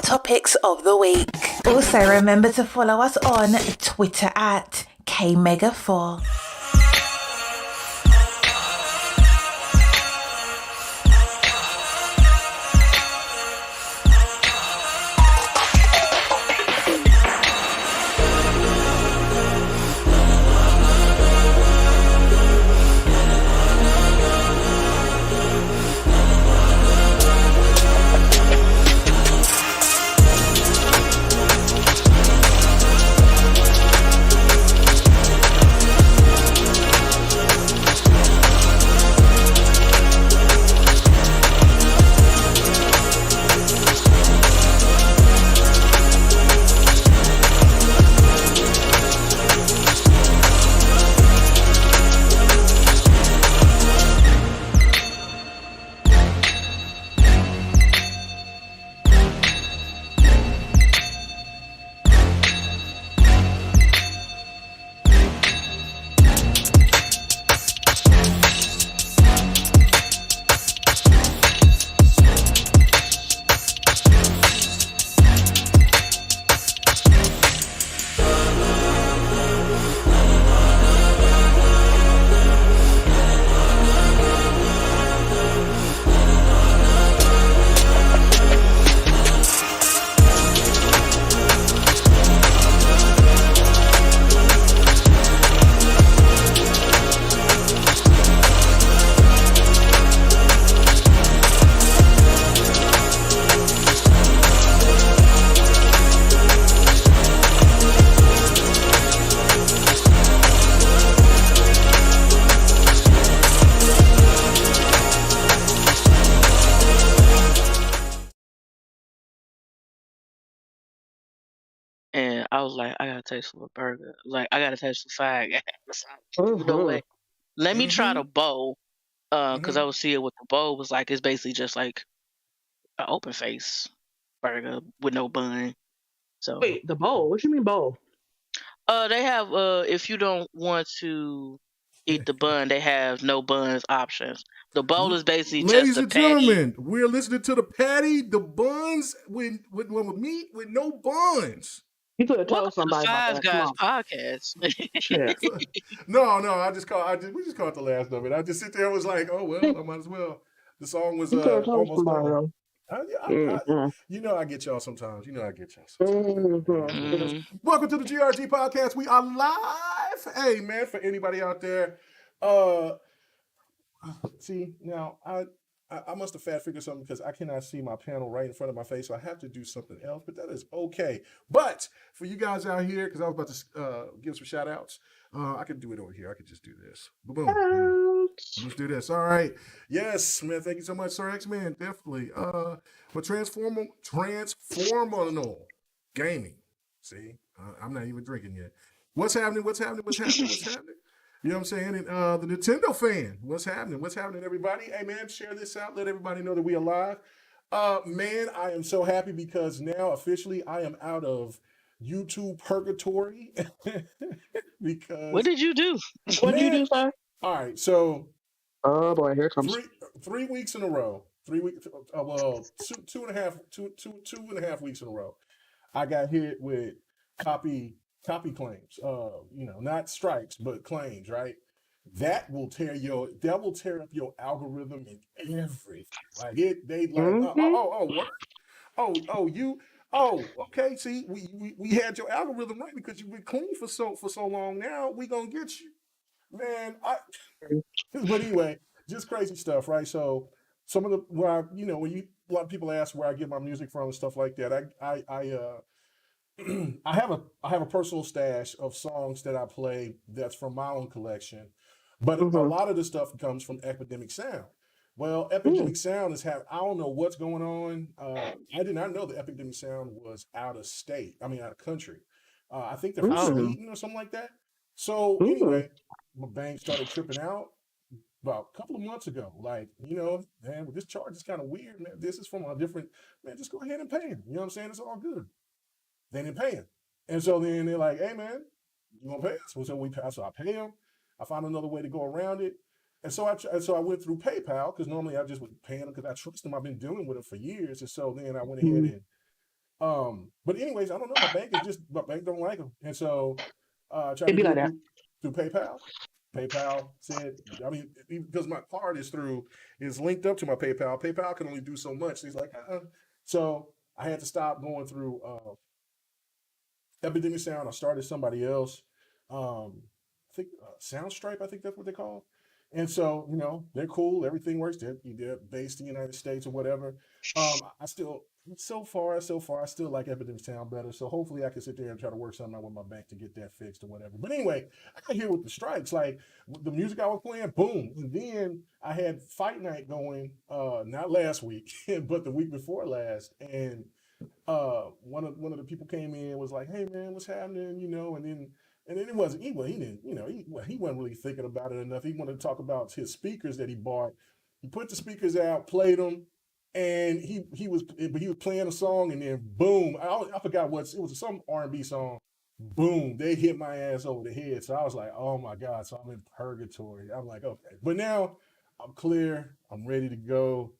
topics of the week. Also, remember to follow us on Twitter at KMega4. And I was like, I got a taste for a burger. Like, I got a taste for fag ass. You know what? Let me try the bowl. Because I was seeing what the bowl was like. It's basically just like an open face burger with no bun. So Wait, the bowl? What you mean bowl? they have if you don't want to eat the bun, they have no buns options. The bowl is basically Ladies just a and patty. gentlemen, we're listening to the patty, the buns with meat with no buns. You could have told Welcome to the somebody about Five that. Come Guys on. podcast. Shit. No, we just caught the last of it. I just sit there and was like, oh well, I might as well. The song was You could have told almost somebody. done. Mhm. You know I get y'all sometimes. Mhm. Welcome to the GRG podcast. We are live. Hey man, for anybody out there, see now I must have fat figured something because I cannot see my panel right in front of my face, so I have to do something else, but that is okay. But for you guys out here, because I was about to give some shout outs, I could do it over here. I could just do this. Boom. Let's do this. All right. Yes, man. Thank you so much, Sir X-Man. Definitely. For transformational gaming. See, I'm not even drinking yet. What's happening? You know what I'm saying? And the Nintendo fan, what's happening, everybody? Hey, man, share this out. Let everybody know that we are live. Man, I am so happy because now officially I am out of YouTube purgatory. Because What did you do? What did you do, sir? All right, so oh boy, here it comes. 3 weeks in a row. 3 weeks. Well, two and a half weeks in a row. I got hit with copy claims. Not strikes, but claims. Right. That will tear up your algorithm and everything. Like they like okay. See, we had your algorithm right because you've been clean for so long. Now we gonna get you, man. But anyway, just crazy stuff, right? So some of the a lot of people ask where I get my music from and stuff like that. I have a personal stash of songs that I play that's from my own collection, but a lot of the stuff comes from Epidemic Sound. Well, Epidemic Sound I don't know what's going on. I did not know that Epidemic Sound was out of state. I mean, out of country. I think they're from Sweden or something like that. So anyway, my bank started tripping out about a couple of months ago. Like, man, this charge is kind of weird, man. This is from a different, man, just go ahead and pay him. You know what I'm saying? It's all good. They didn't pay him. And so then they're like, hey, man, you gonna pay us? So I pay him. I found another way to go around it. And so I went through PayPal because normally I just would pay them because I trust them. I've been dealing with them for years. And so then I went ahead But anyways, I don't know. My bank don't like them, and so I tried It to be do like it that. through PayPal. PayPal said, I mean, because my card is linked up to my PayPal. PayPal can only do so much. He's like, so I had to stop going through Epidemic Sound. I started somebody else. I think Soundstripe. I think that's what they call. And so they're cool. Everything works. They're based in the United States or whatever. I still so far I still like Epidemic Sound better. So hopefully I can sit there and try to work something out with my bank to get that fixed or whatever. But anyway, I got here with the strikes. Like the music I was playing, boom. And then I had Fight Night going, not last week, but the week before last. And one of the people came in and was like, "Hey man, what's happening?" And then it wasn't he didn't he wasn't really thinking about it enough. He wanted to talk about his speakers that he bought. He put the speakers out, played them, and he was playing a song, and then boom, I forgot it was some R&B song. Boom, they hit my ass over the head. So I was like, oh my God, so I'm in purgatory. I'm like, okay, but now I'm clear. I'm ready to go.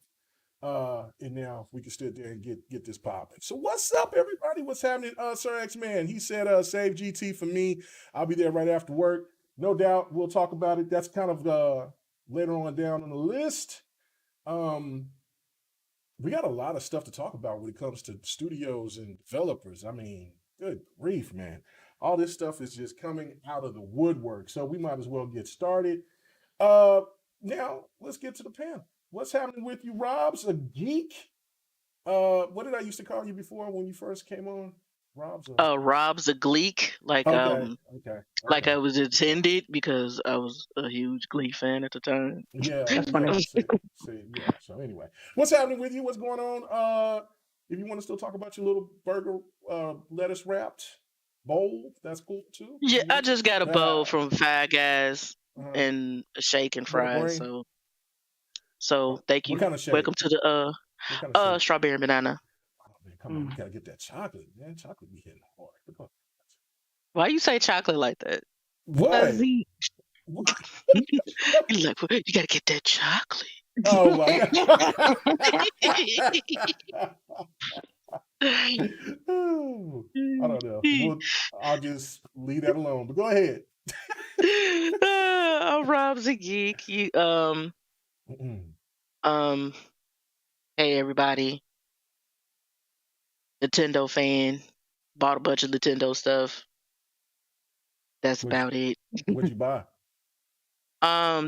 And now we can sit there and get this popping. So what's up, everybody? What's happening? Sir X-Man, he said, save GT for me. I'll be there right after work. No doubt we'll talk about it. That's kind of later on down on the list. We got a lot of stuff to talk about when it comes to studios and developers. I mean, good grief, man. All this stuff is just coming out of the woodwork. So we might as well get started. Now let's get to the panel. What's happening with you? Rob's a geek. What did I used to call you before when you first came on? Rob's a Gleek, like okay. like I was intended because I was a huge Glee fan at the time. Yeah, That's funny. Yeah. So anyway, what's happening with you? What's going on? If you want to still talk about your little burger, lettuce wrapped bowl, that's cool too. Yeah, I just got a bowl from Five Guys and a shake and fries. So thank you. What kind of shake? Welcome to the strawberry and banana. Oh, man, come on, you gotta get that chocolate, man. Chocolate be hitting hard. Why you say chocolate like that? What? You're like, you gotta get that chocolate. Oh my God. I don't know. I'll just leave that alone. But go ahead. I'm Rob's a geek. Hey everybody. Nintendo fan. Bought a bunch of Nintendo stuff. That's about it. What'd you buy?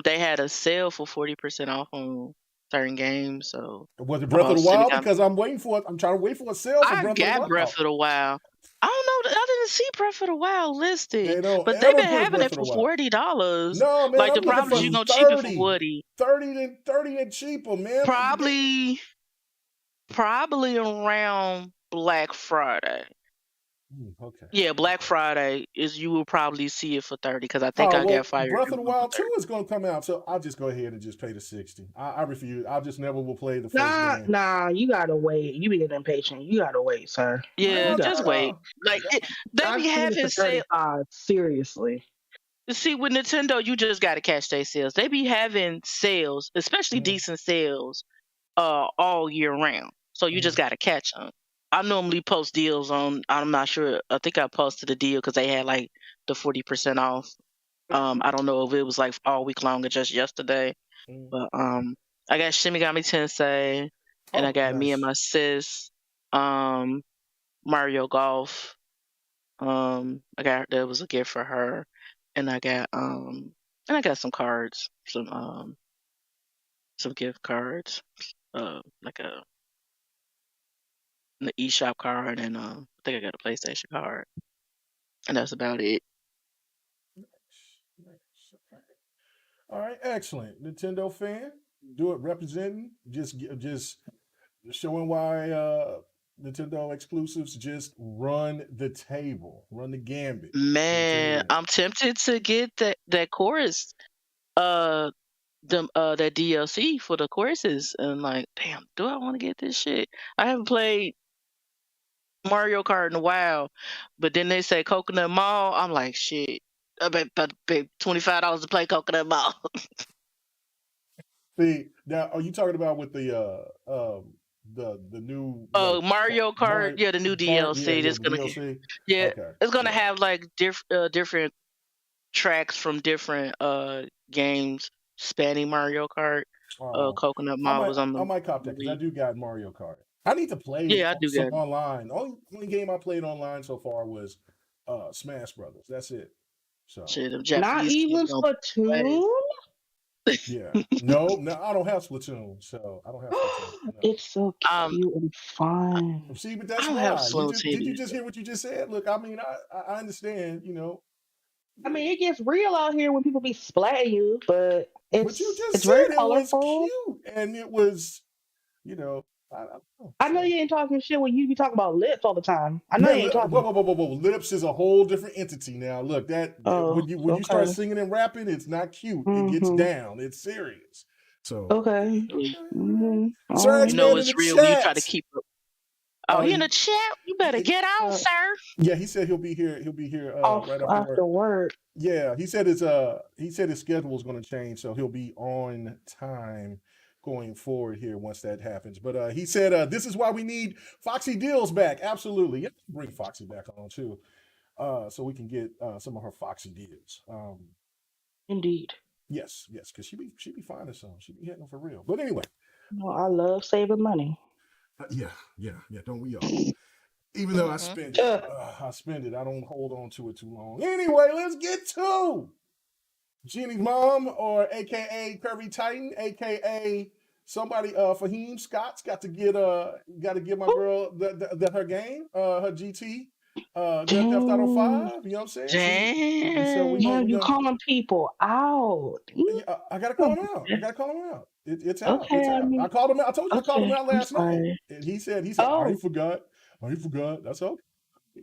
They had a sale for 40% off on certain games. So was it Breath of the Wild? Because I'm waiting for it. I'm trying to wait for a sale for Breath of the Wild. I got Breath of the Wild. I don't know. I didn't see Breath of the Wild listed. But they've been having it for $40. No, man. Like the problem is you gonna cheap it for Woody. 30 and cheaper, man. Probably around Black Friday. Okay. Yeah, Black Friday you will probably see it for 30 because I think I got fired. Breath of the Wild 2 is going to come out, so I'll just go ahead and just pay the $60. I refuse. I just never will play the first game. Nah, you gotta wait. You be getting impatient. You gotta wait, sir. Yeah, just wait. Like they be having sales. Seriously. See, with Nintendo, you just gotta catch their sales. They be having sales, especially decent sales, all year round. So you just gotta catch them. I normally post deals on. I'm not sure. I think I posted a deal because they had like the 40% off. I don't know if it was like all week long or just yesterday. But I got Shimigami Tensei, and I got me and my sis, Mario Golf. There was a gift for her, and I got some cards, some gift cards, like an eShop card, and I think I got a PlayStation card, and that's about it. All right, excellent. Nintendo fan, do it representing, just showing why Nintendo exclusives just run the table, run the gambit. Man, I'm tempted to get that chorus, that DLC for the choruses, and like, damn, do I want to get this shit? I haven't played Mario Kart in a while, but then they say Coconut Mall. I'm like, shit, I bet $25 to play Coconut Mall. See, now are you talking about with the the new Mario Kart, yeah, the new DLC yeah, that's the gonna DLC. yeah, Okay, it's gonna yeah. have like different tracks from different games spanning Mario Kart. Coconut Mall was on I the might cop that because I Wii. do got Mario Kart. I need to play Yeah, I do some get it. online. Only game I played online so far was Smash Brothers. That's it. So Shit, them Not Japanese even kids don't play. Splatoon. yeah, no, I don't have Splatoon. So I don't have Splatoon. No. It's so Um, cute and fun. See, but I that's don't have why slow did you TV. just hear what you just said? Look, I mean, I understand. I mean, it gets real out here when people be splatting you, but But you just it's very said it was colorful. cute, and it was, I don't know. I know So. you ain't talking shit when you be talking about lips all the time. I know Man, you ain't talking. whoa. Lips is a whole different entity now. Look, Oh, when you start okay. singing and rapping, it's not cute. It gets Mm-hmm. down. It's serious. So, Okay. okay, all right. Mm-hmm. All Sir You X right. know Man in the it's real when you try to chat. keep up. Oh, he in Y- the chat. You better get on, Uh, sir. yeah, he said he'll be here. He'll be here off right after work. after work. Yeah, he said his schedule is going to change, so he'll be on time going forward here once that happens. But he said this is why we need Foxy Deals back. Absolutely, yeah, bring Foxy back on too, so we can get some of her Foxy deals. Indeed. Yes, because she be finding some. She be hitting them for real. But anyway, No, I love saving money. yeah. Don't we all? Even though Mm-hmm. I spend it. I don't hold on to it too long. Anyway, let's get to Jeannie's mom, or AKA Curvy Titan, AKA somebody. Fahim Scott's got to get my girl her game, her GT, Grand Theft Auto Damn. 5. You know what I'm saying? So Damn. Now we you gonna. calling people out. Yeah, I gotta call him out. It's out. Okay, It's I out. mean, I called him out. I told you I called him okay. out I'm last night, sorry. and he said I Oh, ain't forgot. That's okay.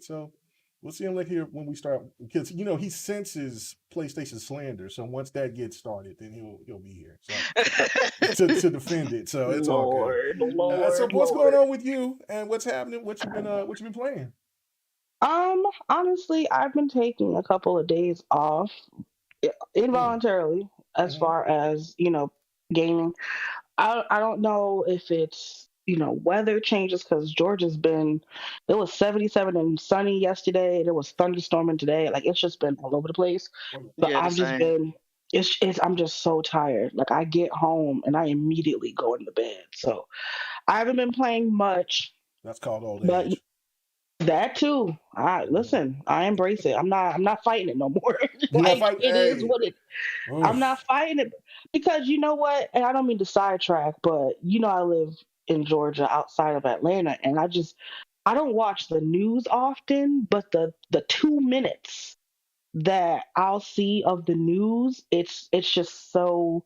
So we'll see him here when we start, because he senses PlayStation slander. So once that gets started, then he'll be here. So to defend it. So it's all good. So what's going Lord. on with you, and what's happening? What you been playing? Honestly, I've been taking a couple of days off Mm, involuntarily as hmm far as, gaming. I don't know if it's, weather changes because it was 77 and sunny yesterday. And it was thunderstorming today. Like, it's just been all over the place. But Yeah, the same. I'm just so tired. Like, I get home and I immediately go into bed. So I haven't been playing much, That's called old but age. that too. Mhm. I embrace it. I'm not fighting it no more. You not Like, fight? it is Hey, what it I'm not oof. fighting it because you know what? And I don't mean to sidetrack, but I live in Georgia outside of Atlanta, and I don't watch the news often, but the 2 minutes that I'll see of the news, it's just so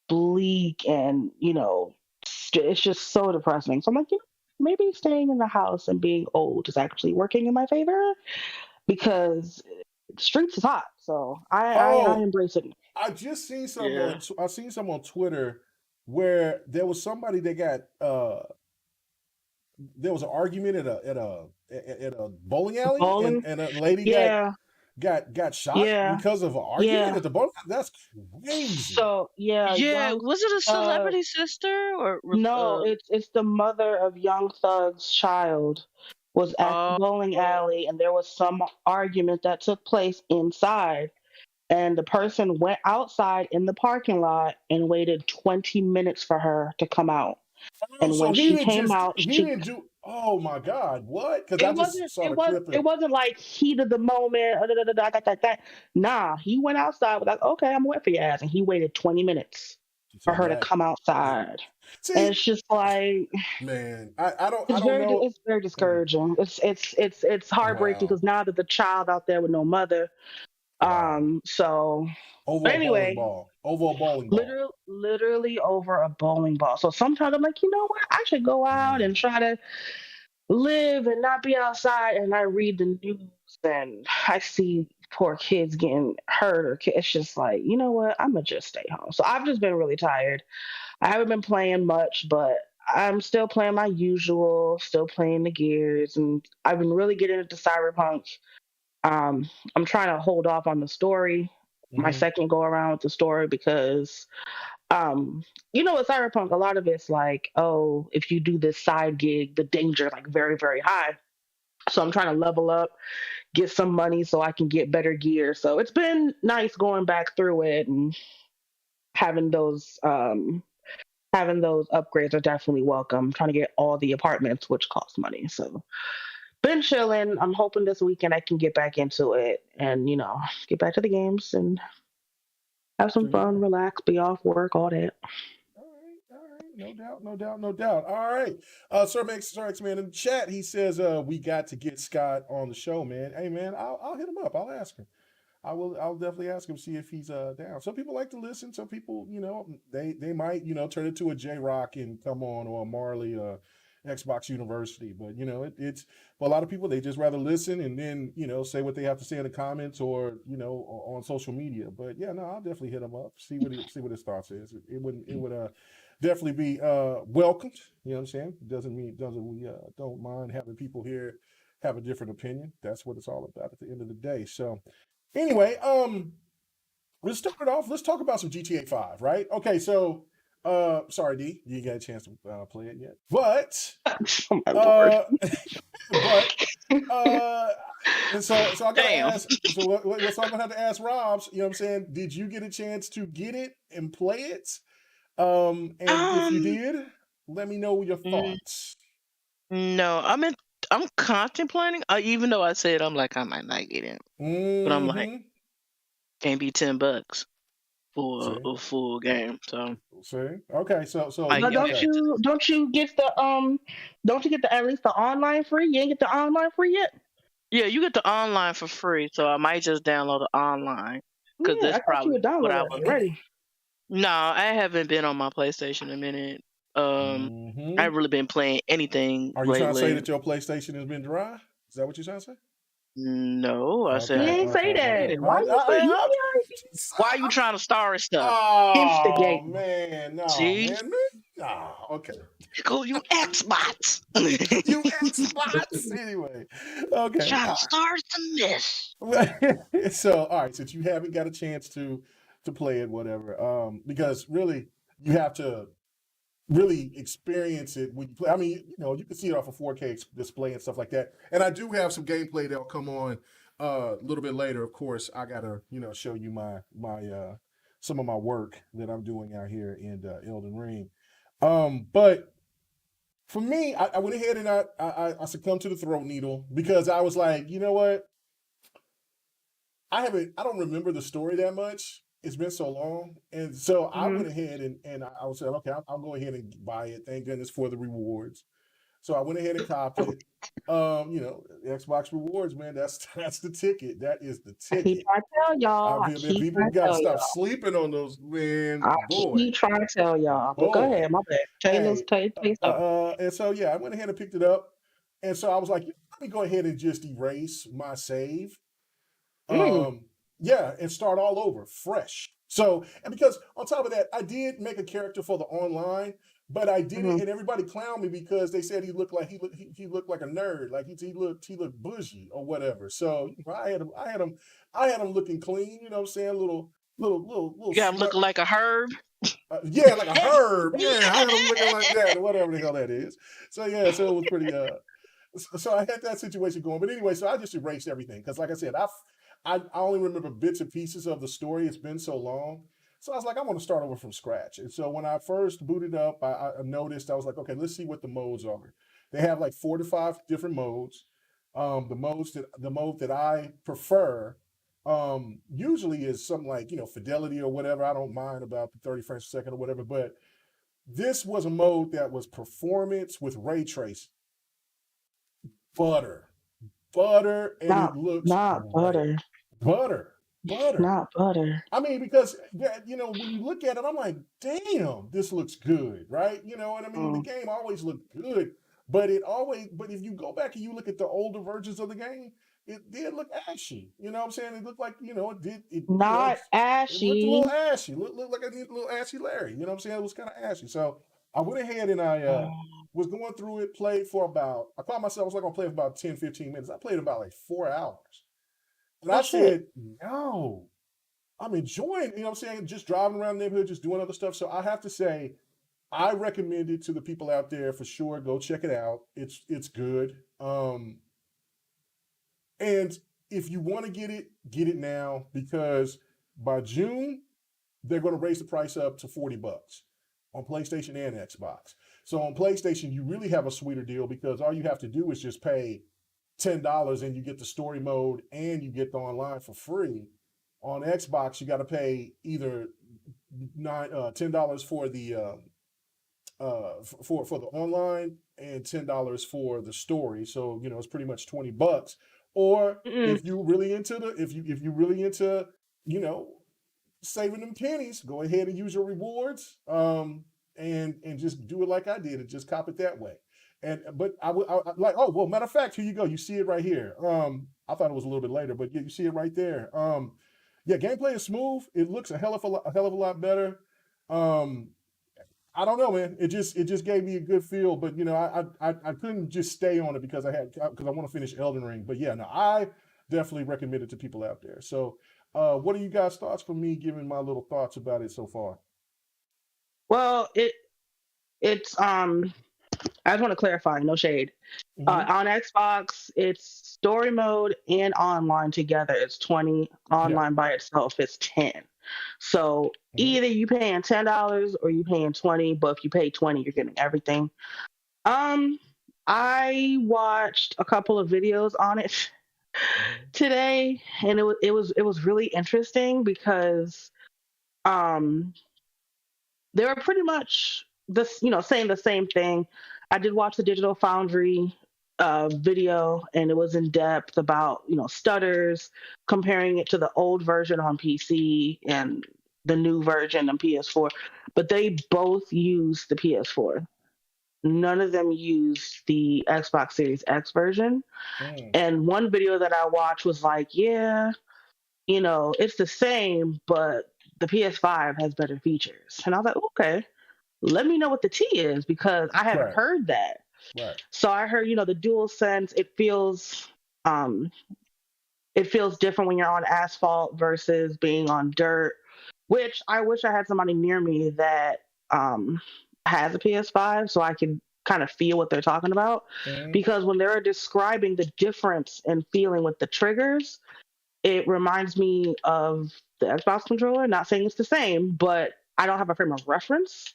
bleak, and it's just so depressing. So I'm like, maybe staying in the house and being old is actually working in my favor because the streets is hot. So I Oh, embrace it. I just seen some Yeah. I seen some on Twitter where there was somebody that got there was an argument at a bowling alley, and Bowling. a lady Yeah, got shot yeah, because of an argument yeah. at the bowling. That's crazy. So yeah, Yeah, young was it a uh celebrity sister or no, it's the mother of Young Thug's child was at the oh, bowling alley, and there was some argument that took place inside, and the person went outside in the parking lot and waited 20 minutes for her to come out. Oh, And so when she came out, he didn't do. Oh my God, what? Because I it just wasn't saw it the was clip it and wasn't like heat of the moment, that. Nah, he went outside, was like, okay, I'm waiting for your ass, and he waited 20 minutes for so her to that. come outside. And See, it's just like man, I don't know. it's very Mm, discouraging. It's heartbreaking wow, because now there's a child out there with no mother. wow. So Over but a bowling anyway, ball. Over a bowling ball. literally over a bowling ball. So sometimes I'm like, you know what? I should go out Mm. and try to live and not be outside. And I read the news and I see poor kids getting hurt, or it's just like, you know what? I'm gonna just stay home. So I've just been really tired. I haven't been playing much, but I'm still playing my usual, still playing the gears, and I've been really getting into Cyberpunk. I'm trying to hold off on the story, my Hmm second go around with the story, because You know, with Cyberpunk, a lot of it's like, oh, if you do this side gig, the danger is like very, very high. So I'm trying to level up, get some money so I can get better gear. So it's been nice going back through it and having those upgrades are definitely welcome. I'm trying to get all the apartments, which cost money. So been chilling. I'm hoping this weekend I can get back into it and, you know, get back to the games and have some fun, relax, be off work, all that. All right. No doubt, no doubt, no doubt. All right. Sir X Man in the chat, he says, we got to get Scott on the show, man. Hey man, I'll hit him up. I'll ask him. I'll definitely ask him, see if he's down. Some people like to listen. Some people, you know, they might, you know, turn it to a J Rock and come on, or a Marley Xbox University. But you know, it's for a lot of people, they just rather listen and then, you know, say what they have to say in the comments or, you know, on social media. But yeah, no, I'll definitely hit him up, see what his thoughts is. It would definitely be welcomed. You know what I'm saying? We don't mind having people here have a different opinion. That's what it's all about at the end of the day. So anyway, let's start it off. Let's talk about some GTA 5, right? Okay, so sorry, D, you got a chance to play it yet. But Oh my lord. so I gotta ask. So what I'm gonna have to ask Robs. You know what I'm saying? Did you get a chance to get it and play it? And if you did, let me know your thoughts. No, I'm contemplating. Even though I said I'm like I might not get it, but I'm like can't be $10 for a full game. So okay, so but don't you get at least the online free? You ain't get the online free yet? Yeah, you get the online for free, so I might just download the online because Yeah, that's probably what I would would. ready. No, I haven't been on my PlayStation in a minute. I haven't really been playing anything Are you lately. trying to say that your PlayStation has been dry? Is that what you're trying to say? No, I said You ain't say that. Why why are you trying to start stuff? Oh man, no, See? man. Oh, okay. Go you Xbox. You Xbox anyway. Okay. Trying to start some mess. So all right, since you haven't got a chance to play it, whatever. Because really you have to really experience it when you play. I mean, you know, you can see it off a 4K display and stuff like that. And I do have some gameplay that'll come on a little bit later. Of course, I gotta, you know, show you my some of my work that I'm doing out here in Elden Ring. But for me, I went ahead and I succumbed to the throat needle because I was like, you know what? I don't remember the story that much. It's been so long. And so I went ahead and I was saying, okay, I'll go ahead and buy it. Thank goodness for the rewards. So I went ahead and copped it. You know, Xbox rewards, man, that's the ticket. That is the ticket. I keep trying to tell y'all. People gotta stop sleeping on those, man. I keep trying to tell y'all. But go ahead, my bad. And so yeah, I went ahead and picked it up. And so I was like, let me go ahead and just erase my save. Yeah, and start all over fresh. So, and because on top of that, I did make a character for the online, but I did it, and everybody clowned me because they said he looked like he looked like a nerd, like he looked bougie or whatever. So I had him looking clean. You know what I'm saying? Little. You got him looking like a herb. Yeah, like a herb. Yeah, I had him looking like that, whatever the hell that is. So yeah, so it was pretty. So I had that situation going, but anyway, so I just erased everything because, like I said, I only remember bits and pieces of the story. It's been so long. So I was like, I want to start over from scratch. And so when I first booted up, I noticed, I was like, okay, let's see what the modes are. They have like 4 to 5 different modes. The mode that I prefer usually is something like, you know, fidelity or whatever. I don't mind about the 30 frames per second or whatever, but this was a mode that was performance with ray tracing. Butter, and it looks not great. Butter. Not butter. I mean, because you know, when you look at it, I'm like, damn, this looks good, right? You know what I mean? The game always looked good, but if you go back and you look at the older versions of the game, it did look ashy. You know what I'm saying? It looked like, you know, ashy. It looked a little ashy. Looked like a little ashy Larry. You know what I'm saying? It was kind of ashy. So I went ahead and I was going through it, played for about, I caught myself, I was like, going to play for about 10, 15 minutes. I played about like 4 hours. And I said, no, I'm enjoying, you know what I'm saying, just driving around the neighborhood, just doing other stuff. So I have to say, I recommend it to the people out there for sure. Go check it out. It's good. And if you want to get it now, because by June, they're going to raise the price up to $40 on PlayStation and Xbox. So on PlayStation, you really have a sweeter deal because all you have to do is just pay $10 and you get the story mode and you get the online for free. On Xbox, you got to pay either $10 for the for the online and $10 for the story. So it's pretty much $20. Or if you really into if you really into saving them pennies, go ahead and use your rewards. And just do it like I did and just cop it that way. But I like, oh well, matter of fact, here you go. You see it right here. I thought it was a little bit later, but yeah, you see it right there. Yeah, gameplay is smooth. It looks a hell of a lot better. I don't know, man. It just gave me a good feel, but I couldn't just stay on it because I want to finish Elden Ring. But yeah, no, I definitely recommend it to people out there. So, what are you guys' thoughts from me giving my little thoughts about it so far? Well, it's I just want to clarify, no shade. On Xbox, it's story mode and online together. It's 20. Online by itself is 10. So either you paying $10 or you paying 20. But if you pay 20, you're getting everything. I watched a couple of videos on it today, and it was really interesting because they were pretty much saying the same thing. I did watch the Digital Foundry video, and it was in depth about stutters, comparing it to the old version on PC and the new version on PS4. But they both use the PS4. None of them use the Xbox Series X version. And one video that I watched was like, yeah, it's the same, but the PS5 has better features. And I was like, okay, let me know what the T is, because I haven't heard that. Right. So I heard, the DualSense, it feels different when you're on asphalt versus being on dirt, which I wish I had somebody near me that has a PS5 so I can kind of feel what they're talking about. Because when they're describing the difference in feeling with the triggers, it reminds me of the Xbox controller. Not saying it's the same, but I don't have a frame of reference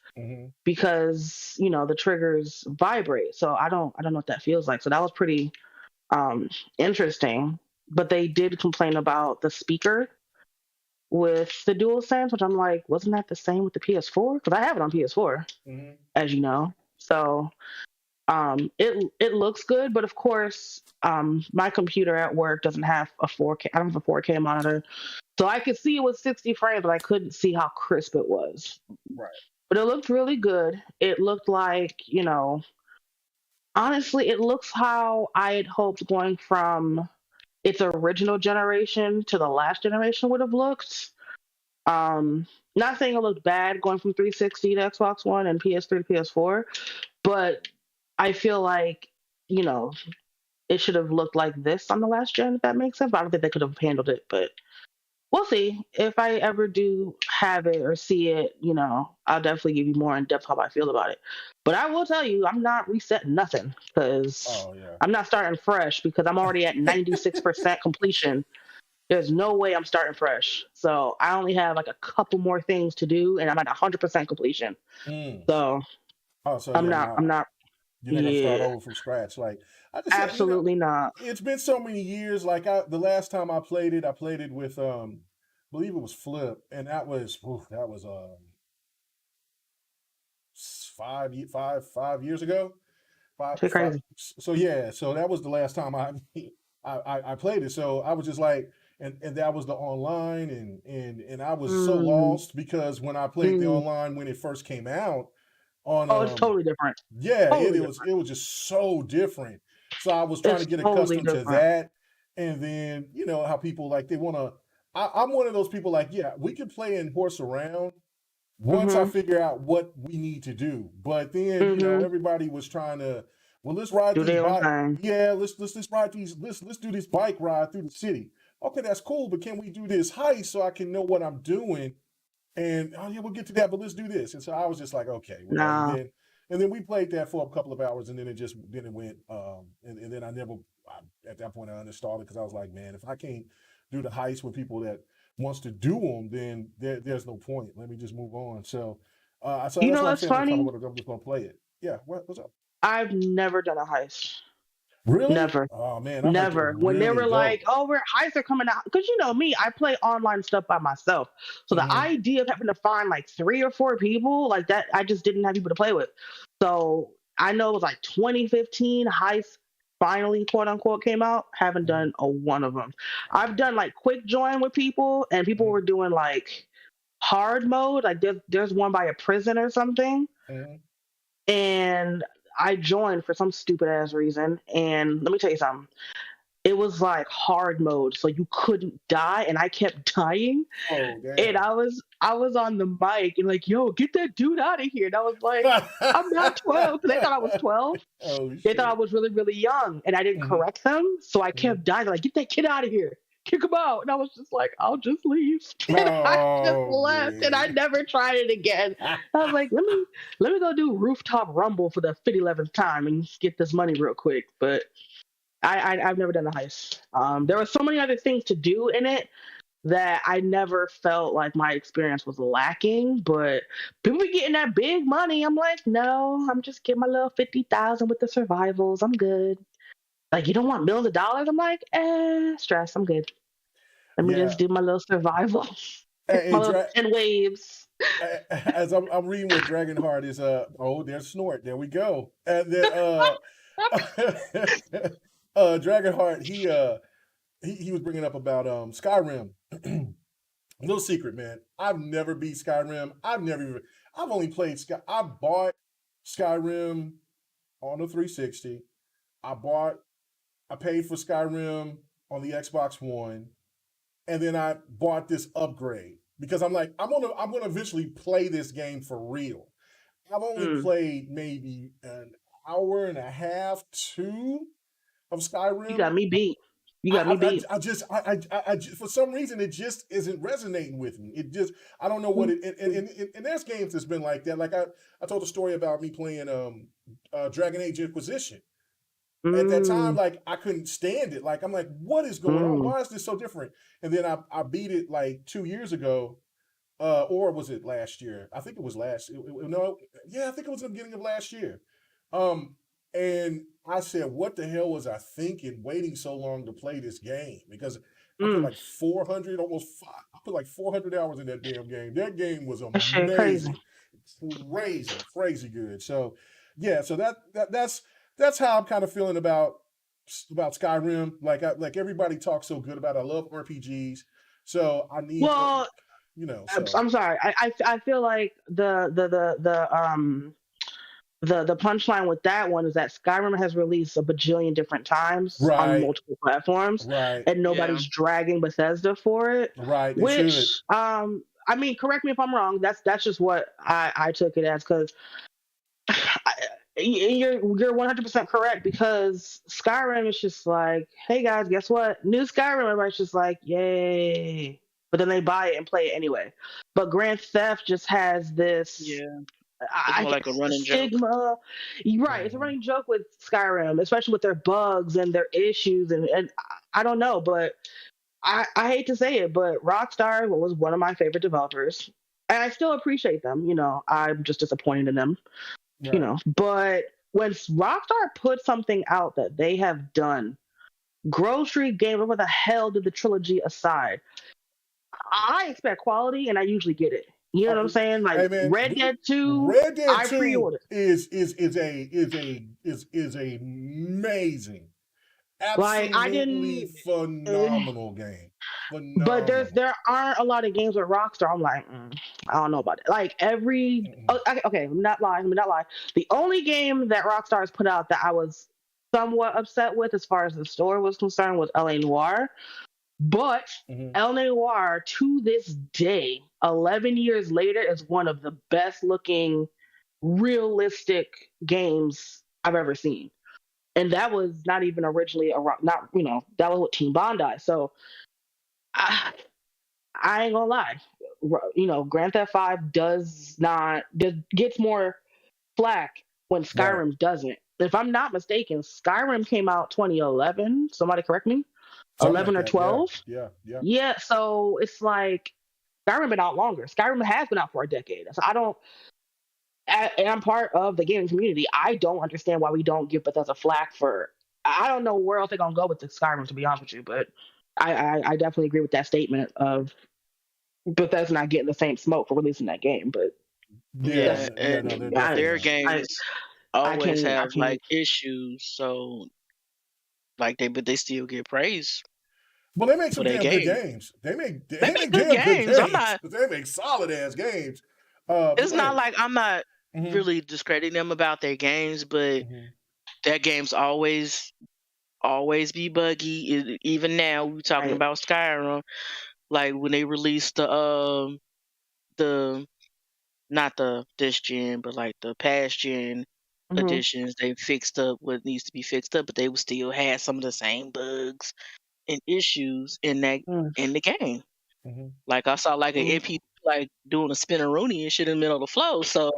because the triggers vibrate. So I don't know what that feels like. So that was pretty interesting. But they did complain about the speaker with the DualSense, which I'm like, wasn't that the same with the PS4? Because I have it on PS4, as you know. So it looks good, but of course, my computer at work doesn't have a 4K. I don't have a 4K monitor, so I could see it was 60 frames, but I couldn't see how crisp it was. Right. But it looked really good. It looked like, honestly, it looks how I had hoped going from its original generation to the last generation would have looked. Not saying it looked bad going from 360 to Xbox One and PS3 to PS4, but I feel like, it should have looked like this on the last gen, if that makes sense. But I don't think they could have handled it, but we'll see. If I ever do have it or see it, I'll definitely give you more in depth how I feel about it. But I will tell you, I'm not resetting nothing because I'm not starting fresh because I'm already at 96% completion. There's no way I'm starting fresh. So I only have like a couple more things to do, and I'm at 100% completion. So I'm not. You're not gonna start over from scratch. Like I just absolutely not. It's been so many years. Like the last time I played it with I believe it was Flip, and that was 5 years ago. Five. So yeah, so that was the last time I played it. So I was just like, and that was the online, and I was so lost because when I played the online when it first came out. It's totally different. Yeah, it was just so different. So I was trying to get accustomed to that. And then, how people like they want to I'm one of those people like, yeah, we can play and horse around once I figure out what we need to do. But then, everybody was trying to, well, let's ride these bike. Yeah, let's ride these, let's do this bike ride through the city. okay, that's cool, but can we do this heist so I can know what I'm doing? And oh yeah, we'll get to that, but let's do this. And so I was just like, okay, well, Nah. and then we played that for a couple of hours, and then it went. And then at that point I uninstalled it because I was like, man, if I can't do the heist with people that wants to do them, then there's no point. Let me just move on. So, so You that's know what I'm what's saying. I'm funny? just gonna play it. Yeah, what's up? I've never done a heist. Really? Never. Oh man, I like to Never. When they really were go. like, "Oh, we're heists are coming out," because you know me, I play online stuff by myself. So the idea of having to find like 3 or 4 people like that, I just didn't have people to play with. So I know it was like 2015 heist finally quote unquote came out. Haven't done a one of them. I've done like quick join with people, and people were doing like hard mode. Like there's one by a prison or something, and I joined for some stupid ass reason. And let me tell you something. It was like hard mode, so you couldn't die, and I kept dying. Oh And damn! I was on the mic and like, yo, get that dude out of here. And I was like, I'm not 12. They thought I was 12. Oh They shit! thought I was really, really young, and I didn't correct them, so I kept dying. Like, get that kid out of here. Kick him out. And I was just like, I'll just leave. And I just Oh left, and I man! never tried it again. I was like, let me go do rooftop rumble for the 11th time and get this money real quick. But I've never done a heist. There were so many other things to do in it that I never felt like my experience was lacking. But people be getting that big money. I'm like, no, I'm just getting my little 50,000 with the survivals. I'm good. Like, you don't want millions of dollars? I'm like, stress. I'm good. Let me Yeah. just do my little survival. My little 10 waves. As I'm reading what Dragonheart is, there's Snort. There we go. And then Dragonheart, he was bringing up about Skyrim. Little secret, man. I've never beat Skyrim. I've only played I bought Skyrim on the 360. I paid for Skyrim on the Xbox One, and then I bought this upgrade because I'm like, I'm gonna eventually play this game for real. I've only played maybe an hour and a half, 2 of Skyrim. You got me beat. You got me beat. I just for some reason it just isn't resonating with me. It just I don't know what it and there's games that's been like that. Like I told a story about me playing Dragon Age Inquisition. At that time, like I couldn't stand it. Like I'm like, what is going on? Why is this so different? And then I beat it like 2 years ago, or was it last year? I think it was I think it was the beginning of last year. And I said, what the hell was I thinking waiting so long to play this game? Because I put like 400, almost 5, I put like 400 hours in that damn game. That game was amazing. Crazy good. So yeah, so that's how I'm kind of feeling about Skyrim. Like everybody talks so good about it. I love RPGs. So I need so. I'm sorry. I feel like the punchline with that one is that Skyrim has released a bajillion different times on multiple platforms, and nobody's dragging Bethesda for it. Right, which should. I mean, correct me if I'm wrong. That's just what I took it as, because you're 100% correct, because Skyrim is just like, hey guys, guess what? New Skyrim. Everybody's just like, yay. But then they buy it and play it anyway. But Grand Theft just has this it's more like a running stigma. joke. Right, it's a running joke with Skyrim, especially with their bugs and their issues, and I don't know, but I hate to say it, but Rockstar was one of my favorite developers, and I still appreciate them. You know, I'm just disappointed in them. Right. You know, but when Rockstar put something out that they have done, grocery game, what the hell did the trilogy aside? I expect quality, and I usually get it. You know what I'm saying? Like, hey man, Red Dead 2, I pre-ordered. Is amazing. Absolutely phenomenal game. But there aren't a lot of games with Rockstar. I'm like, I don't know about it. Like okay, I'm not lying. The only game that Rockstar has put out that I was somewhat upset with, as far as the story was concerned, was L.A. Noire. But L.A. Noire, to this day, 11 years later, is one of the best looking, realistic games I've ever seen. And that was not even originally that was with Team Bondi. So I, I ain't gonna lie. Grand Theft 5 gets more flack when Right. Skyrim doesn't. If I'm not mistaken, Skyrim came out 2011. Somebody correct me. Something like 11 or that. Yeah. 12. Yeah. Yeah. Yeah, so it's like Skyrim been out longer. Skyrim has been out for a decade. So I don't. And I'm part of the gaming community. I don't understand why we don't give Bethesda flack for. I don't know where else they're gonna go with the Skyrim, to be honest with you, but I definitely agree with that statement of Bethesda not getting the same smoke for releasing that game. But Yeah. Yeah, that's Yeah. and No, they're I definitely their not. games I always can't I have can't. like issues, so like but they still get praise Well, they make for some their damn good game. games. They make They they make make good damn good games. I'm games. not. They make solid ass games. But It's go not ahead. like I'm not Hmm. really discrediting them about their games, but Hmm. their games always be buggy. Even now, we talking Right. about Skyrim. Like when they released the not the this gen, but like the past gen Hmm. editions, they fixed up what needs to be fixed up, but they would still had some of the same bugs and issues in the game. Hmm. Like I saw like an NPC like doing a spinneroonie and shit in the middle of the flow. So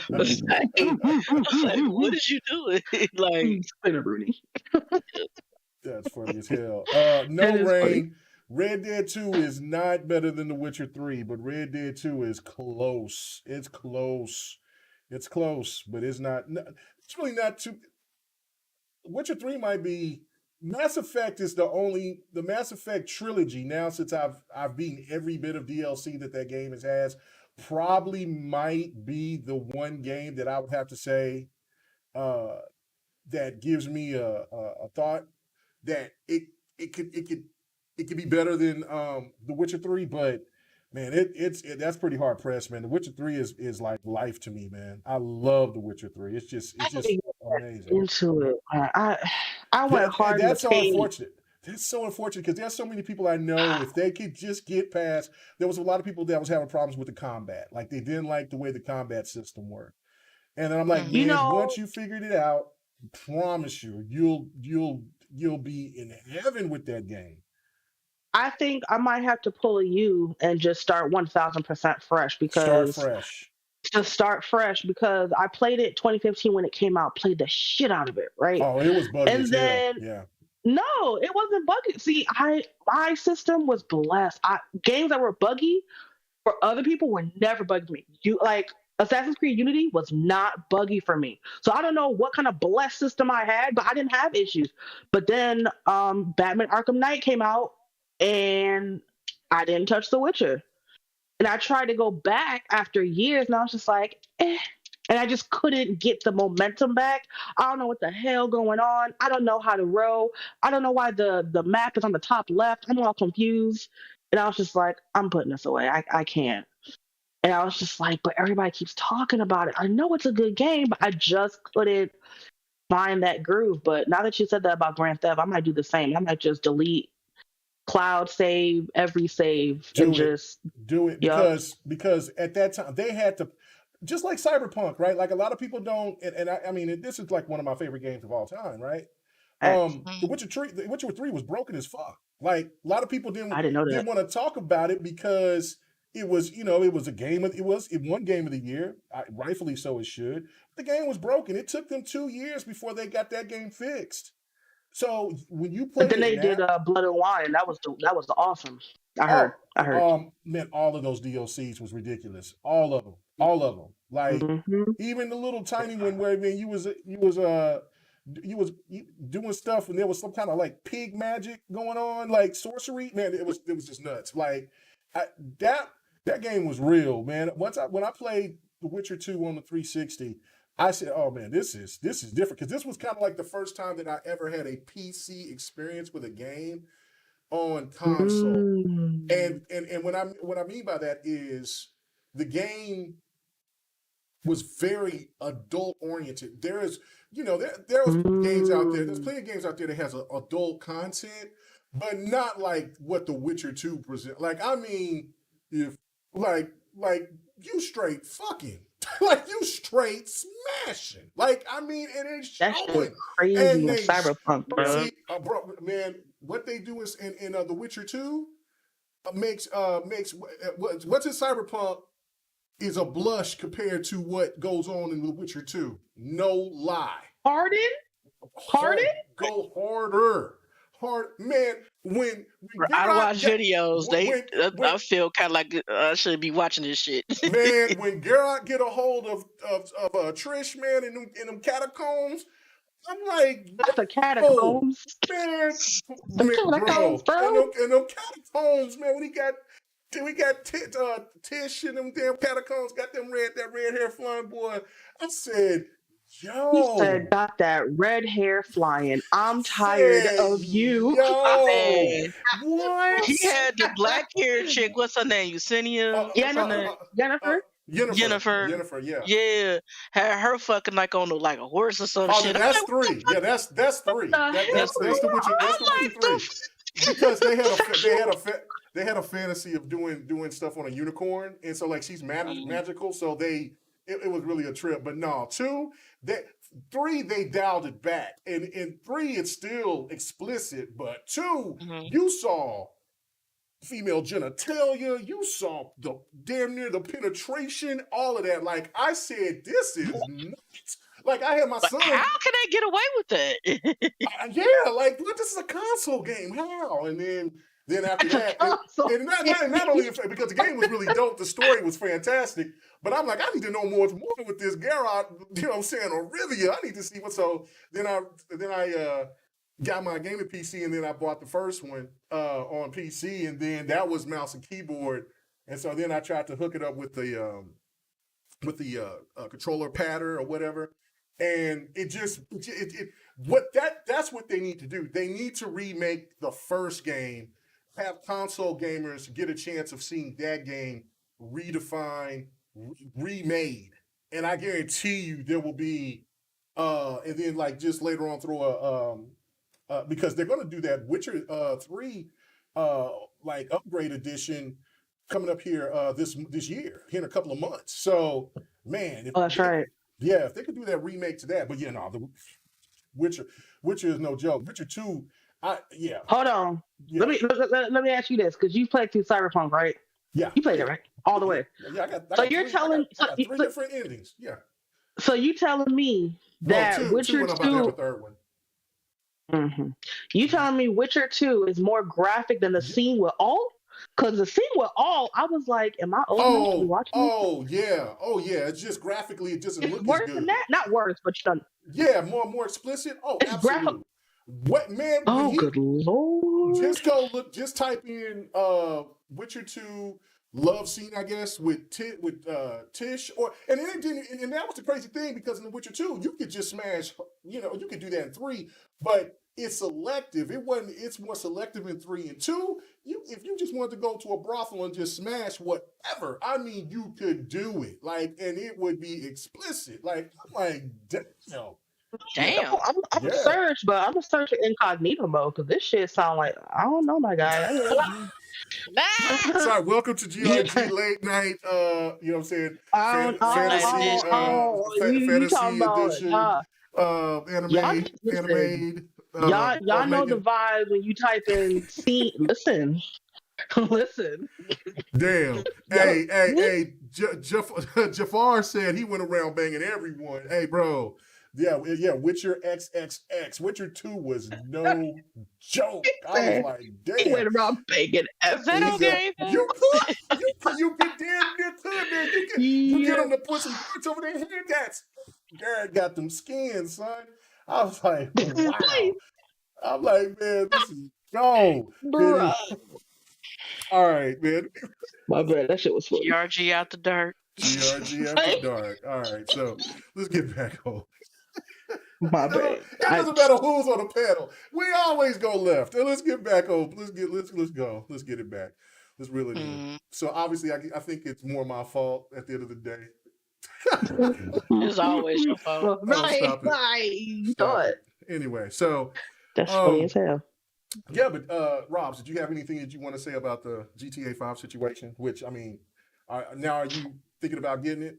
it's like, I was like, what is you doing? Like, Spinner Rooney. That's funny as hell. It No is funny. Rain. Red Dead 2 is not better than The Witcher 3, but Red Dead 2 is close. It's close. It's close, but it's not. It's really not too. Witcher 3 might be. Mass Effect is the Mass Effect trilogy now, since I've beaten every bit of DLC that game has, probably might be the one game that I would have to say uh, that gives me a thought that it could it could it could be better than The Witcher 3, but man, that's pretty hard pressed, man. The Witcher 3 is like life to me, man. I love The Witcher 3. I It's need just to get amazing. into it. I went hard in the That's so paint. unfortunate. That's so unfortunate because there's so many people I know. If they could just get past, there was a lot of people that was having problems with the combat. Like they didn't like the way the combat system worked. And then I'm like, You mhm. man, know, once you figured it out, promise you, you'll be in heaven with that game. I think I might have to pull a U and just start 1000% fresh Start because fresh. to start fresh because I played it 2015 when it came out, played the shit out of it, right? Oh, it was buggy as And hell. then Yeah. no, it wasn't buggy. See, my system was blessed. Games that were buggy for other people were never buggy for me. You like Assassin's Creed Unity was not buggy for me. So I don't know what kind of blessed system I had, but I didn't have issues. But then Batman Arkham Knight came out and I didn't touch The Witcher. And I tried to go back after years and I was just like, eh. And I just couldn't get the momentum back. I don't know what the hell going on. I don't know how to row. I don't know why the map is on the top left. I'm all confused. And I was just like, I'm putting this away. I can't. And I was just like, but everybody keeps talking about it. I know it's a good game, but I just couldn't find that groove. But now that you said that about Grand Theft, I might do the same. I might just delete cloud save, every save, and Do it. just, Do it yup. because at that time they had to, just like Cyberpunk, right? Like a lot of people don't, and I mean, this is like one of my favorite games of all time, right? X. The Witcher 3 was broken as fuck. Like a lot of people I didn't know that. didn't want to talk about it because it was, it was a game of, it won game of the year, rightfully so it should. The game was broken. It took them 2 years before they got that game fixed. So when you But play then it they did now, Blood and Wine. That was awesome. I heard. oh, I heard. man, all of those DLCs was ridiculous. All of them. All of them. Like Mm-hmm. even the little tiny one where man, you was doing stuff and there was some kind of like pig magic going on, like sorcery. Man, it was just nuts. Like I, that that game was real, man. When I played The Witcher 2 on the 360, I said, "Oh man, this is different," because this was kind of like the first time that I ever had a PC experience with a game on console. Mm. And what I mean by that is the game was very adult oriented. There is, there was games out there. There's Mm. plenty of games out there that has adult content, but not like what The Witcher 2 present. Like I mean, if like you straight fucking like you straight smashing. Like I mean, and it's That shit showing. crazy And in Cyberpunk, bro. see, bro, man, what they do is in The Witcher 2. makes what's in Cyberpunk is a blush compared to what goes on in The Witcher 2. No lie. Harden? Go harder. Man, when I don't watch Geralt videos. I feel kind of like I should be watching this shit. man, when Geralt get a hold of Trish, man, in them catacombs, I'm like, Not the catacombs. man, The catacombs, bro. And them catacombs, man, when we got Tish in them damn catacombs, got that red hair flying boy. I said, yo. He said, got that red hair flying. I'm tired of you. Yo. What? He had the black hair chick. What's her name? Yesenia? Jennifer. Yeah. Yeah. Had her fucking like on like a horse or some shit. That's three. Yeah, that's three. That's the Witcher 3. Because they had a fantasy of doing stuff on a unicorn, and so like she's magical, so it was really a trip. But no, 3 they dialed it back, and in 3 it's still explicit, but 2 you saw female genitalia, you saw the damn near the penetration, all of that. Like I said, this is nuts. Like I had my son. How can they get away with that? Yeah, like what? This is a console game. How? And then after that, and not only because the game was really dope, the story was fantastic. But I'm like, I need to know more with this Geralt. You know what I'm saying? Or Rivia. I need to see what. So then I got my gaming PC, and then I bought the first one on PC, and then that was mouse and keyboard. And so then I tried to hook it up with the controller patter or whatever, and that's what they need to do. They need to remake the first game, have console gamers get a chance of seeing that game redefined, remade, and I guarantee you there will be and then like just later on throw a because they're going to do that Witcher 3 like upgrade edition coming up here this year, here in a couple of months. So man, that's right. Yeah, if they could do that remake to that, but yeah, no, the Witcher is no joke. Witcher 2, Hold on. Yeah. Let me ask you this, because you played through Cyberpunk, right? Yeah. You played it, right? All the way. Yeah, I got so you're telling I got 3 different endings. Yeah. So you telling me that Witcher 2 I'm about to have a third one. Mm-hmm. You telling me Witcher 2 is more graphic than the scene with all? Because the scene with all, I was like, am I old enough to be watching this? Oh yeah. It's just graphically, it doesn't look worse as good. Than that? Not worse, but yeah, more explicit. Oh, it's absolutely. What man? Oh, good lord! Just type in Witcher 2 love scene, I guess, with Tish, and that was the crazy thing, because in The Witcher 2 you could just smash, you could do that in 3, but it's selective. It's more selective in 3 and 2. If you just wanted to go to a brothel and just smash whatever, I mean, you could do it, like, and it would be explicit. Like, I'm like, damn. I'm gonna search, but I'm gonna search in incognito mode, because this shit sound like, I don't know, my guy. Sorry, welcome to GRG late night. You know what I'm saying? Fantasy edition. Anime. Y'all know the vibe when you type in scene. Listen. Damn. Hey. Jafar said he went around banging everyone. Hey, bro. Yeah. Witcher XXX. Witcher 2 was no joke. I was like, damn. He went around banging everyone. You could damn near could, man. You get them to put some parts over their head. Garrett got them skins, son. I was like, wow. I'm like, man, this is Bruh. All right, man. My bad, that shit was funny. GRG out the dark. GRG after dark. All right, so let's get back home. My bad. It doesn't matter who's on the panel. We always go left. And let's get back home. Let's go. Let's get it back. Let's reel it in. So obviously, I think it's more my fault at the end of the day. It's always your fault. Right. Anyway, so that's funny as hell. Yeah, but Robs, did you have anything that you want to say about the GTA 5 situation? Which, I mean, now are you thinking about getting it?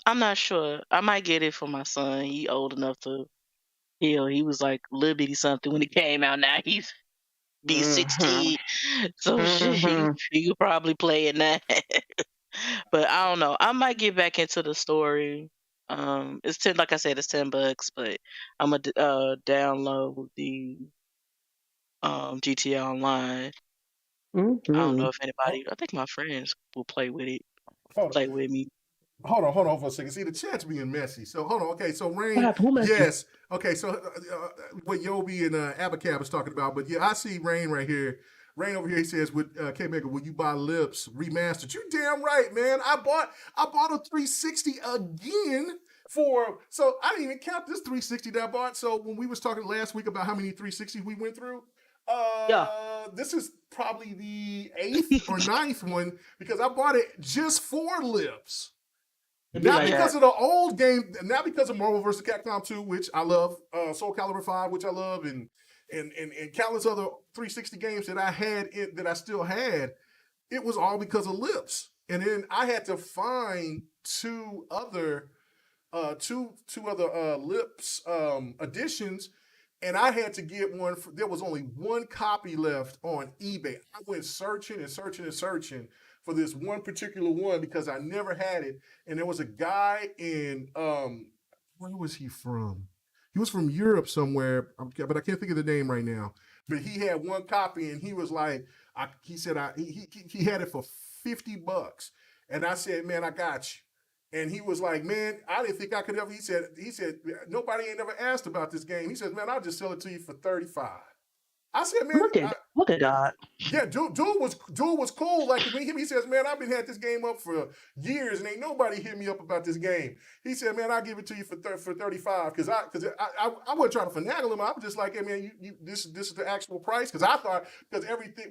I'm not sure. I might get it for my son. He old enough to heal. He was like little bitty something when it came out. Now he's be Mhm. 16. So shit, Mhm. he could probably play in that. But I don't know. I might get back into the story. It's 10, like I said, it's $10, but I'm gonna download the GTA Online. I don't know Mhm. if anybody. I think my friends will play with it. Hold on. Play with me. Hold on for a second. See, the chat's being messy. So hold on. Okay, so What Rain, happened? Who messed you? yes. Okay, so what Yobi and Abacab is talking about, but yeah, I see Rain right here. Rain over here, he says, "With K Mega, will you buy Lips remastered?" You damn right, man. I bought a 360 again so I didn't even count this 360 that I bought. So when we was talking last week about how many 360s we went through, Yeah. this is probably the 8th or 9th one because I bought it just for Lips. It'd be Not like because that. of the old game, not because of Marvel vs. Capcom 2, which I love, Soul Calibur 5, which I love, and countless other 360 games that I had that I still had. It was all because of Lips. And then I had to find two other Lips editions, and I had to get one. There was only one copy left on eBay. I went searching and searching and searching for this one particular one because I never had it. And there was a guy in where was he from? He was from Europe somewhere, but I can't think of the name right now. But he had one copy, and he was like, he said he had it for $50, and I said, man, I got you. And he was like, man, I didn't think I could ever. He said, nobody ain't ever asked about this game. He says, man, I'll just sell it to you for 35. I said, man, Look at God. yeah, dude was cool. Like he says, man, I've been had this game up for years and ain't nobody hit me up about this game. He said, man, I'll give it to you for 35 because I wasn't trying to finagle him. I was just like, hey man, this is the actual price because I thought because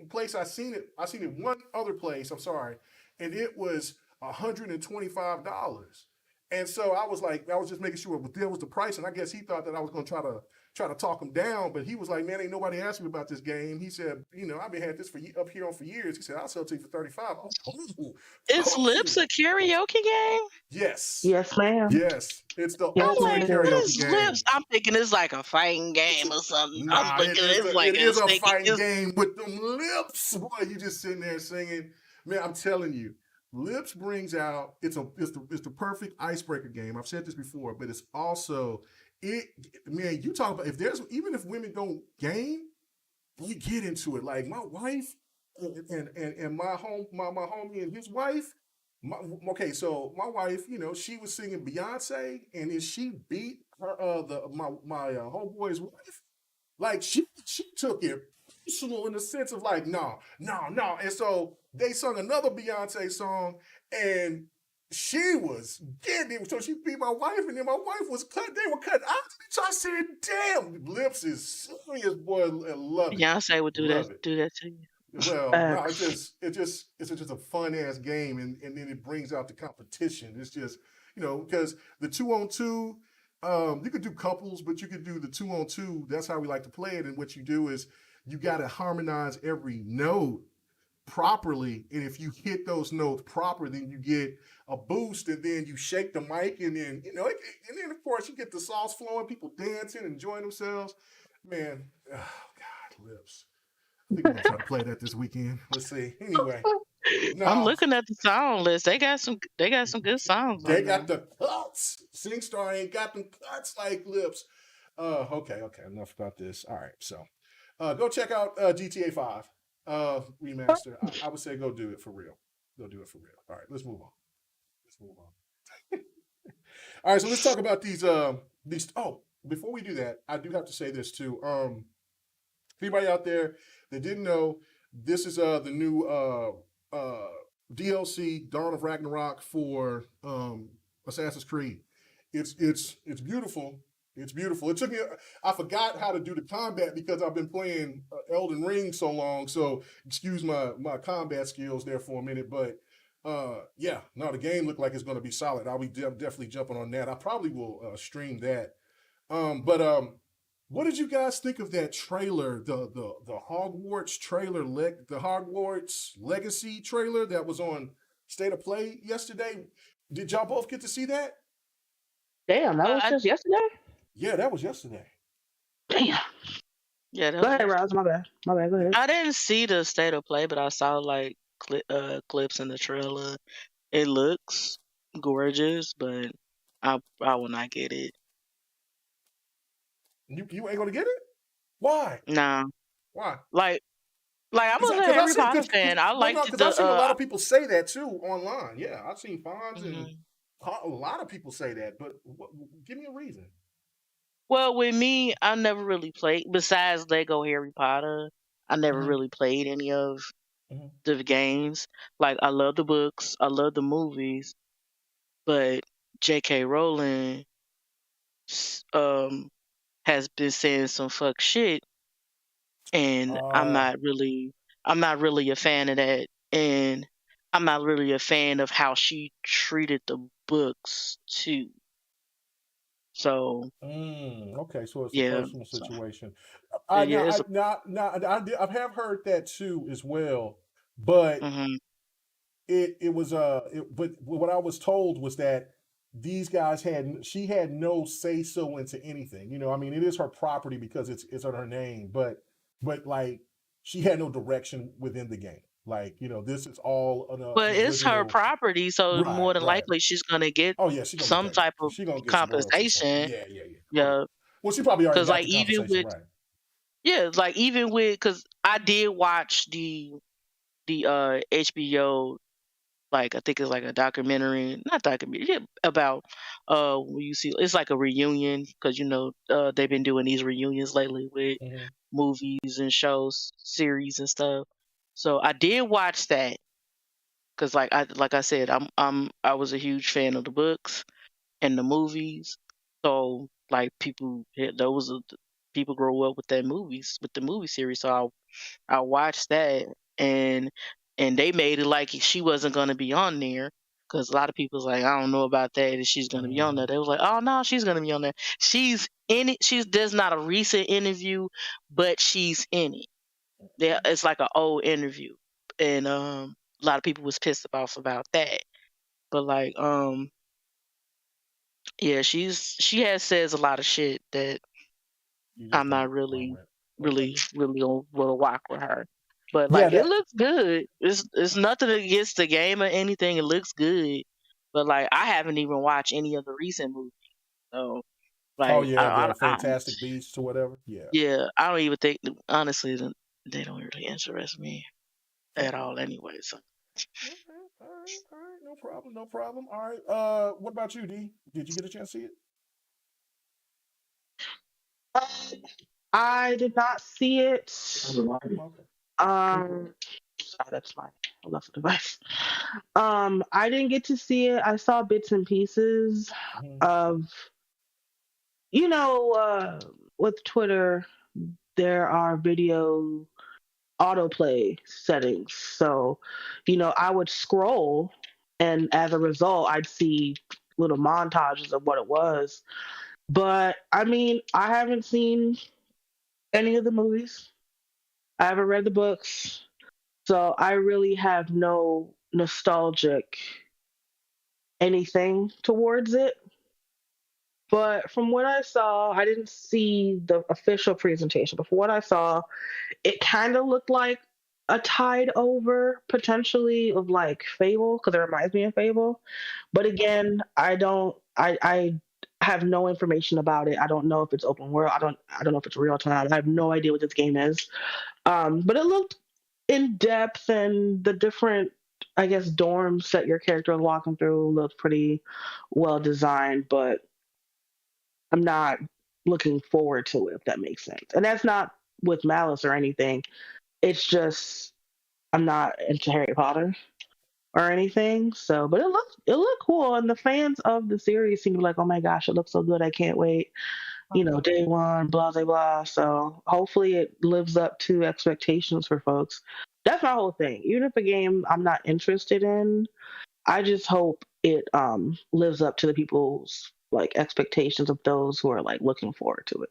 place I seen it one other place. I'm sorry, and it was $125. And so I was just making sure there was the price, and I guess he thought that I was going to try to talk him down, but he was like, man, ain't nobody asked me about this game. He said, I've been had this up here for years. He said, I'll sell it to you for 35. Is Lips a karaoke game? Yes. Yes, ma'am. Yes. It's the Yes, I'm ultimate like, ma'am. what karaoke is game. Lips? I'm thinking it's like a fighting game or something. I'm Nah, looking at it like it is a thinking fighting game with them lips. Boy, you just sitting there singing. Man, I'm telling you, Lips brings out it's the perfect icebreaker game. I've said this before, but it's also man, you talk about even if women don't game, you get into it. Like my wife and my homie and his wife. Okay, so my wife, she was singing Beyonce, and then she beat her my homeboy's wife. Like she took it personal in the sense of like, no, no, no. And so they sung another Beyonce song, and she was getting it. So she beat my wife, and then my wife was cut. They were cut out. So I said, damn, Lips is serious, boy. I love it. Beyonce would do Love it. that to you. Well, no, it's just a fun ass game, and then it brings out the competition. It's just because the 2-on-2, you could do couples, but you could do the 2-on-2. That's how we like to play it. And what you do is you got to harmonize every note properly, and if you hit those notes proper, then you get a boost, and then you shake the mic, and then and then of course you get the sauce flowing, people dancing, enjoying themselves. Man, oh God, Lips. I think I'm gonna try to play that this weekend. Let's see. Anyway, I'm no, looking at the song list. They got some good songs they on there. got the cuts. SingStar ain't got them cuts like Lips. Okay. Enough about this. All right, so go check out GTA 5 remaster. I would say go do it for real. Go do it for real. All right, let's move on. All right, so let's talk about these. Oh, before we do that, I do have to say this too. Anybody out there that didn't know, this is the new DLC Dawn of Ragnarok for Assassin's Creed. It's beautiful. It's beautiful. It took me. I forgot how to do the combat because I've been playing Elden Ring so long. So excuse my combat skills there for a minute, but yeah, no, the game looked like it's going to be solid. I'll be definitely jumping on that. I probably will stream that. But what did you guys think of that trailer? The Hogwarts trailer, the Hogwarts Legacy trailer that was on State of Play yesterday. Did y'all both get to see that? Damn, that was just yesterday? Yeah, that was yesterday. Damn. Yeah, that Go was ahead, it. Roz. My bad. Go ahead. Yeah. Yeah, that Go was ahead, it. Roz. My bad. Go ahead. I didn't see the state of play, but I saw like clips in the trailer. It looks gorgeous, but I will not get it. You ain't gonna get it? Why? Nah, Why? like I'm a Because I Harry see, Potter fan. I liked because I've the seen a lot of people say that too online. Yeah, I've seen fans and mhm. a lot of people say that. But give me a reason. Well, with me, I never really played besides Lego Harry Potter. I never Mhm. really played any of Mhm. the games. Like I love the books, I love the movies, but J.K. Rowling um has been saying some fuck shit, and Uh, I'm not really a fan of that, and I'm not really a fan of how she treated the books too. So okay, so it's a yeah, personal so situation. yeah, it's a I have heard that too as well, but mhm. it was but what I was told was that these guys she had no say so into anything. I mean, it is her property because it's on her name, but like she had no direction within the game. Like, this is all But an it's her original. property, so Right, more than right. likely she's gonna get Oh yeah, she's gonna get some that. type of She's gonna get some royalties or something. compensation. Yeah, yeah, yeah. Oh yeah. Yeah, Well, she probably already because got like the compensation, right? like even with because I did watch the HBO, like I think it's like a documentary, not documentary, yeah, about when you see it's like a reunion because they've been doing these reunions lately with Hmm. movies and shows, series and stuff. So I did watch that because like I said, I was a huge fan of the books and the movies. So like people grow up with the movie series. So I watched that, and they made it like she wasn't gonna be on there because a lot of people's like, I don't know about that, and she's gonna be on there. Hmm. They was like, oh no, she's gonna be on there. She's in it. There's not a recent interview, but she's in it. It's like an old interview, and a lot of people was pissed off about that. But like yeah, she has says a lot of shit that You just I'm don't not agree really, with. Okay. really gonna walk with her. But Yeah, like, it that. looks good. It's nothing against the game or anything. It looks good. But like, I haven't even watched any of the recent movies. So Oh like, yeah, the Fantastic Beasts or whatever. Yeah. yeah, I don't even think honestly they don't really interest me at Okay. all anyway. So Okay. All right. All right. No problem. No problem. All right. What about you, D? Did you get a chance to see it? I did not see it. Okay. Sorry, that's my left device. I didn't get to see it. I saw bits and pieces Hmm. of, you know, with Twitter, there are video autoplay settings. So, I would scroll, and as a result, I'd see little montages of what it was. But I mean, I haven't seen any of the movies. I haven't read the books. So I really have no nostalgic anything towards it. But from what I saw, I didn't see the official presentation, but from what I saw, it kind of looked like a tide over potentially of like Fable because it reminds me of Fable. But again, I have no information about it. I don't know if it's open world. I don't know if it's real time. I have no idea what this game is. But it looked in depth, and the different, I guess, dorms that your character is walking through looked pretty well designed. But I'm not looking forward to it, if that makes sense. And that's not with malice or anything. It's just I'm not into Harry Potter or anything. So, but it looked cool, and the fans of the series seem to be like, oh my gosh, it looks so good. I can't wait. Day one, blah blah blah. So hopefully it lives up to expectations for folks. That's my whole thing. Even if a game I'm not interested in, I just hope it lives up to the people's like expectations of those who are like looking forward to it.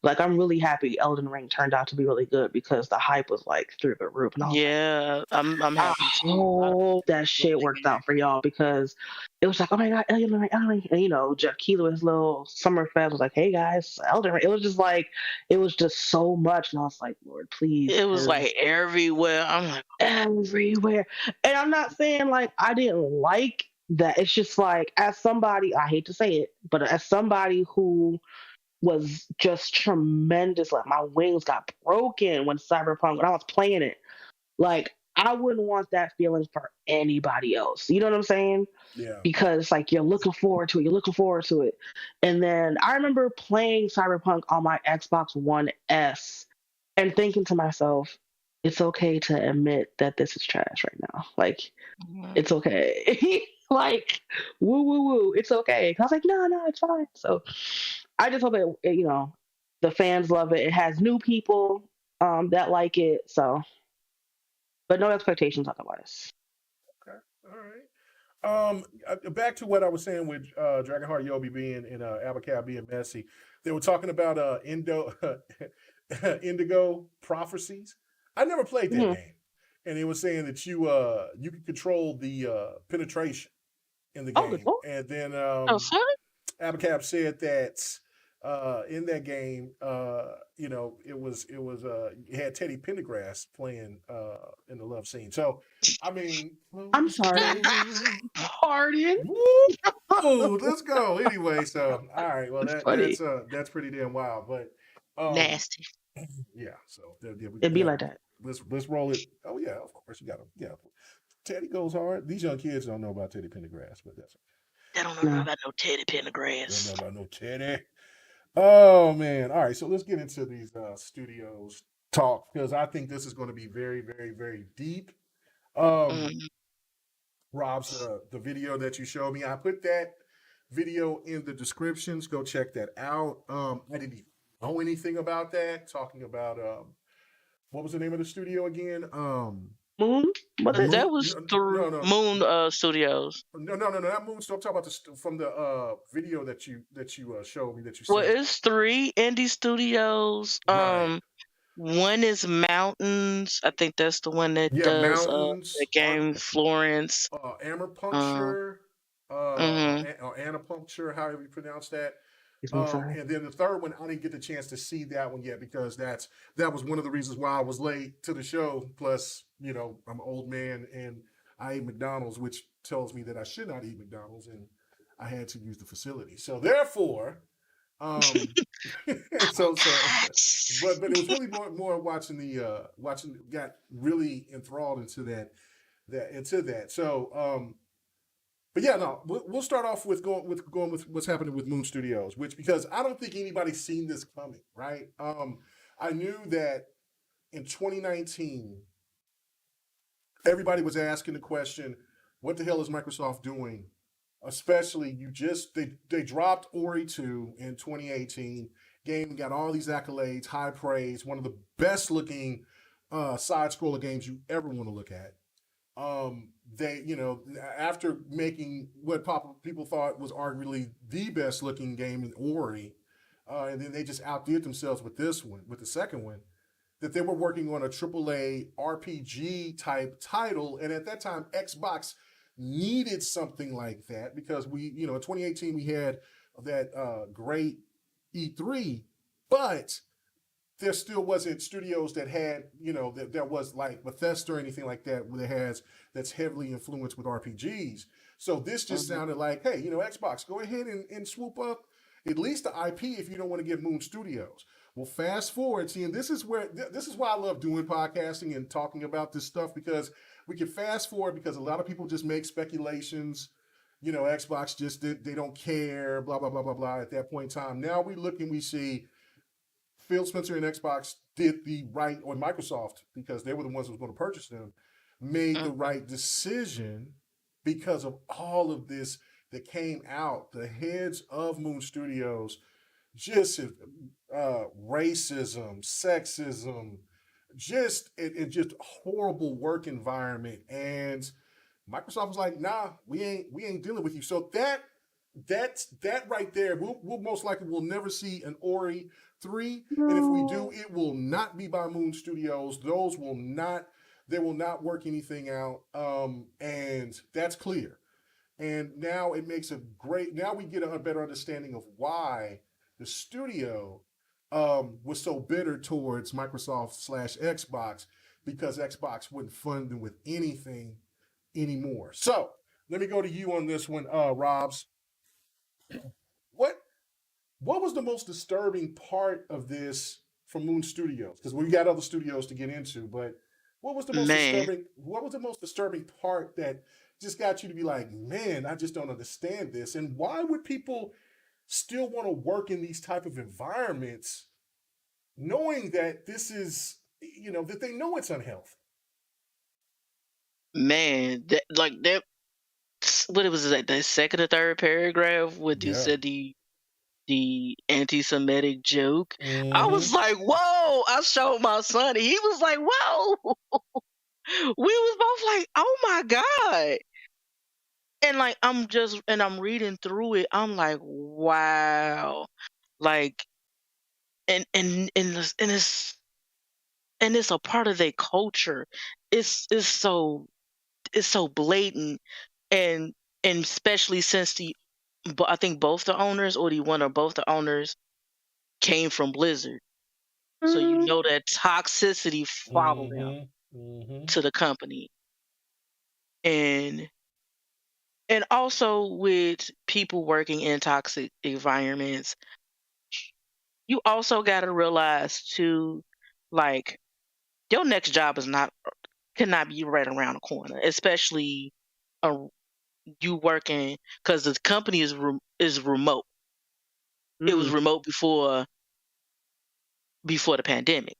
Like I'm really happy Elden Ring turned out to be really good because the hype was like through the roof, and I was like, Yeah, I'm I happy too. A lot of hope that people love shit that worked game. out for y'all because it was like, oh my god, Elden Ring, Elden Ring. And you know, Jeff Keighley with his little summer fest was like, hey guys, Elden Ring. It was just like, it was just so much, and I was like, Lord, please, It was because like everywhere. I'm like, everywhere. And I'm not saying like I didn't like that. It's just like, as somebody, I hate to say it, but as somebody who was just tremendous, like my wings got broken when I was playing it. Like I wouldn't want that feeling for anybody else. You know what I'm saying? Yeah. Because like you're looking forward to it, you're looking forward to it. And then I remember playing Cyberpunk on my Xbox One S and thinking to myself, it's okay to admit that this is trash right now. Like mhm. it's okay. Like woo woo woo, it's okay. I was like, no, it's fine. So I just hope you know, the fans love it. It has new people that like it. So, but no expectations otherwise. Okay. All right. Back to what I was saying with Dragonheart Yobi being and Abacab being messy. They were talking about Indigo Prophecies. I never played that Mhm. game, and they were saying that you could control the penetration in the Oh, good game, lord. and then Oh, fuck? Abacab said that in that game, it had Teddy Pendergrass playing in the love scene. So, I mean, I'm close sorry. door. Pardon? Woo! Let's go. Anyway, so all right. Well, It's funny. that's pretty damn wild. But Nasty. yeah. So It'd be like that. let's roll it. Oh yeah, of course you got to. Yeah, Teddy goes hard. These young kids don't know about Teddy Pendergrass, but that's They don't know No. about no Teddy don't know Pendergrass. about no Teddy. Oh man. All right. So let's get into these studios talk because I think this is going to be very, very, very deep. Um, Mhm. Rob's the video that you showed me. I put that video in the descriptions. Go check that out. I didn't even know anything about that. Talking about what was the name of the studio again? Moon? Was it? That Moon. was through No, no, Moon Studios. no. That Moon. I'm talking about from the video that you showed me that you Well, sent. it's 3 indie studios. Right. One is Mountains. I think that's the one that Yeah, does the mountains, game Florence. amber Um, puncture, mhm. or anapuncture, however you pronounce that. Excuse me, sorry. And then the third one, I didn't get the chance to see that one yet because that was one of the reasons why I was late to the show. Plus, I'm an old man and I ate McDonald's, which tells me that I should not eat McDonald's, and I had to use the facility. So therefore, um, but it was really more watching got really enthralled into that. So but yeah, no, we'll start off with going with what's happening with Moon Studios, which because I don't think anybody's seen this coming, right? I knew that in 2019, everybody was asking the question, what the hell is Microsoft doing? Especially they dropped Ori 2 in 2018. Game got all these accolades, high praise, one of the best looking side scroller games you ever want to look at. After making what people thought was arguably the best looking game in Ori, and then they just outdid themselves with this one, with the second one, that they were working on a AAA RPG type title. And at that time, Xbox needed something like that because in 2018, we had that great E3, but there still wasn't studios that had, that was like Bethesda or anything like that, that's heavily influenced with RPGs. So this just Mhm. sounded like, hey, Xbox, go ahead and swoop up at least the IP if you don't want to give Moon Studios. Well, fast forward, see, and this is why I love doing podcasting and talking about this stuff because we can fast forward because a lot of people just make speculations. Xbox just they don't care, blah blah blah blah blah. At that point in time, now we look and we see Phil Spencer and Xbox did the right, or Microsoft, because they were the ones who was going to purchase them, made the Mhm. right decision because of all of this that came out. The heads of Moon Studios, just racism, sexism, just horrible work environment, and Microsoft was like, "Nah, we ain't dealing with you." So that that right there. We'll most likely will never see an Ori 3, and if we do, it will not be by Moon Studios. Those will not. They will not work anything out, and that's clear. And now it makes a great. Now we get a better understanding of why the studio was so bitter towards Microsoft/Xbox, because Xbox wouldn't fund them with anything anymore. So let me go to you on this one, Robs. What what was the most disturbing part of this from Moon Studios? Because we got other studios to get into, but Man, what was the most disturbing part that just got you to be like, man, I just don't understand this? And why would people still want to work in these type of environments knowing that this is, that they know it's unhealthy? man, that what it was like the second or third paragraph when you Yeah. said the anti-Semitic joke. I Mm-hmm. was like, whoa! I showed my son, and he was like, whoa! We was both like, oh my god! And like I'm reading through it. I'm like, wow! Like, and it's a part of their culture. It's so blatant, and especially since but I think both the owners or the one or both the owners came from Blizzard. So you know that toxicity followed them Mm-hmm. Mm-hmm. to the company. And also with people working in toxic environments, you also got to realize too, like, your next job cannot be right around the corner, especially uh, you working, because the company is remote. It was remote before the pandemic.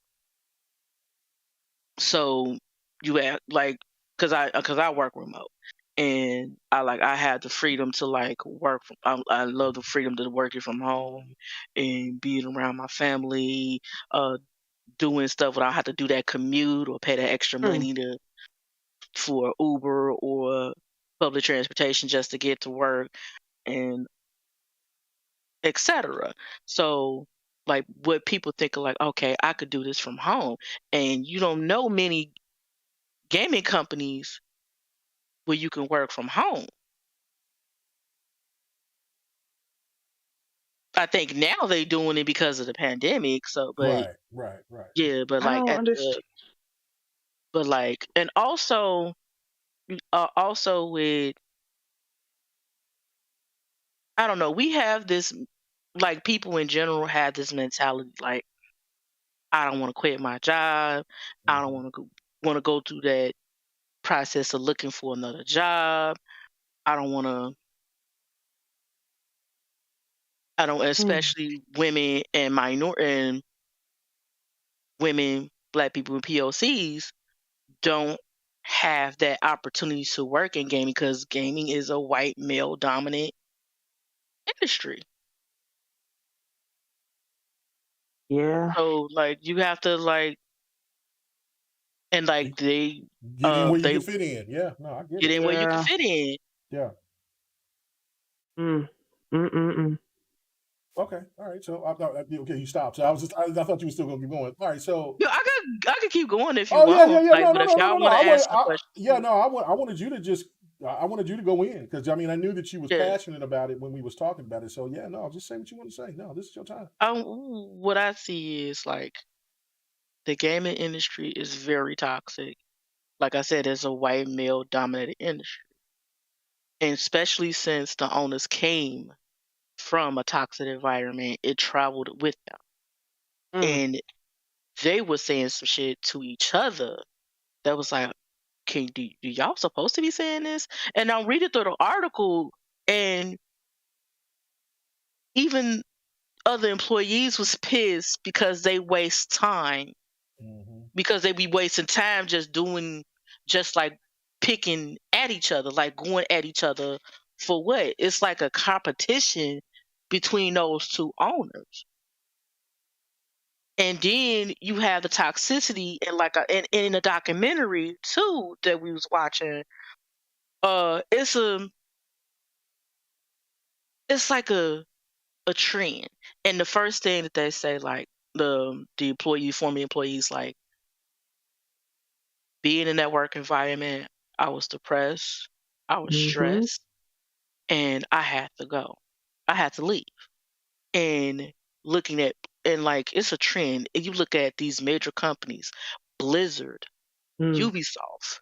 So you have like, cause I work remote, and I had the freedom to like work. I love the freedom to working from home and being around my family, doing stuff without have to do that commute or pay that extra money for Uber or public transportation just to get to work, and etc. So like what people think of, like, okay, I could do this from home, and you don't know many gaming companies where you can work from home. I think now they doing it because of the pandemic. So, but Right, right, right. yeah, but I like don't understand. and also with, I don't know, we have this, like, people in general have this mentality, like, I don't want to quit my job. I don't Mm-hmm. want to go through that process of looking for another job. I don't want to. I don't, especially women and women, Black people, and POCs don't have that opportunity to work in gaming because gaming is a white male dominant industry. Yeah. So like you have to like, and like Get in where you they can fit in. Yeah, no, I get get it. in where you can Yeah. fit in. Yeah. Mm. Mm-mm-mm. Okay. All right. So I thought, okay, you stopped. So I thought you were still gonna keep going. All right. So, Yeah, I could keep going if you oh yeah, yeah, want. yeah. Like, No, but no, if no, no, y'all no, no. want to ask some Yeah, questions, no. I wanted you to just. I wanted you to go in because I mean I knew that you was yeah. passionate about it when we was talking about it. So yeah, no, just say what you want to say. No, this is your time. What I see is like the gaming industry is very toxic. Like I said, it's a white male dominated industry, and especially since the owners came from a toxic environment, it traveled with them. And they were saying some shit to each other that was like, do y'all supposed to be saying this? And I'm reading through the article, and even other employees was pissed because they waste time, Mm-hmm. because they be wasting time just like picking at each other, like going at each other for what? It's like a competition between those two owners. And then you have the toxicity, and like and in the documentary too that we was watching, it's it's like a trend. And the first thing that they say, like the former employees, like being in that work environment, I was depressed, I was stressed, and I had to go. I had to leave. And looking at like it's a trend. And you look at these major companies, Blizzard, Ubisoft,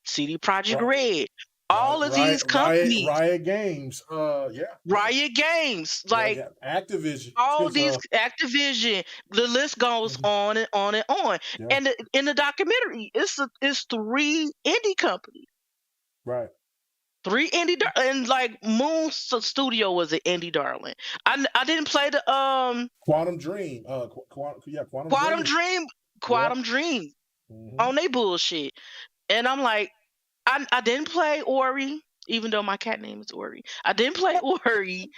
CD Projekt Red, all of these companies, Riot Games, Riot Games, like Activision, all these Activision, the list goes on and on and on. Yeah. And in the documentary, it's 3 indie companies. Right. 3 indie and like Moon Studio was an indie darling. I didn't play the Quantum Dream. Quantum Dream on they bullshit. And I'm like, I didn't play Ori, even though my cat name is Ori. I didn't play Ori.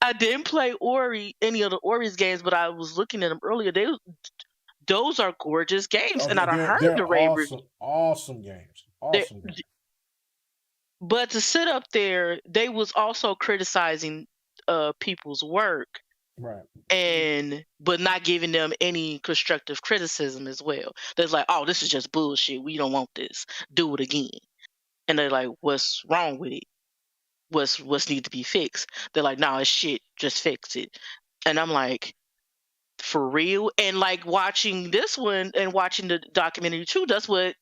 I didn't play Ori, any of the Ori's games, but I was looking at them earlier. Those are gorgeous games, and I heard the rave reviews. Awesome games. Awesome games. But to sit up there, they was also criticizing people's work, right? But not giving them any constructive criticism as well. They're like, "Oh, this is just bullshit. We don't want this. Do it again." And they're like, "What's wrong with it? What's need to be fixed?" They're like, "No, it's shit. Just fix it." And I'm like, for real? And like watching this one and watching the documentary too, that's what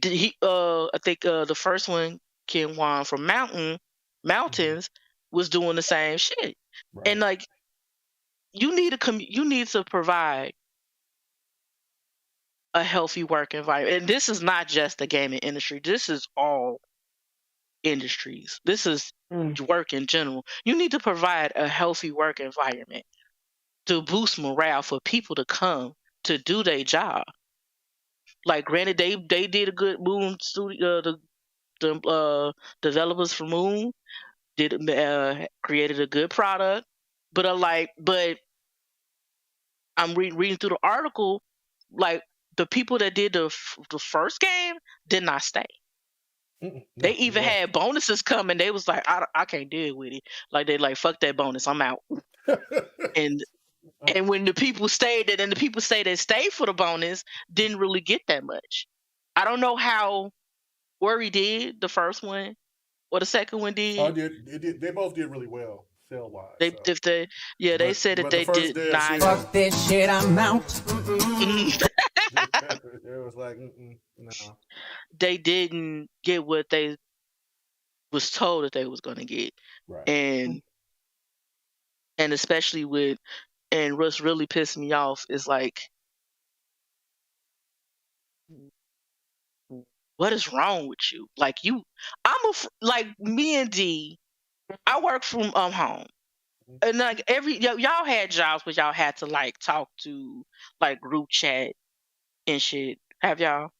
I think the first one, Ken Wan from Mountains was doing the same shit. Right. And like you need to provide a healthy work environment. And this is not just the gaming industry. This is all industries. This is work in general. You need to provide a healthy work environment to boost morale for people to come to do their job. Like, granted, they did a good Moon studio. The developers for Moon created a good product, but I'm reading through the article, like the people that did the first game did not stay. They even had bonuses coming. They was like, I can't deal with it. Like, they like, fuck that bonus, I'm out. And when the people stayed, and the people that stayed for the bonus didn't really get that much. I don't know how Ori did the first one or the second one did. Oh, they both did really well sale wise. They said that they did not. Fuck this shit, I'm out. It was like, no. They didn't get what they was told that they was gonna get, right. And especially with, and what's really pissed me off is like, what is wrong with you? Like like me and D, I work from home, and like y'all had jobs where y'all had to like talk to like group chat and shit. Have y'all?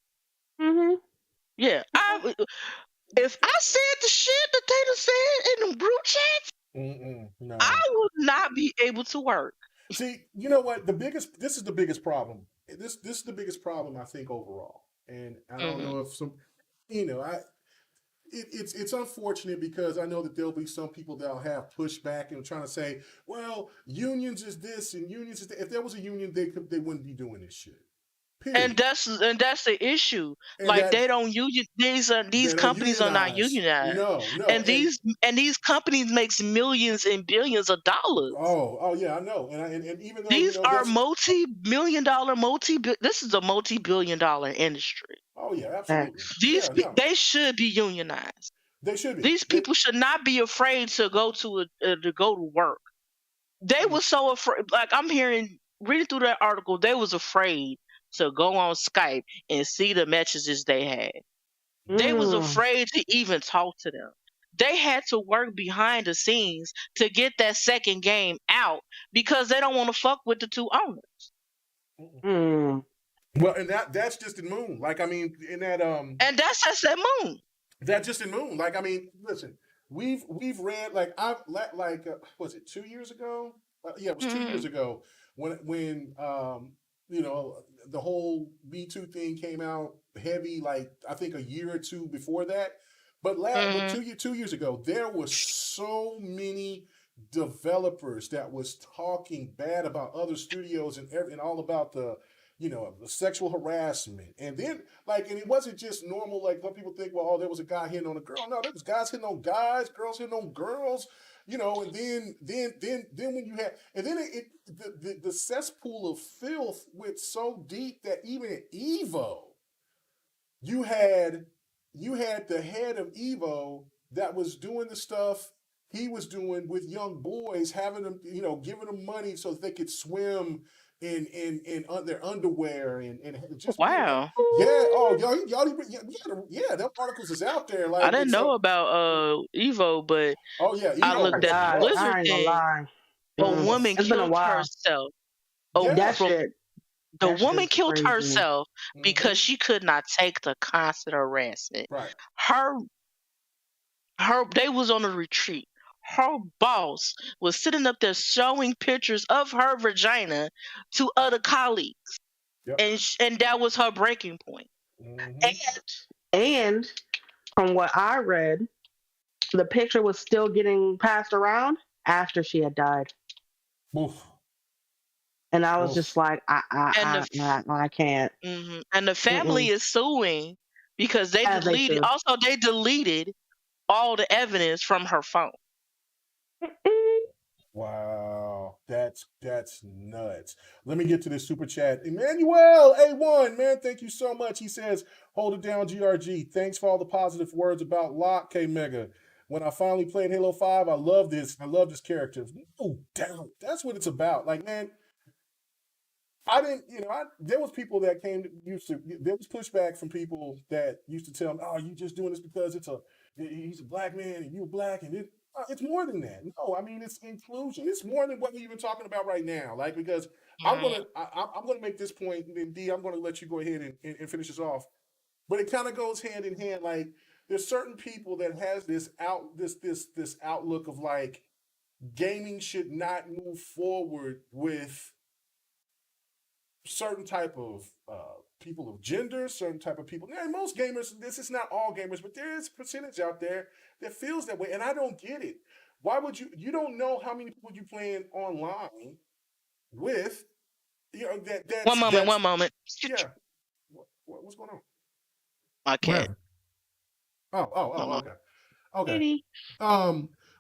Yeah. If I said the shit that they done said in the group chats, no. I would not be able to work. See, you know what? This is the biggest problem. This is the biggest problem, I think, overall. And I don't know if it's unfortunate, because I know that there'll be some people that'll have pushback and trying to say, well, unions is this and unions is that. If there was a union, they wouldn't be doing this shit. Period. And that's the issue. And like, they don't union. These companies are not unionized. No. And these companies makes millions and billions of dollars. Oh yeah, I know. And even though these are this is a multi-billion-dollar industry. Oh yeah, absolutely. They should be unionized. They should be. These people should not be afraid to go to work. They were so afraid. Like, I'm reading through that article, they was afraid to go on Skype and see the messages they had. They was afraid to even talk to them. They had to work behind the scenes to get that second game out because they don't want to fuck with the two owners. Well, and that's just in Moon. Like, I mean, in that and that's just at Moon. That's just in Moon. Like, I mean, listen, we've read, like, was it 2 years ago? Yeah, it was 2 years ago when the whole Me Too thing came out heavy, like I think a year or two before that. But Mm-hmm. 2 years ago, there was so many developers that was talking bad about other studios and all about the sexual harassment. And then and it wasn't just normal, like what people think, well, oh, there was a guy hitting on a girl. No, there was guys hitting on guys, girls hitting on girls, and then when you had, and then the cesspool of filth went so deep that even at Evo, you had the head of Evo that was doing the stuff he was doing with young boys, having them, giving them money so that they could swim in their underwear and just being like, Wow. yeah, oh that articles is out there, I like, and didn't know so, about Evo, but oh yeah, I Evo looked was at the God, nuts. Blizzard I ain't gonna thing. lie. A woman It's been a killed while. herself. Yeah. That From shit. the That woman shit's killed crazy. herself because she could not take the constant harassment. Right. Her they was on a retreat. Her boss was sitting up there showing pictures of her vagina to other colleagues. Yep. And that was her breaking point. And from what I read, the picture was still getting passed around after she had died. Oof. And I was Oof. just like, I can't. Mm-hmm. And the family is suing because they As they deleted. should. Also, they deleted all the evidence from her phone. Wow, that's nuts. Let me get to this super chat. Emmanuel A1, man, thank you so much. He says, hold it down, GRG. Thanks for all the positive words about Locke, K Mega. When I finally played Halo 5, I love this. I love this character. No doubt. That's what it's about. Like, man, I didn't, there was people that there was pushback from people that used to tell me, oh, you just doing this because he's a black man and you're black, and it's more than that. No, I mean, it's inclusion. It's more than what we're even talking about right now. Like, because I'm gonna make this point, and then D, I'm gonna let you go ahead and finish this off. But it kind of goes hand in hand. Like, there's certain people that has this outlook of like gaming should not move forward with certain type of people of gender, certain type of people. And most gamers, this is not all gamers, but there is a percentage out there that feels that way, and I don't get it. Why would you don't know how many people you playing online with, One moment. Yeah. What's going on? My cat. Oh, okay.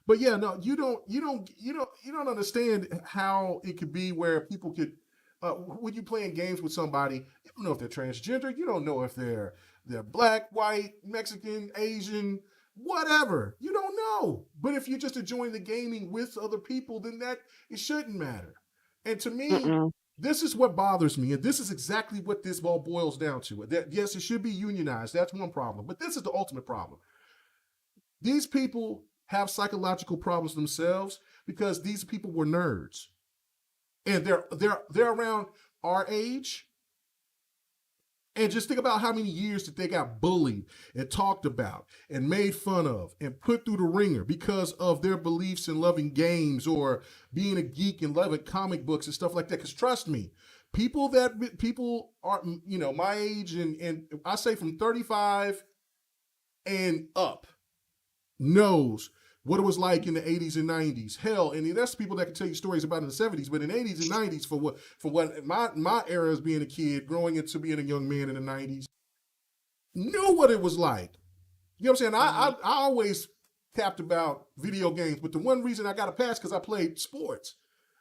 But yeah, no, you don't understand how it could be where people could, when you playing games with somebody, you don't know if they're transgender, you don't know if they're black, white, Mexican, Asian, whatever. You don't know. But if you're just enjoying the gaming with other people, then it shouldn't matter. And to me, this is what bothers me, and this is exactly what this all boils down to. That, yes, it should be unionized. That's one problem. But this is the ultimate problem. These people have psychological problems themselves because these people were nerds. And they're around our age. And just think about how many years that they got bullied and talked about and made fun of and put through the ringer because of their beliefs in loving games or being a geek and loving comic books and stuff like that. Because trust me, people are, my age and I say from 35 and up knows what it was like in the 80s and 90s. Hell, and that's people that can tell you stories about in the 70s, but in the 80s and 90s, for what my era as being a kid, growing into being a young man in the 90s, knew what it was like. You know what I'm saying? I always tapped about video games, but the one reason I got a pass because I played sports.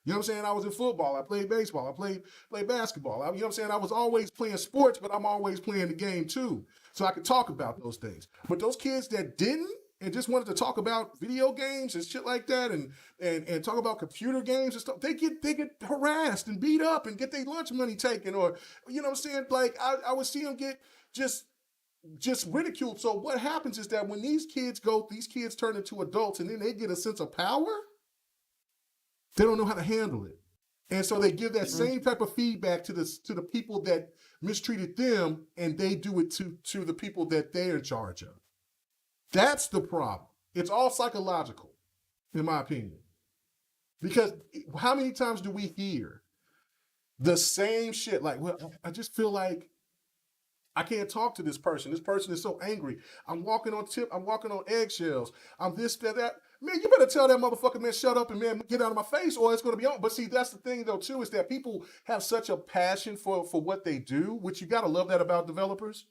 You know what I'm saying? I was in football, I played baseball, I played basketball. You know what I'm saying? I was always playing sports, but I'm always playing the game too. So I could talk about those things. But those kids that didn't, and just wanted to talk about video games and shit like that, and talk about computer games and stuff, they get harassed and beat up and get their lunch money taken, or you know what I'm saying? Like I would see them get just ridiculed. So what happens is that when these kids turn into adults and then they get a sense of power, they don't know how to handle it. And so they give that same type of feedback to the people that mistreated them, and they do it to the people that they're in charge of. That's the problem. It's all psychological, in my opinion. Because how many times do we hear The same shit. Like, well, I just feel like I can't talk to this person. This person is so angry. I'm walking on eggshells. I'm this, that. Man, you better tell that motherfucker, man, shut up and man, get out of my face, or it's gonna be on. But see, that's the thing though, too, is that people have such a passion for what they do, which you gotta love that about developers.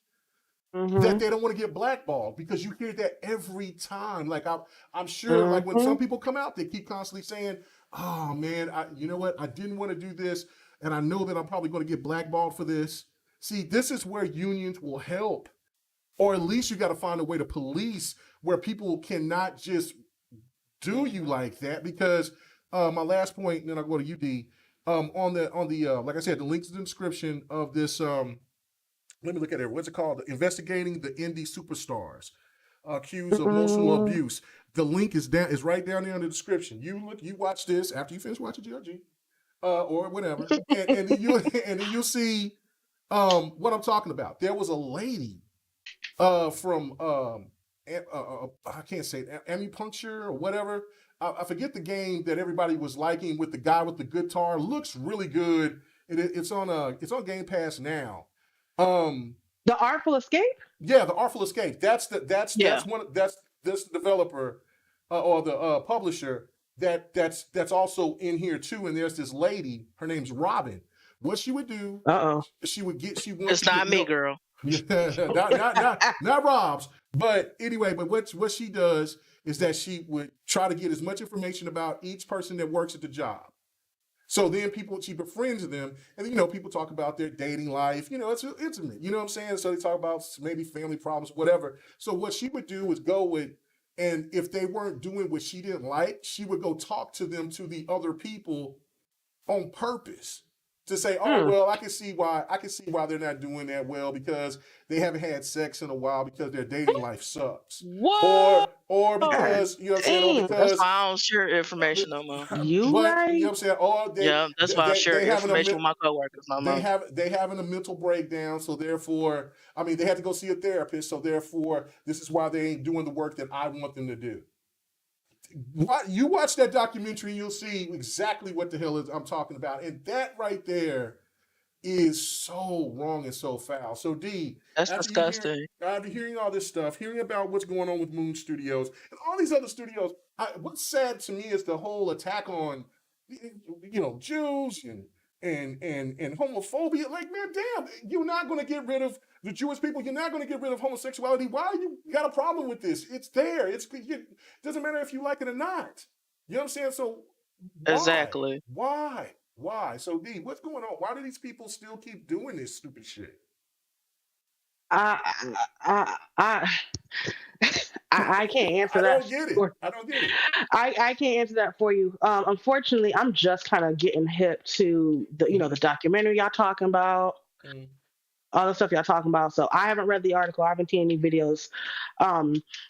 That they don't want to get blackballed, because you hear that every time. Like I'm sure, like when some people come out, they keep constantly saying, "Oh man, you know what? I didn't want to do this, and I know that I'm probably going to get blackballed for this." See, this is where unions will help, or at least you got to find a way to police where people cannot just do you like that. Because my last point, and then I'll go to UD. On the like I said, the links in the description of this. Let me look at it. What's it called? Investigating the indie superstars accused of emotional abuse. The link is right down there in the description. You watch this after you finish watching GRG, or whatever, and then you'll see what I'm talking about. There was a lady from I can't say acupuncture or whatever. I forget the game that everybody was liking with the guy with the guitar. Looks really good. It's on Game Pass now. The Artful Escape? Yeah, the Artful Escape. That's this developer or the publisher that's also in here too. And there's this lady. Her name's Robin. What she would do? She would get. She wants. It's not me, girl. Yeah, not Rob's. But anyway, what she does is that she would try to get as much information about each person that works at the job. So then she befriends them, and people talk about their dating life. It's intimate. You know what I'm saying? So they talk about maybe family problems, whatever. So what she would do is go with, and if they weren't doing what she didn't like, she would go talk to them, to the other people, on purpose, to say, "Oh, well, I can see why they're not doing that well, because they haven't had sex in a while, because their dating life sucks." What? Or because, you know what I'm saying, or because that's why I don't share information no more. Right? You know what I'm saying? Or that's why I share information with my coworkers no more. They having a mental breakdown, so therefore, they have to go see a therapist, so therefore, this is why they ain't doing the work that I want them to do. You watch that documentary, you'll see exactly what the hell I'm talking about. And that right there is so wrong and so foul. So D, that's disgusting. After hearing all this stuff, hearing about what's going on with Moon Studios and all these other studios, what's sad to me is the whole attack on Jews and homophobia. Like, man, damn, you're not going to get rid of the Jewish people. You're not going to get rid of homosexuality. Why you got a problem with this? It's there. It doesn't matter if you like it or not. You know what I'm saying? So why? Exactly. Why? So D, what's going on? Why do these people still keep doing this stupid shit? I can't answer that. I don't get it. I can't answer that for you. Unfortunately, I'm just kind of getting hip to the documentary y'all talking about, all the stuff y'all talking about. So I haven't read the article. I haven't seen any videos.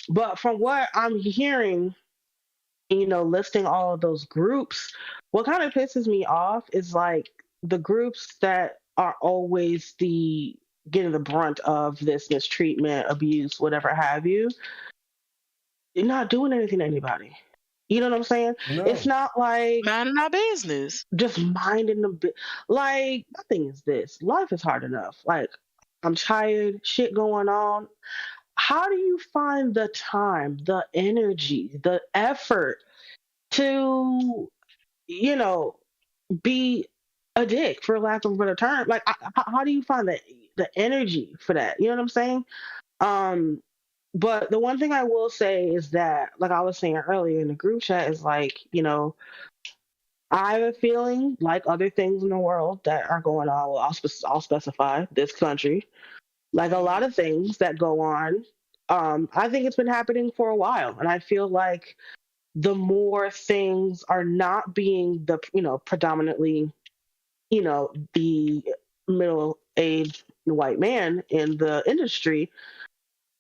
But from what I'm hearing, listing all of those groups, what kind of pisses me off is like the groups that are always getting the brunt of this mistreatment, abuse, whatever have you. You're not doing anything to anybody. You know what I'm saying? No. It's not like minding our business. Just minding the like, my thing is this: life is hard enough. Like, I'm tired, shit going on. How do you find the time, the energy, the effort to, be a dick, for lack of a better term? Like, how do you find the energy for that? You know what I'm saying? But the one thing I will say is that, like I was saying earlier in the group chat, is like, I have a feeling, like other things in the world that are going on, well, I'll specify this country, like a lot of things that go on, I think it's been happening for a while. And I feel like the more things are not being predominantly, the middle-aged white man in the industry,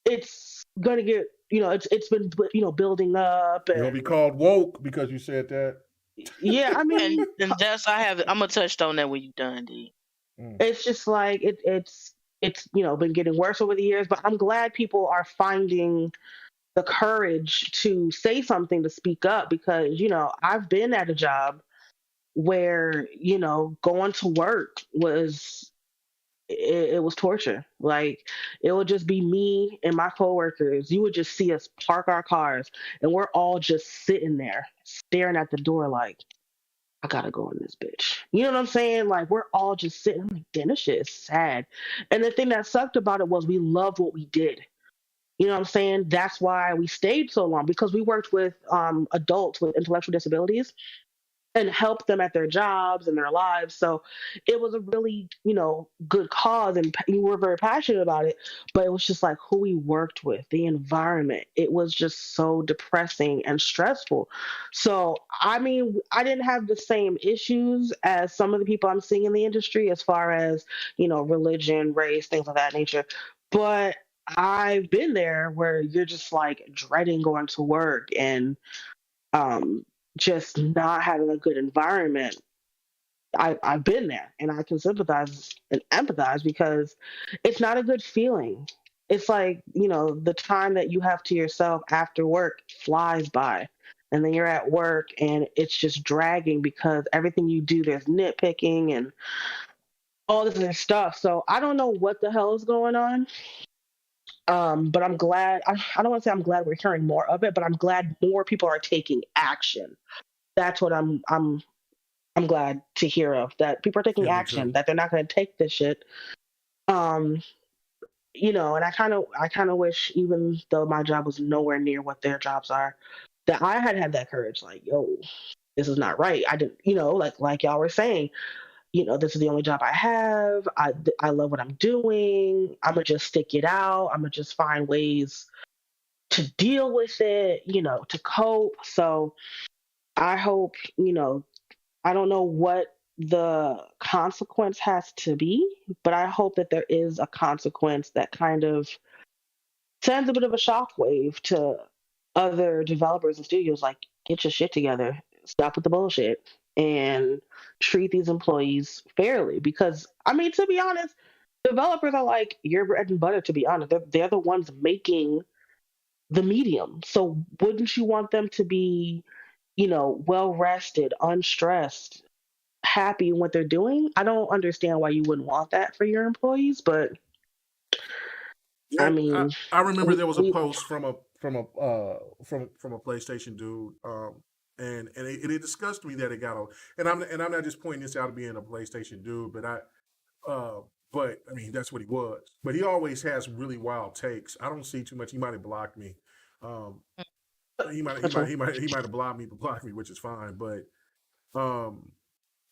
it's going to get, it's been, building up. You'll be called woke because you said that. Yeah, I mean, and that's I'm gonna touch on that when you done, D. It's just like it's been getting worse over the years, but I'm glad people are finding the courage to say something, to speak up, because I've been at a job where, going to work was it was torture. Like, it would just be me and my coworkers. You would just see us park our cars and we're all just sitting there staring at the door like, I gotta go in this bitch. You know what I'm saying? Like, we're all just sitting. I'm like, damn, this shit is sad. And the thing that sucked about it was we loved what we did. You know what I'm saying? That's why we stayed so long, because we worked with adults with intellectual disabilities and help them at their jobs and their lives. So it was a really, good cause, and we were very passionate about it. But it was just like who we worked with, the environment. It was just so depressing and stressful. So, I mean, I didn't have the same issues as some of the people I'm seeing in the industry as far as, religion, race, things of that nature. But I've been there where you're just like dreading going to work and just not having a good environment. I've been there, and I can sympathize and empathize, because it's not a good feeling. It's like, the time that you have to yourself after work flies by, and then you're at work and it's just dragging because everything you do, there's nitpicking and all this other stuff. So I don't know what the hell is going on. But I'm glad. I don't want to say I'm glad we're hearing more of it, but I'm glad more people are taking action. That's what I'm glad to hear of, that people are taking action, that they're not going to take this shit. And I kind of wish, even though my job was nowhere near what their jobs are, that I had that courage. Like, yo, this is not right. I didn't, like y'all were saying, this is the only job I have. I love what I'm doing. I'm gonna just stick it out. I'm gonna just find ways to deal with it, to cope. So I hope, I don't know what the consequence has to be, but I hope that there is a consequence that kind of sends a bit of a shockwave to other developers and studios. Like, get your shit together, stop with the bullshit, and treat these employees fairly. Because, I mean, to be honest, developers are like your bread and butter. To be honest, they're the ones making the medium. So wouldn't you want them to be, well rested, unstressed, happy in what they're doing? I don't understand why you wouldn't want that for your employees, but yeah, I mean, I remember there was a post from a PlayStation dude, and it disgusted me that it got on. And I'm not just pointing this out of being a PlayStation dude, but I mean, that's what he was. But he always has really wild takes. I don't see too much. He might have blocked me. He might have blocked me, which is fine. But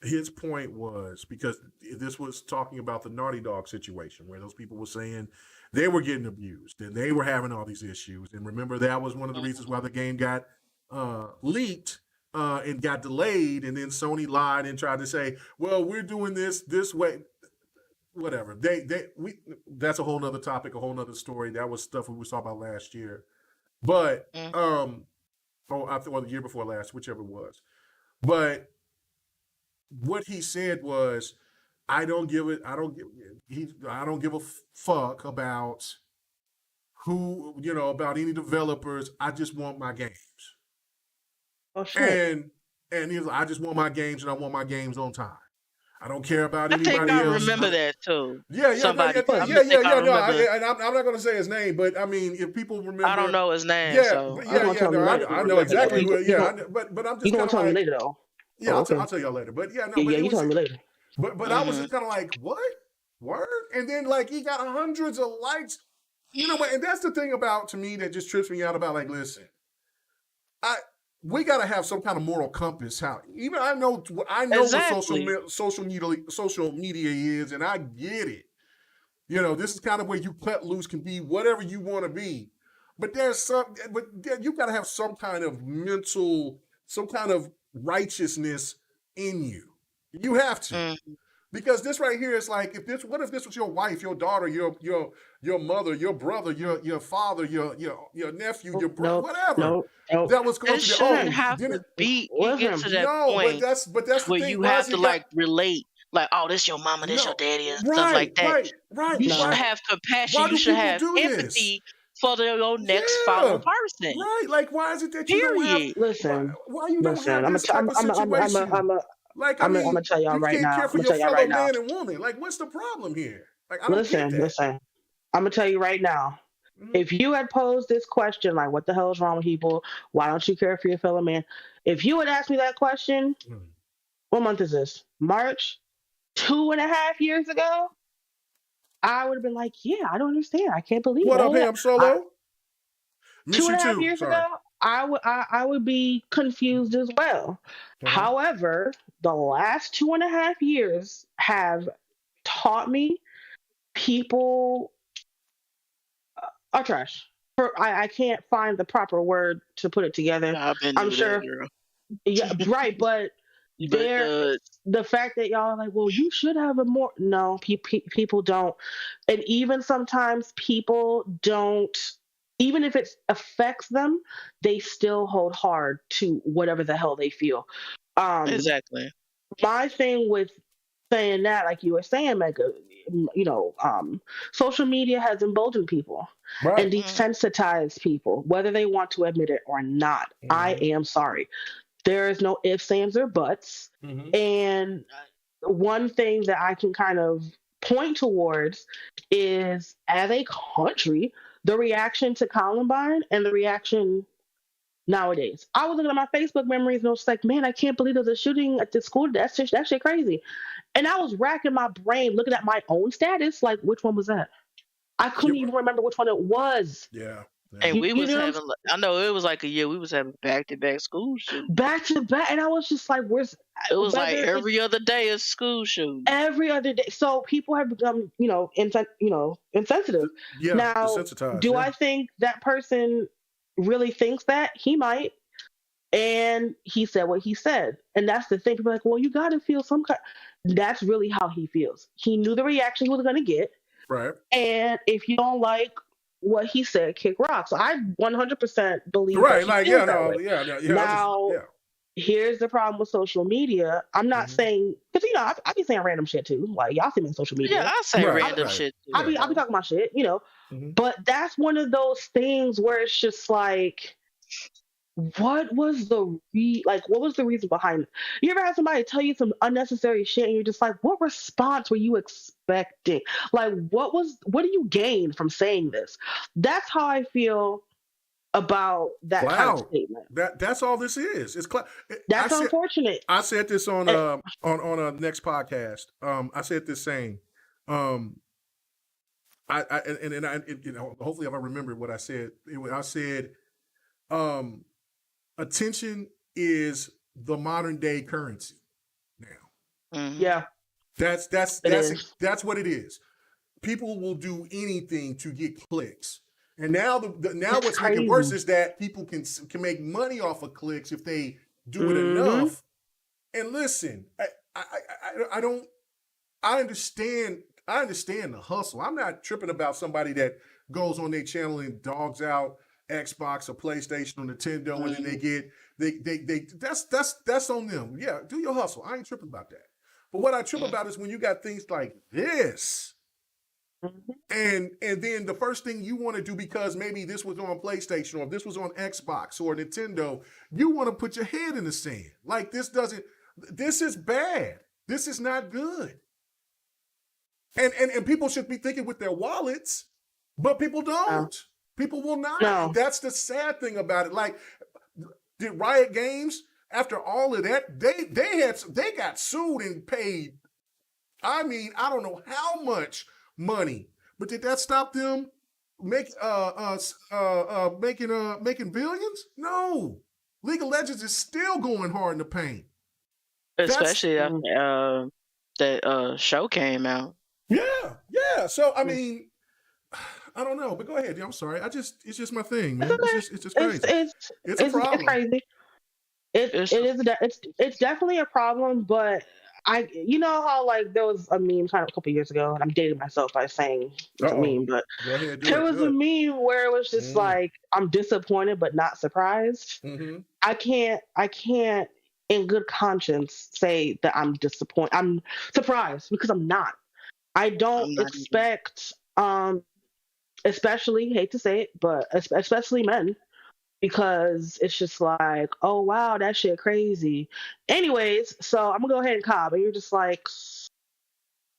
his point was, because this was talking about the Naughty Dog situation, where those people were saying they were getting abused and they were having all these issues. And remember, that was one of the reasons why the game got leaked and got delayed. And then Sony lied and tried to say, well, we're doing this way. Whatever. That's a whole nother topic, a whole nother story. That was stuff we were talking about last year. But the year before last, whichever it was. But what he said was, I don't give a fuck about who, about any developers. I just want my games. Oh, shit. And he's like, I just want my games, and I want my games on time. I don't care about anybody else. I remember that too. Yeah. Somebody. No, and I'm not going to say his name, but I mean, if people remember, I don't know his name. Yeah, so. I know exactly who. Yeah, but I'm just. You gonna tell me later though? Yeah, I'll tell y'all later. But yeah, no. Yeah, you tell me later. But I was just kind of like, what? Word? And then like he got hundreds of likes. You know what? And that's the thing about, to me, that just trips me out about, like, listen, we got to have some kind of moral compass. Even I know Exactly. what social media is, and I get it. This is kind of where you cut loose, can be whatever you want to be. But you got to have some kind of some kind of righteousness in you. You have to. Mm-hmm. Because this right here is like, what if this was your wife, your daughter, your mother, your brother, your father, your nephew, your brother, whatever. That was going to shouldn't have to be get to that point. But that's the where thing. You have to relate. Like, oh, this your mama, this your daddy, and stuff like that. Right. You should have compassion. You should have empathy for your next follow person. Right. Like, why is it that you don't have? Listen. Why you don't have this type of situation? Like, I I'm mean, gonna tell y'all you right can't now. care I'm for gonna your tell y'all fellow right now. man and woman. Like, what's the problem here? Like, I don't get that. Listen. I'm gonna tell you right now. Mhm. If you had posed this question, like, what the hell is wrong with people? Why don't you care for your fellow man? If you had asked me that question, Mhm. what month is this? March, 2.5 years ago, I would have been like, yeah, I don't understand. I can't believe What up, that. Ham Solo? Miss Two you and a half too. years Sorry. ago, I would be confused as well. However, the last 2.5 years have taught me people are trash. I can't find the proper word to put it together. I've been I'm through that, sure, girl. yeah, right, but But the fact that y'all are like, well, you should have a more, no, people don't. And even sometimes people don't, even if it affects them, they still hold hard to whatever the hell they feel. exactly. My thing with saying that, like you were saying, Mega, social media has emboldened people and Right. desensitized people, whether they want to admit it or not. I am sorry. There is no ifs, ands, or buts. And one thing that I can kind of point towards is, as a country, the reaction to Columbine and the reaction nowadays. I was looking at my Facebook memories and I was like, man, I can't believe there's a shooting at this school. That shit crazy. And I was racking my brain looking at my own status, like, which one was that? I couldn't even remember which one it was. Yeah. And we was know what I'm having, I know it was like a year, we was having back-to-back school shootings. back to back, and I was just like, "Where's?" It was like whether every other day a school shooting. every other day. So people have become, insensitive. Yeah. Now, Desensitized. do Yeah. I think that person really thinks that? He might. And he said what he said. And that's the thing. People are like, well, you got to feel some kind. That's really how he feels. He knew the reaction he was going to get. Right. And if you don't like what he said, kick rocks. So I 100% believe Right. that Like, he feels that way. yeah. Now, here's the problem with social media. I'm not saying, because, I be saying random shit too. Like, y'all see me on social media. Yeah, I say random shit too. I'll be talking about shit, But that's one of those things where it's just like, what was the reason behind it? You ever had somebody tell you some unnecessary shit and you're just like, what response were you expecting? Like, what do you gain from saying this? That's how I feel about that kind of statement. That's all this is. It's that's unfortunate. I said this on a next podcast. I said this saying, hopefully if I remember what I said. I said, attention is the modern day currency now. Yeah. That's what it is. People will do anything to get clicks. And now what's making worse is that people can make money off of clicks if they do it enough. And listen, I understand the hustle. I'm not tripping about somebody that goes on their channel and dogs out Xbox or PlayStation or Nintendo, and then that's on them. Yeah, do your hustle. I ain't tripping about that. But what I trip about is when you got things like this, and then the first thing you want to do, because maybe this was on PlayStation or this was on Xbox or Nintendo, you want to put your head in the sand. Like, this is bad. This is not good. And people should be thinking with their wallets, but people don't. People will not. No. That's the sad thing about it. Like, did Riot Games, after all of that, they got sued and paid, I mean, I don't know how much money, but did that stop them making billions? No. League of Legends is still going hard in the paint. Especially after that show came out. Yeah. So I mean, I don't know, but go ahead. I'm sorry. It's just my thing, man. It's just crazy. It's a problem. It's crazy. It's definitely a problem, but you know how, like, there was a meme kind of a couple years ago, and I'm dating myself by saying it's a meme, but there was a meme where it was just like, I'm disappointed but not surprised. I can't in good conscience say that I'm disappointed. I'm surprised because I'm not. I don't expect, especially, hate to say it, but especially men, because it's just like, oh wow, that shit crazy. Anyways, so I'm gonna go ahead and cob, and you're just like,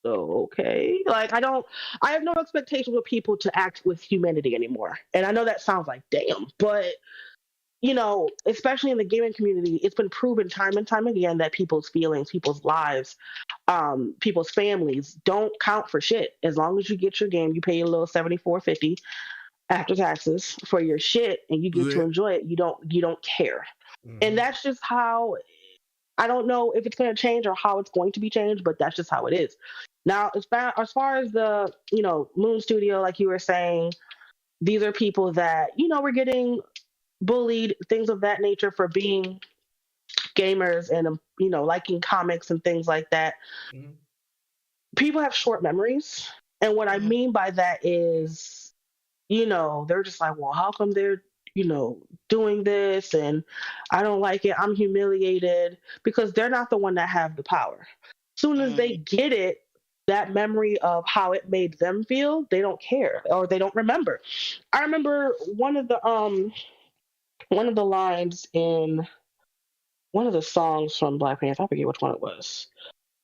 so okay, like I have no expectation of people to act with humanity anymore. And I know that sounds like damn, but especially in the gaming community, it's been proven time and time again that people's feelings, people's lives, people's families don't count for shit. As long as you get your game, you pay a little $74.50 after taxes for your shit, and you get to enjoy it. You don't care, and that's just how. I don't know if it's going to change or how it's going to be changed, but that's just how it is. Now, as far as the Moon Studio, like you were saying, these are people that were getting bullied, things of that nature, for being gamers and liking comics and things like that. Mhm. People have short memories, and what I mean by that is, they're just like, well, how come they're doing this, and I don't like it, I'm humiliated, because they're not the one that have the power. Soon as they get it, that memory of how it made them feel, they don't care, or they don't remember. I remember one of the lines in one of the songs from Black Panther. I forget which one it was.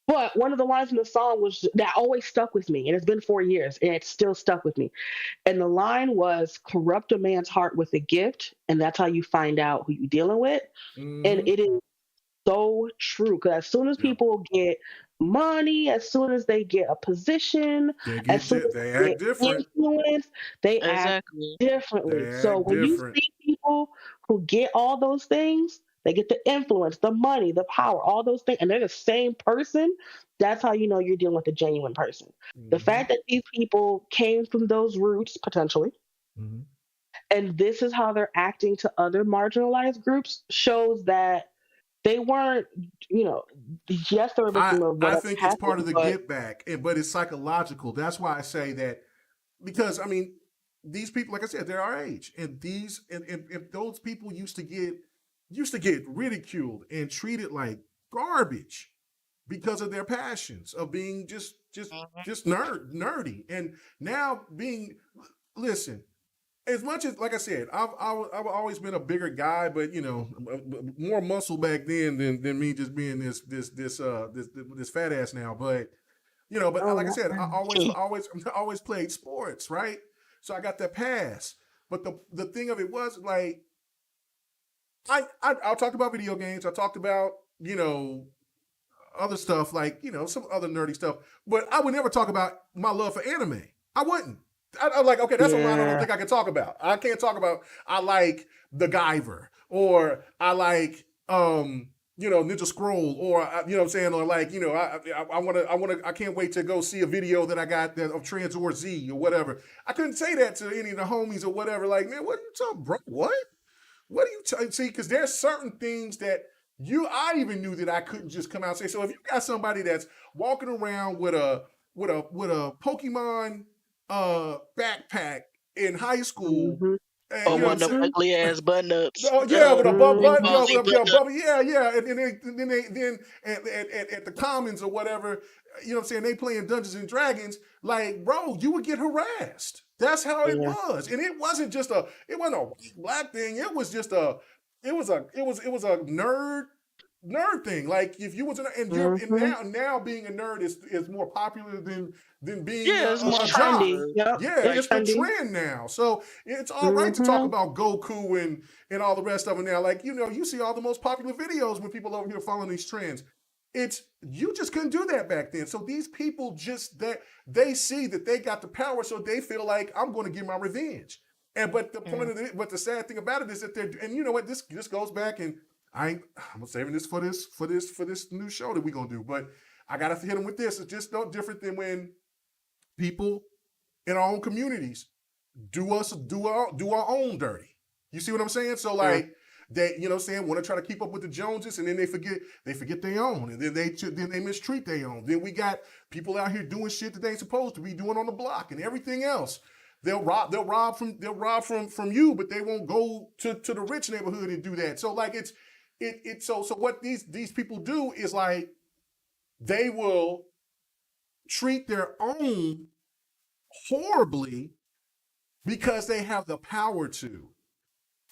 But one of the lines in the song was that always stuck with me, and it's been 4 years, and it's still stuck with me. And the line was, "Corrupt a man's heart with a gift, and that's how you find out who you're dealing with." And it is so true, because as soon as people get money, as soon as they get a position, as soon as they they act get different. influence, they act Exactly. differently. They So act when you different. see people who get all those things, they get the influence, the money, the power, all those things, and they're the same person, that's how you know you're dealing with a genuine person. The fact that these people came from those roots, potentially, and this is how they're acting to other marginalized groups, shows that they weren't, yes, they're a victim of I whatever think it's part of happened, the but get back, but it's psychological. That's why I say that, because I mean, these people, like I said, they're our age, and if those people used to get ridiculed and treated like garbage because of their passions of being just nerdy, and now being, listen, as much as, like I said, I've always been a bigger guy, but more muscle back then than me just being this fat ass now. But but oh, like I not said, I always really. always played sports, right? So I got that pass. But the thing of it was, like, I'll talk about video games. I talked about other stuff, like some other nerdy stuff, but I would never talk about my love for anime. I wouldn't. I'm like, okay, that's a line I don't Yeah. think I can talk about. I can't talk about, I like the Guyver, or I like Ninja Scroll, or you know what I'm saying, or like I can't wait to go see a video that I got of Transor Z or whatever. I couldn't say that to any of the homies or whatever. Like, man, what are you talking, bro? What do you see? Because there's certain things that I even knew that I couldn't just come out and say. So if you got somebody that's walking around with a Pokemon backpack in high school, Mm-hmm. and Or you know what one I'm of them saying? ugly ass button ups. Oh yeah, with a Big button, Mm-hmm. balls with button a up. button, yeah, and then at the commons or whatever, you know what I'm saying? They playing Dungeons and Dragons, like, bro, you would get harassed. That's how it Yeah. was, and it wasn't a white black thing. It was just a nerd thing. Like, if you was and Mm-hmm. now being a nerd is more popular than being Yeah, it's It's more trendy. job. popular. Yep. Yeah, It's Like, it's the trendy. trend now. So it's all right to talk Mm-hmm. about Goku and all the rest of them now. Like, you see all the most popular videos when people over here following these trends. You just couldn't do that back then. So these people they see that they got the power, so they feel like, I'm going to get my revenge. And but the point of it, but the sad thing about it is that and you know what, this goes back, and I'm saving this for this new show that we're gonna do. But I gotta hit them with this. It's just no different than when people in our own communities do our own dirty. You see what I'm saying? So, like, they, want to try to keep up with the Joneses, and then they forget their own, and then they mistreat their own. Then we got people out here doing shit that they ain't supposed to be doing on the block and everything else. They'll rob from you, but they won't go to the rich neighborhood and do that. So, like, so what these people do is, like, they will treat their own horribly because they have the power to.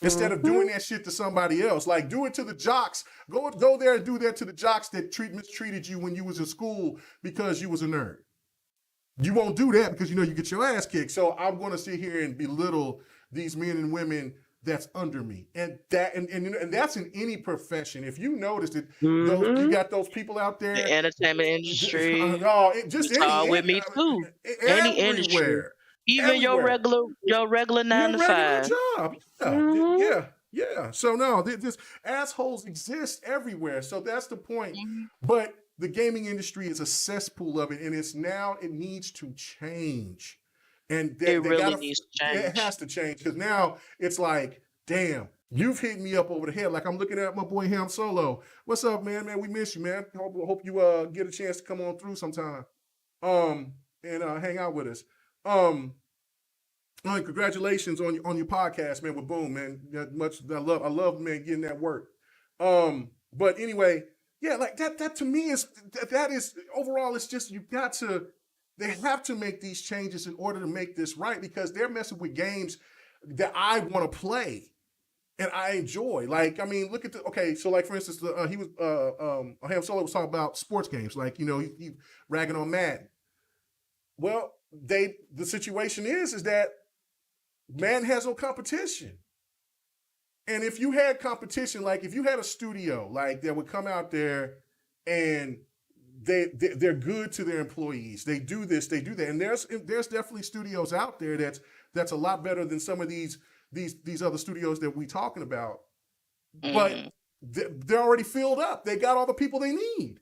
Instead of doing that shit to somebody else. Like, do it to the jocks. Go there and do that to the jocks that mistreated you when you was in school because you was a nerd. You won't do that because you know you get your ass kicked. So I'm going to sit here and belittle these men and women that's under me. And that's in any profession. If you notice that you got those people out there. The entertainment industry. Just with me too. Any industry. Even your regular 9 to 5 job. Yeah. So no, this assholes exist everywhere. So that's the point. But the gaming industry is a cesspool of it, and it needs to change. And it really needs to change. It has to change because now it's like, damn, you've hit me up over the head. Like I'm looking at my boy Ham Solo. What's up, man? Man, we miss you, man. Hope you get a chance to come on through sometime. And hang out with us. Congratulations on your podcast, man, with Boom, man. I love man getting that work. But anyway, yeah, like that to me is overall it's just they have to make these changes in order to make this right because they're messing with games that I want to play and I enjoy. Like, I mean, look at so like for instance, Ham Solo was talking about sports games, like, you know, he ragging on Madden. Well, the situation is that Madden has no competition. And if you had competition, like if you had a studio like that would come out there and they're good to their employees, they do this, they do that, and there's definitely studios out there that's a lot better than some of these other studios that we talking about, but they're already filled up. They got all the people they need.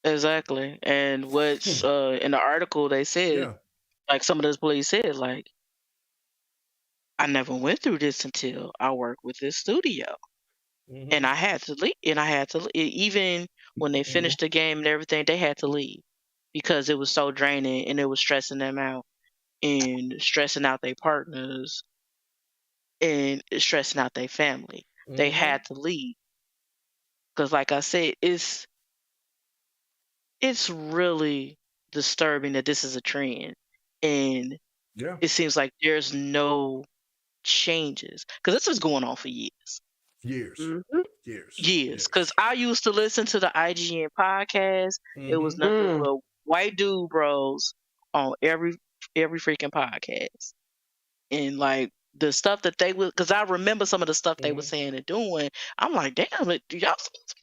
Exactly, and what's in the article they said, like some of those employees said, like, I never went through this until I worked with this studio. And I had to leave. Even when they finished the game and everything, they had to leave because it was so draining and it was stressing them out and stressing out their partners and stressing out their family. They had to leave because, like I said, it's really disturbing that this is a trend, and it seems like there's no changes because this is going on for years. Years. Because I used to listen to the IGN podcast. It was nothing but white dude bros on every freaking podcast, and like the stuff that they would, because I remember some of the stuff they were saying and doing. I'm like, damn it, y'all supposed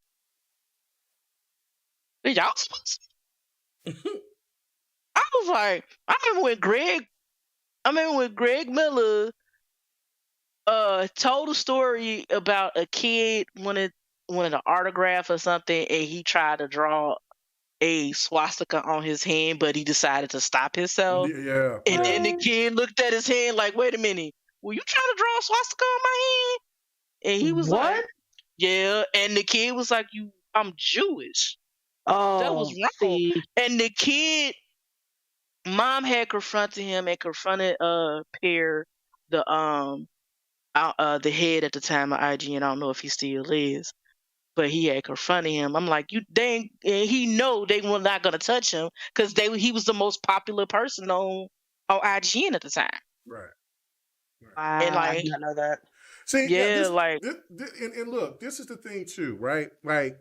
to? I was like, I remember when Greg Miller told a story about a kid wanted an autograph or something, and he tried to draw a swastika on his hand, but he decided to stop himself. And then the kid looked at his hand like, wait a minute, were you trying to draw a swastika on my hand? And he was like, yeah. And the kid was like, I'm Jewish. That was wrong. See. And the kid, mom had confronted him and confronted Pierre, the head at the time of IGN. I don't know if he still is, but he had confronted him. I'm like, and he know they were not gonna touch him because he was the most popular person on IGN at the time. Right. And like, I did not know that. See, and look, this is the thing too, right? Like,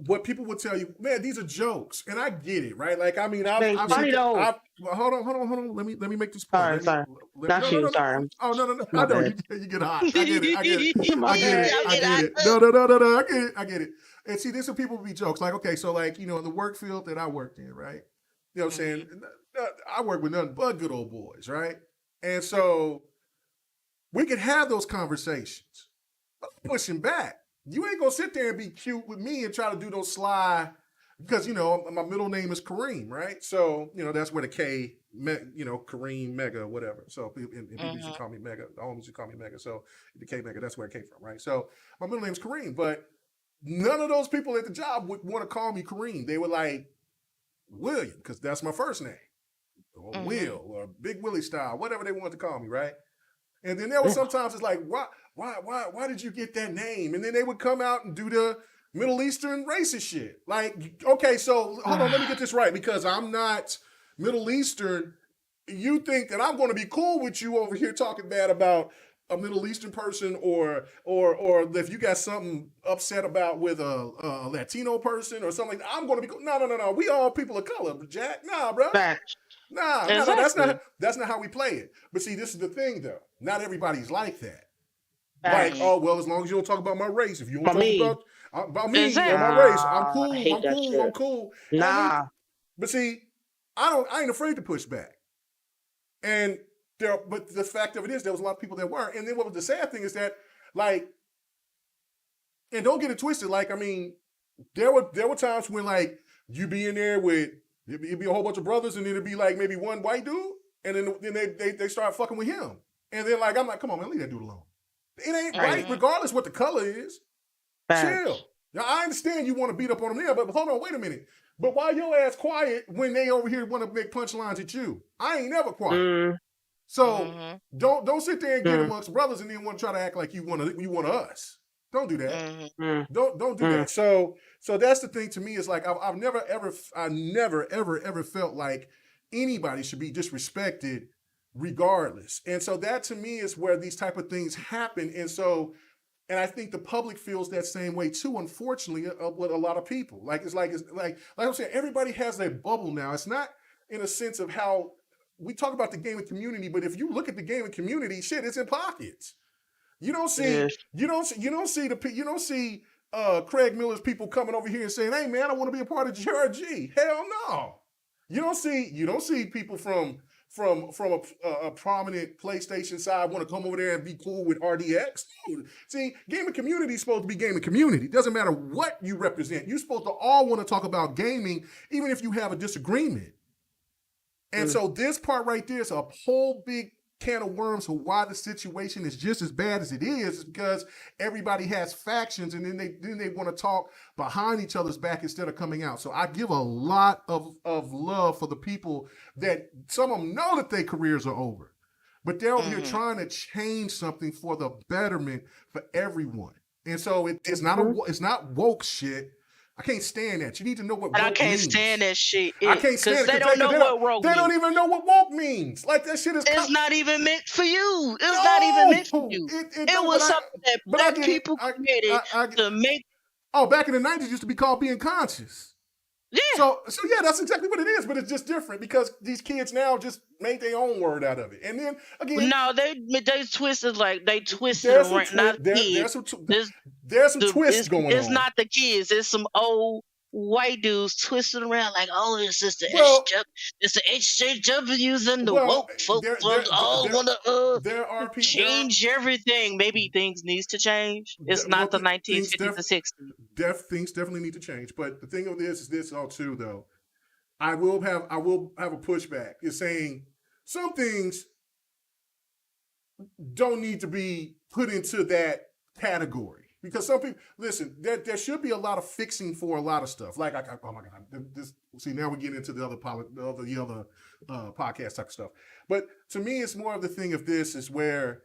what people would tell you, man, these are jokes, and I get it, right? Like, I mean, hold on. Let me make this point. Sorry. Sorry. Oh no. I know you get hot. I get it. No. I get it. And see, this is people be jokes. Like, okay, so like, you know, in the work field that I worked in, right? You know what I'm saying? I work with nothing but good old boys, right? And so we could have those conversations. I'm pushing back. You ain't gonna sit there and be cute with me and try to do those sly, because, you know, my middle name is Kareem, right? So, you know, that's where the K, Kareem, Mega, whatever. So people used to call me Mega. The homies used to call me Mega. So the K Mega, that's where it came from, right? So my middle name is Kareem, but none of those people at the job would want to call me Kareem. They were like, William, because that's my first name, or Will, or Big Willie style, whatever they wanted to call me, right? And then there was sometimes it's like, why did you get that name? And then they would come out and do the Middle Eastern racist shit. Like, okay, so hold on, let me get this right, because I'm not Middle Eastern. You think that I'm going to be cool with you over here talking bad about a Middle Eastern person or if you got something upset about with a Latino person or something, like that, I'm going to be no. We all people of color, Jack. Nah, bro. Facts. Nah. That's not how we play it. But see, this is the thing though. Not everybody's like that. Like, Facts. oh well, as long as you don't talk about my race, if you don't talk about me or Exactly. my race, I'm cool. I hate I'm that cool. shit. I'm cool. Nah. But see, I ain't afraid to push back. And but the fact of it is, there was a lot of people that weren't. And then what was the sad thing is that, like, and don't get it twisted. Like, I mean, there were times when like you be in there with it'd be a whole bunch of brothers, and then it'd be like maybe one white dude, and then they start fucking with him, and then like I'm like, come on, man, leave that dude alone. It ain't right, regardless what the color is. Facts. Chill. Now I understand you want to beat up on them there, but hold on, wait a minute. But why your ass quiet when they over here want to make punchlines at you? I ain't never quiet. So don't sit there and get amongst brothers and then want to try to act like you want us. Don't do that. Don't do that. So that's the thing to me is like I never ever felt like anybody should be disrespected regardless. And so that to me is where these type of things happen. And I think the public feels that same way too, unfortunately, with a lot of people. Like I'm saying, everybody has their bubble now. It's not in a sense of how we talk about the gaming community, but if you look at the gaming community, shit, it's in pockets. You don't see Craig Miller's people coming over here and saying, "Hey man, I want to be a part of GRG." Hell no. You don't see people from a prominent PlayStation side want to come over there and be cool with RDX. See, gaming community is supposed to be gaming community. It doesn't matter what you represent. You're supposed to all want to talk about gaming, even if you have a disagreement. And so this part right there is a whole big can of worms of why the situation is just as bad as it is because everybody has factions and then they want to talk behind each other's back instead of coming out. So I give a lot of love for the people that some of them know that their careers are over, but they're over here trying to change something for the betterment for everyone. And so it's not woke shit. I can't stand that. You need to know what woke means. I can't stand that shit. I can't stand it. They don't know what woke means. They don't even know what woke means. Like that shit is... It's not even meant for you. It's not even meant for you. It was something that black people created to make... Oh, back in the 90s, it used to be called being conscious. Yeah. So yeah, that's exactly what it is, but it's just different because these kids now just made their own word out of it. And then again... No, they twisted around. There's some twists going on. It's not the kids. It's some old white dudes twisting around like, oh, it's just the HJWs and the woke folks all want to change everything. Maybe things needs to change. It's not the 1950s and 60s. Things definitely need to change. But the thing of this is this all too, though. I will have a pushback. It's saying some things don't need to be put into that category. Because some people, listen, there should be a lot of fixing for a lot of stuff. Like, oh my God, now we're getting into the other podcast type of stuff. But to me, it's more of the thing of this is where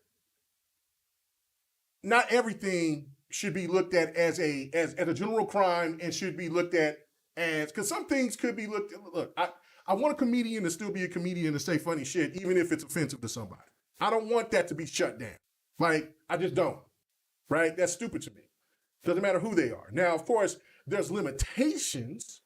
not everything should be looked at as a general crime and should be looked at as, because some things could be looked at, look, I want a comedian to still be a comedian to say funny shit, even if it's offensive to somebody. I don't want that to be shut down. Like, I just don't. Right? That's stupid to me. Doesn't matter who they are. Now, of course, there's limitations.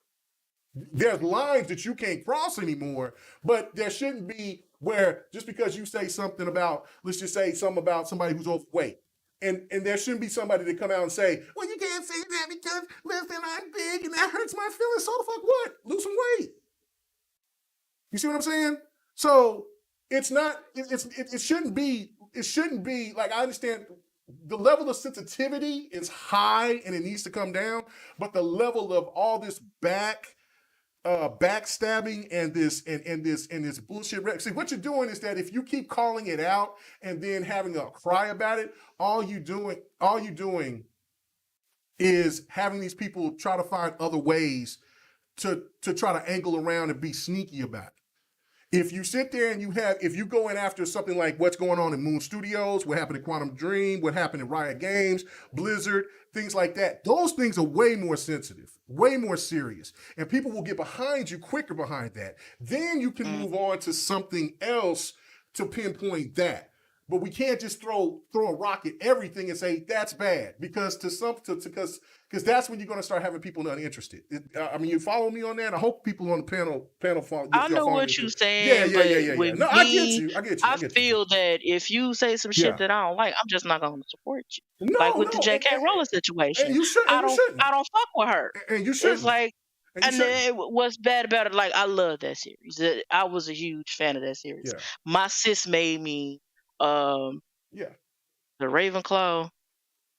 There's lines that you can't cross anymore, but there shouldn't be where just because you say something about, let's just say something about somebody who's overweight, and there shouldn't be somebody to come out and say, well, you can't say that because, listen, I'm big and that hurts my feelings. So the fuck what? Lose some weight. You see what I'm saying? So it's not, it shouldn't be like, I understand the level of sensitivity is high and it needs to come down, but the level of all this backstabbing and this bullshit. See, what you're doing is that if you keep calling it out and then having a cry about it, all you doing is having these people try to find other ways to try to angle around and be sneaky about it. If you sit there and if you go in after something like what's going on in Moon Studios, what happened in Quantum Dream, what happened in Riot Games, Blizzard, things like that, those things are way more sensitive, way more serious. And people will get behind you quicker behind that. Then you can move on to something else to pinpoint that. but we can't just throw a rock at everything and say that's bad because because that's when you're going to start having people uninterested. I mean, you follow me on that. I hope people on the panel follow. I know what you're saying. Yeah. With No, me, I get you. I feel that if you say some shit that I don't like, I'm just not going to support you. No, like with the J.K. Rowling situation, and you shouldn't. I don't fuck with her. And you shouldn't. It's like, and then what's bad about it? Like, I love that series. I was a huge fan of that series. Yeah. My sis made me, the Ravenclaw.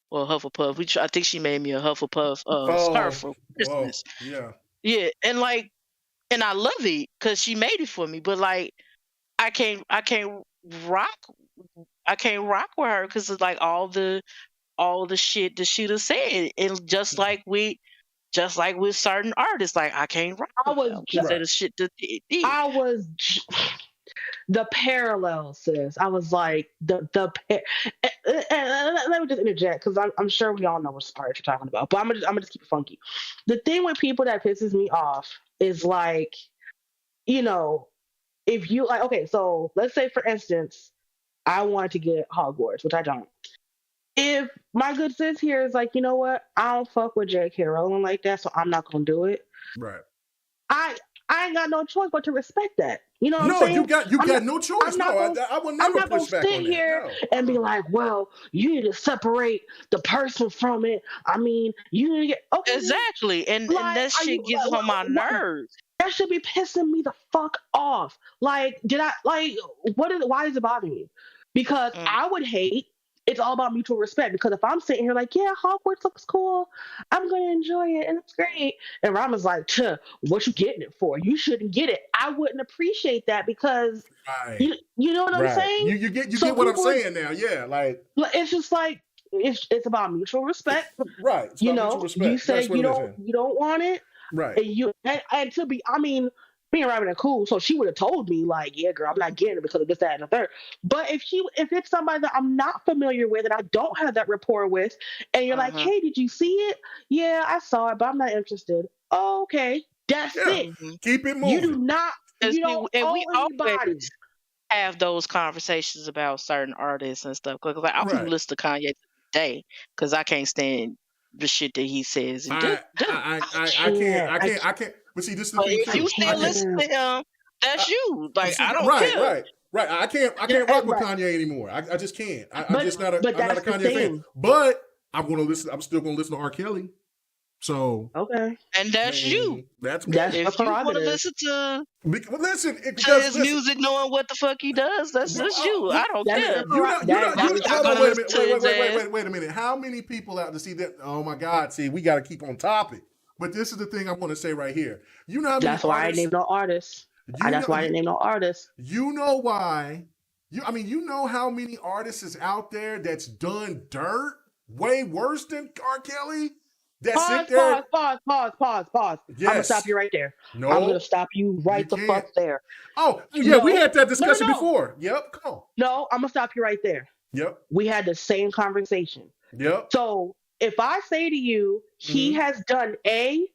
Well, Hufflepuff. I think she made me a Hufflepuff scarf for Christmas. Yeah, and I love it because she made it for me. But like, I can't rock with her because it's like all the shit that she done said, and just like with certain artists, like I can't rock with them because of the shit that they did. The parallel, sis. I was like let me just interject because I'm sure we all know what art you're talking about, but I'm gonna just keep it funky. The thing with people that pisses me off is like, you know, if you like, okay, so let's say for instance, I wanted to get Hogwarts, which I don't. If my good sis here is like, you know what, I don't fuck with J.K. Rowling like that, so I'm not gonna do it. Right. I ain't got no choice but to respect that. You know what I'm saying? You got no choice. I will never push back on that. I'm not gonna sit here and be like, well, you need to separate the person from it. I mean, you need to get exactly, and that shit gets on my nerves. That should be pissing me the fuck off. Like, why does it bother me? Because I would hate. It's all about mutual respect, because if I'm sitting here like, yeah, Hogwarts looks cool, I'm going to enjoy it, and it's great. And Rama's like, what you getting it for? You shouldn't get it. I wouldn't appreciate that because, you know what I'm saying? You get what I'm saying now, yeah. Like, it's just like, it's about mutual respect. Right. It's about mutual respect. You say you don't want it. Right. And to be, I mean, me and Robin are cool, so she would have told me like, yeah, girl, I'm not getting it because of this, that, and the third. But if it's somebody that I'm not familiar with and I don't have that rapport with, and you're like, hey, did you see it? Yeah, I saw it, but I'm not interested. Oh, okay, that's it. Keep it moving. You do not. You don't owe we anybody. always have those conversations about certain artists and stuff. Because like, I can listen to Kanye today because I can't stand the shit that he says. I can't. But see, this is the thing. If you still listen to him, that's you. Like, I don't care. Right. I can't rock with Kanye anymore. I just can't. I'm just not a Kanye fan. But I'm still gonna listen to R. Kelly. So okay, and that's you. That's me. That's if you want to listen to because his music, knowing what the fuck he does, that's just you. I don't care. Wait a minute. How many people out to see that? Oh my God! See, we got to keep on topic. But this is the thing I want to say right here. You know how many That's why I named no artists. That's why I didn't name no artists. You know why? You know how many artists is out there that's done dirt way worse than R. Kelly? Pause. Yes. I'm gonna stop you right there. No, I'm gonna stop you right the fuck there. Oh, yeah, we had that discussion before. Yep, come on. No, I'm gonna stop you right there. Yep. We had the same conversation. Yep. So if I say to you, he has done the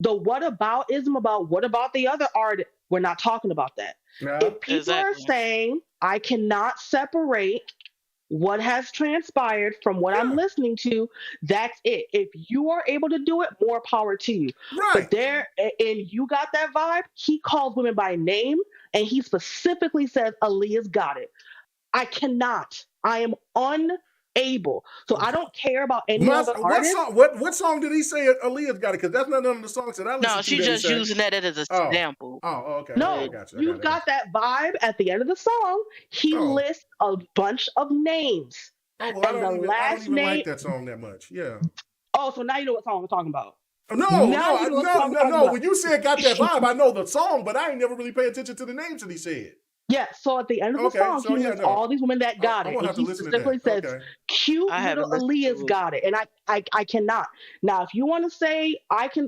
whataboutism about what about the other artist, we're not talking about that. No. If people are saying I cannot separate what has transpired from what I'm listening to, that's it. If you are able to do it, more power to you. Right. But and you got that vibe, he calls women by name, and he specifically says Aaliyah's got it. I cannot. I am unable. So I don't care about any other artist. What song did he say Aaliyah's got it? Because that's not none of the songs that I listen to. No, she's just using that as a sample. Okay. No, I got you got that vibe at the end of the song. He lists a bunch of names. I don't even like that song that much. Yeah. Oh, so now you know what song I'm talking about. No. When you said got that vibe, I know the song, but I ain't never really pay attention to the names that he said. Yeah, so at the end of the song, he lists all these women that got it. And he specifically says, cute little Aaliyah's got it. And I cannot. Now, if you want to say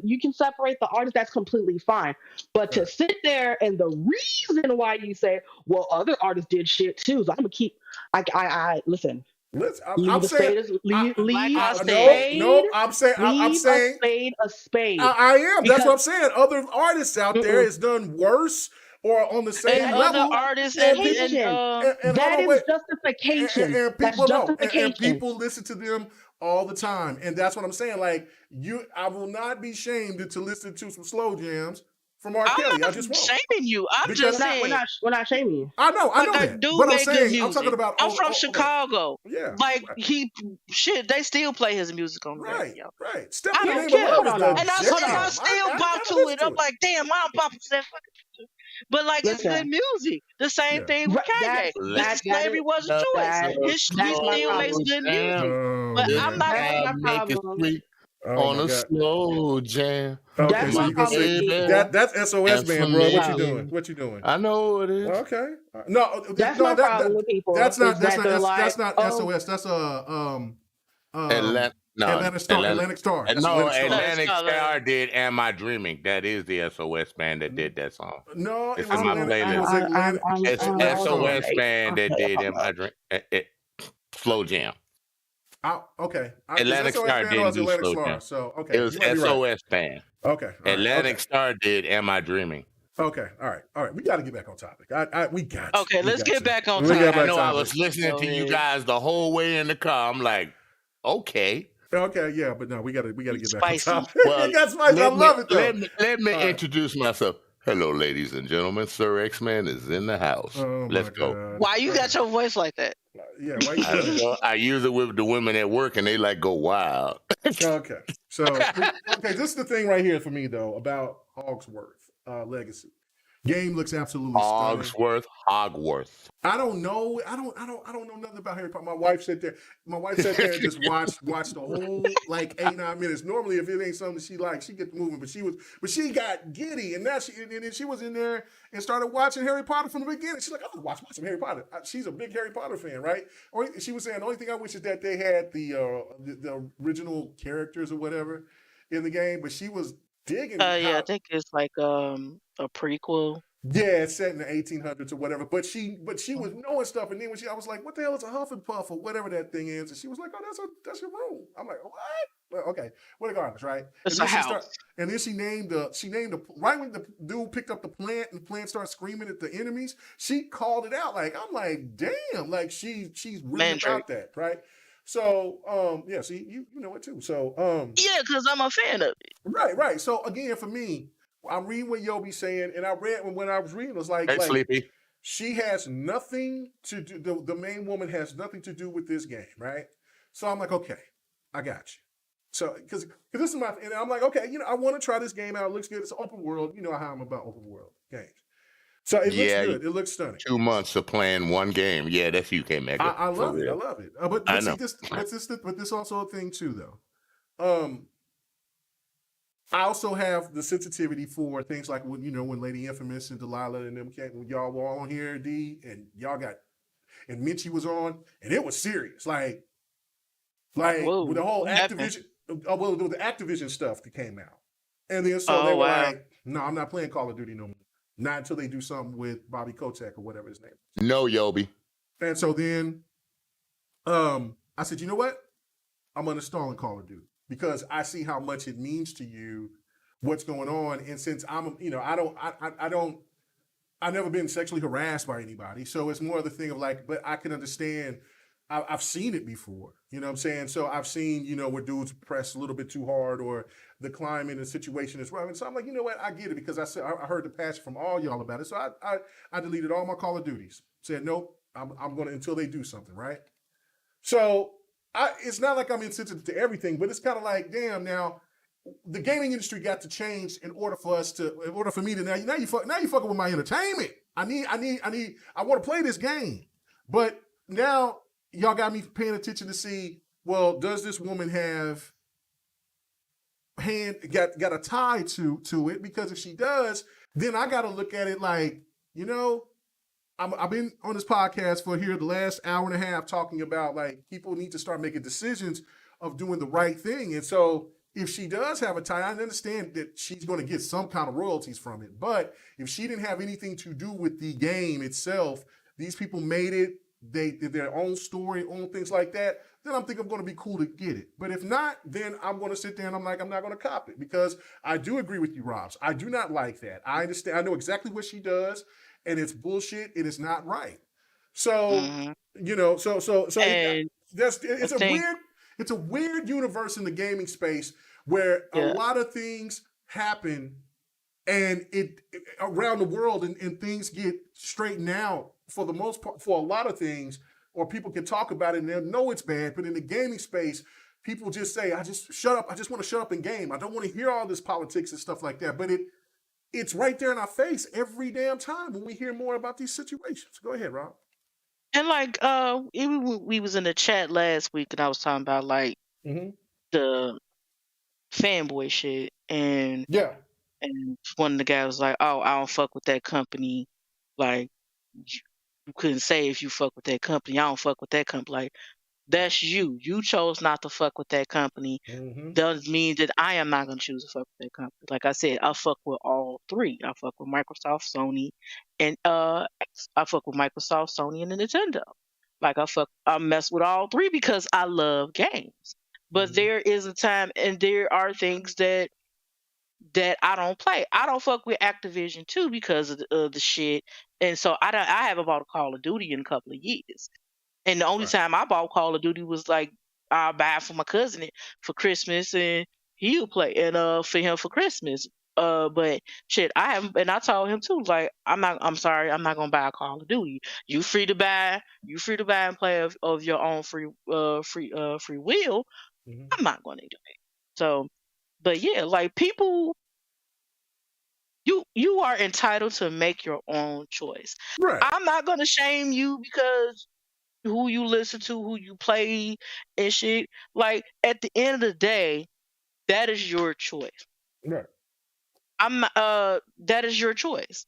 you can separate the artist, that's completely fine. But to sit there and the reason why you say, well, other artists did shit too. So I'm gonna keep listen. I'm saying a spade. I am. That's what I'm saying. Other artists out there has done worse or on the same And other level. artists And and people, and That hold on, is wait. justification. And That's people know, justification. and people listen to them all the time, and that's what I'm saying. Like I will not be shamed to listen to some slow jams from R. I'm Kelly. I not just won't. shaming you. I'm Because just saying. We're not shaming you. I know Like, that. dude But I'm made good saying, music. I'm talking about. I'm from Chicago. Yeah. Like right. they still play his music on the Right, radio. right. Step I in the don't Name of care. Love is the And I jam. still I bop gotta to listen it. to I'm like, damn, I'm bopping to that fucking. But like, it's Listen. good music. The same Yeah. thing with Kanye. Mr. Slavery was a choice. He my still makes problem. good music. But man. I'm not That's gonna. my problem. On my a God. slow jam. Okay, That's so my you gonna say problem. that's SOS and man, bro. What you familiar. doing? What you doing? I know what it is. Okay. No, That's no, my problem with people. that's not is that they're like, that's not oh, SOS. That's Atlantic Star. Atlantic Star. That's no, Atlantic Star. Atlantic Star did "Am I Dreaming." That is the SOS band that did that song. No, It's it was in my Atlantic. playlist. It was Atlantic. It's Atlantic Star. SOS band that did "Am I Dreaming." Slow jam. Okay. Atlantic Star didn't do Atlantic slow Star. jam. So okay, It was you might be right. SOS band. Okay. Atlantic Star did "Am I Dreaming." Okay. All right. We got to get back on topic. We got. Okay, let's get back on topic. topic. I know. I was listening to you guys the whole way in the car. I'm like, okay. Okay, yeah, but no, we gotta get Spicy. back on topic. Well, It got spicy. I love it though. Let me introduce myself. Hello, ladies and gentlemen. Sir X-Man is in the house. Oh, Let's go. God. Why you got your voice like that? Yeah, why you I don't doing know. I use it with the women at work, and they like go wild. Okay, so this is the thing right here for me though about Hogwarts Legacy. Game looks absolutely stunning. Hogwarts. I don't know. I don't know nothing about Harry Potter. My wife sat there and just watched the whole like 8-9 minutes. Normally, if it ain't something she likes, she gets moving. But she got giddy, and now she was in there and started watching Harry Potter from the beginning. She's like, I'm gonna watch some Harry Potter. She's a big Harry Potter fan, right? Or she was saying the only thing I wish is that they had the original characters or whatever in the game. But she was digging. Yeah, I think it's like a prequel. Yeah, it's set in the 1800s or whatever. But she was knowing stuff, and then I was like, "What the hell is a Hufflepuff or whatever that thing is?" And she was like, "Oh, that's your room." I'm like, "What?" Well, okay, regardless, right? It's a house. And then she named right when the dude picked up the plant and the plant started screaming at the enemies. She called it out. Like I'm like, damn, like she's really about that, right? So yeah, see, you know it too. So yeah, because I'm a fan of it. Right. So again, for me, I'm reading what Yobi's saying, and I read when I was reading, it was like, Sleepy. She has nothing to do. The main woman has nothing to do with this game, right? So I'm like, okay, I got you. So because this is and I'm like, okay, I want to try this game out. It looks good. It's open world. You know how I'm about open world games. So it looks good. It looks stunning. 2 months of playing one game. Yeah, that's you, K-Mega. I love it. I love it. But I see, know. but this also a thing too, though. I also have the sensitivity for things like when Lady Infamous and Delilah and them when y'all were on here, D, and y'all got and Minchie was on, and it was serious. Like Whoa, with the whole Activision, with the Activision stuff that came out, and then they were like, "No, I'm not playing Call of Duty no more. Not until they do something with Bobby Kotick or whatever his name is." No, Yobi. And so then, I said, you know what? I'm uninstalling Call of Duty. Because I see how much it means to you, what's going on, and since I've never been sexually harassed by anybody, so it's more of the thing of like, but I can understand. I've seen it before, you know what I'm saying? So I've seen, where dudes press a little bit too hard, or the climate and situation is wrong. And so I'm like, you know what? I get it because I heard the passion from all y'all about it. So I deleted all my Call of Duties. Said nope, I'm gonna until they do something, right? So. It's not like I'm insensitive to everything, but it's kind of like, damn, now the gaming industry got to change in order for me to now you fucking with my entertainment. I want to play this game. But now y'all got me paying attention to see, well, does this woman have got a tie to it? Because if she does, then I got to look at it like, I've been on this podcast for the last hour and a half talking about like people need to start making decisions of doing the right thing. And so if she does have a tie, I understand that she's going to get some kind of royalties from it. But if she didn't have anything to do with the game itself, these people made it, they did their own story, own things like that, then I'm thinking I'm going to be cool to get it. But if not, then I'm going to sit there and I'm like, I'm not going to cop it, because I do agree with you, Robs. I do not like that. I understand. I know exactly what she does, and it's bullshit. It is not right. So, Mhm. And I think, it's a weird universe in the gaming space where a yeah, lot of things happen and it around the world, and things get straightened out for the most part for a lot of things, or people can talk about it and they'll know it's bad. But in the gaming space, people just say, I just want to shut up and game. I don't want to hear all this politics and stuff like that. But it's right there in our face every damn time when we hear more about these situations. Go ahead, Rob. and like even when we was in the chat last week, and I was talking about like Mm-hmm. the fanboy shit, Yeah. and one of the guys was like, "Oh, I don't fuck with that company." Like you couldn't say if you fuck with that company, I don't fuck with that company. Like that's you. You chose not to fuck with that company. Mm-hmm. Doesn't mean that I am not gonna choose to fuck with that company. Like I said, I fuck with all three. I fuck with Microsoft, Sony, and I fuck with Microsoft, Sony, and the Nintendo. Like I mess with all three because I love games. But Mm-hmm. there is a time, and there are things that I don't play. I don't fuck with Activision too because of the shit, and so I haven't bought a Call of Duty in a couple of years. And the only Right. time I bought Call of Duty was like I buy it for my cousin for Christmas, and he'll play, and for him for Christmas. But shit, I haven't, and I told him too. Like I'm sorry, I'm not gonna buy a Call of Duty. You free to buy, and play of your own free will. Mm-hmm. I'm not gonna do it. So, but yeah, like people, you are entitled to make your own choice. Right. I'm not gonna shame you because who you listen to, who you play and shit. Like at the end of the day, that is your choice. Right. That is your choice.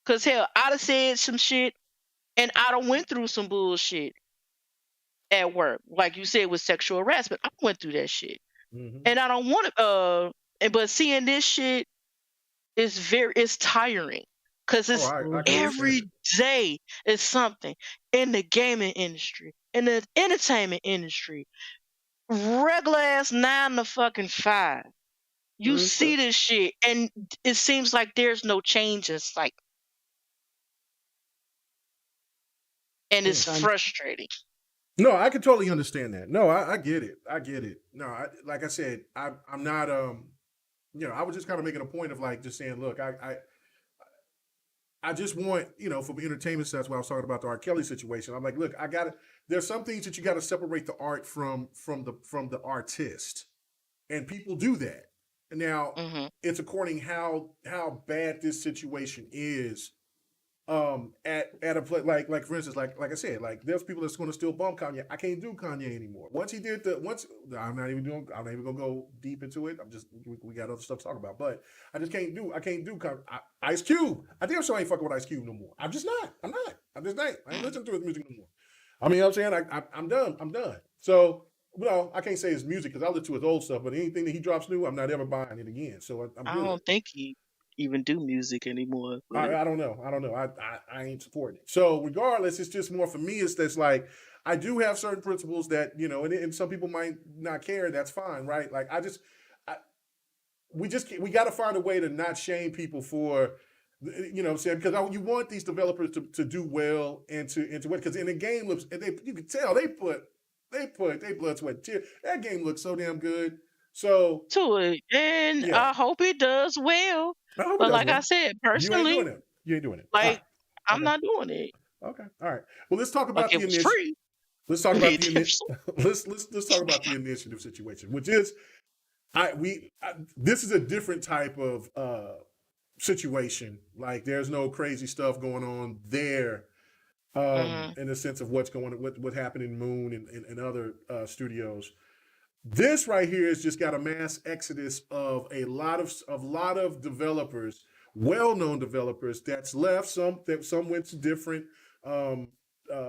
Cause hell, I'd have said some shit and I done went through some bullshit at work. Like you said with sexual harassment. I went through that shit. Mm-hmm. And I don't want to but seeing this shit it's tiring. Cause Oh, it's I can understand every it. day is something in the gaming industry, in the entertainment industry, regular ass 9 to 5. You Okay. see this shit, and it seems like there's no change in sight, and it's Mm. frustrating. No, I can totally understand that. No, I get it. I get it. No, like I said, I'm not I was just kind of making a point of like just saying, look, I just want, for entertainment stuff. That's why I was talking about the R. Kelly situation. I'm like, look, there's some things that you got to separate the art from the artist, and people do that. And now Hmm. it's according how bad this situation is. At a place like for instance, like I said, like there's people that's going to still bump Kanye. I can't do Kanye anymore. I'm not even gonna go deep into it. We got other stuff to talk about, but I can't do Ice Cube. I damn sure I ain't fucking with Ice Cube no more. I'm just not. I'm just not. I ain't listening to his music no more. I mean, I'm saying I'm done. I'm done. So I can't say his music because I listen to his old stuff, but anything that he drops new, I'm not ever buying it again. So I'm I good. don't think he even do music anymore. But I don't know. I ain't supporting it. So regardless, it's just more for me. It's that's like I do have certain principles that and some people might not care. That's fine, right? Like we got to find a way to not shame people for what I'm saying, because you want these developers to do well and to win, because in the game looks, and you can tell they put their blood, sweat, and tears. That game looks so damn good. So to it, and yeah, I hope it does well. I hope it But does like I well. said, You ain't personally, doing it. You ain't doing it. All like right. I'm Okay. not doing it. Okay. All right. Well, let's talk Like about it the was initiative. free. Let's talk It'd be about a the different let's talk about the initiative situation, which is this is a different type of situation. Like there's no crazy stuff going on there story. in the sense of what happened in Moon and other studios. This right here has just got a mass exodus of a lot of developers, well-known developers that's left. Some went to different um,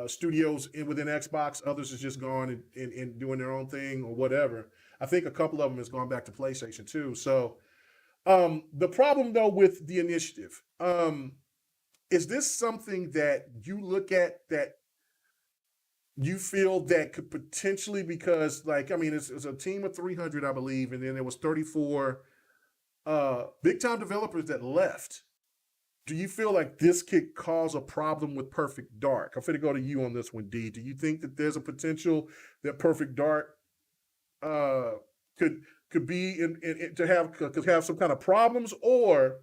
studios within Xbox. Others has just gone and doing their own thing or whatever. I think a couple of them has gone back to PlayStation too. So the problem though with the initiative, is this something that you look at that you feel that could potentially, because like, I mean, it's a team of 300, I believe, and then there was 34 big time developers that left. Do you feel like this could cause a problem with Perfect Dark? I'm going to go to you on this one, D. Do you think that there's a potential that Perfect Dark could be could have some kind of problems, or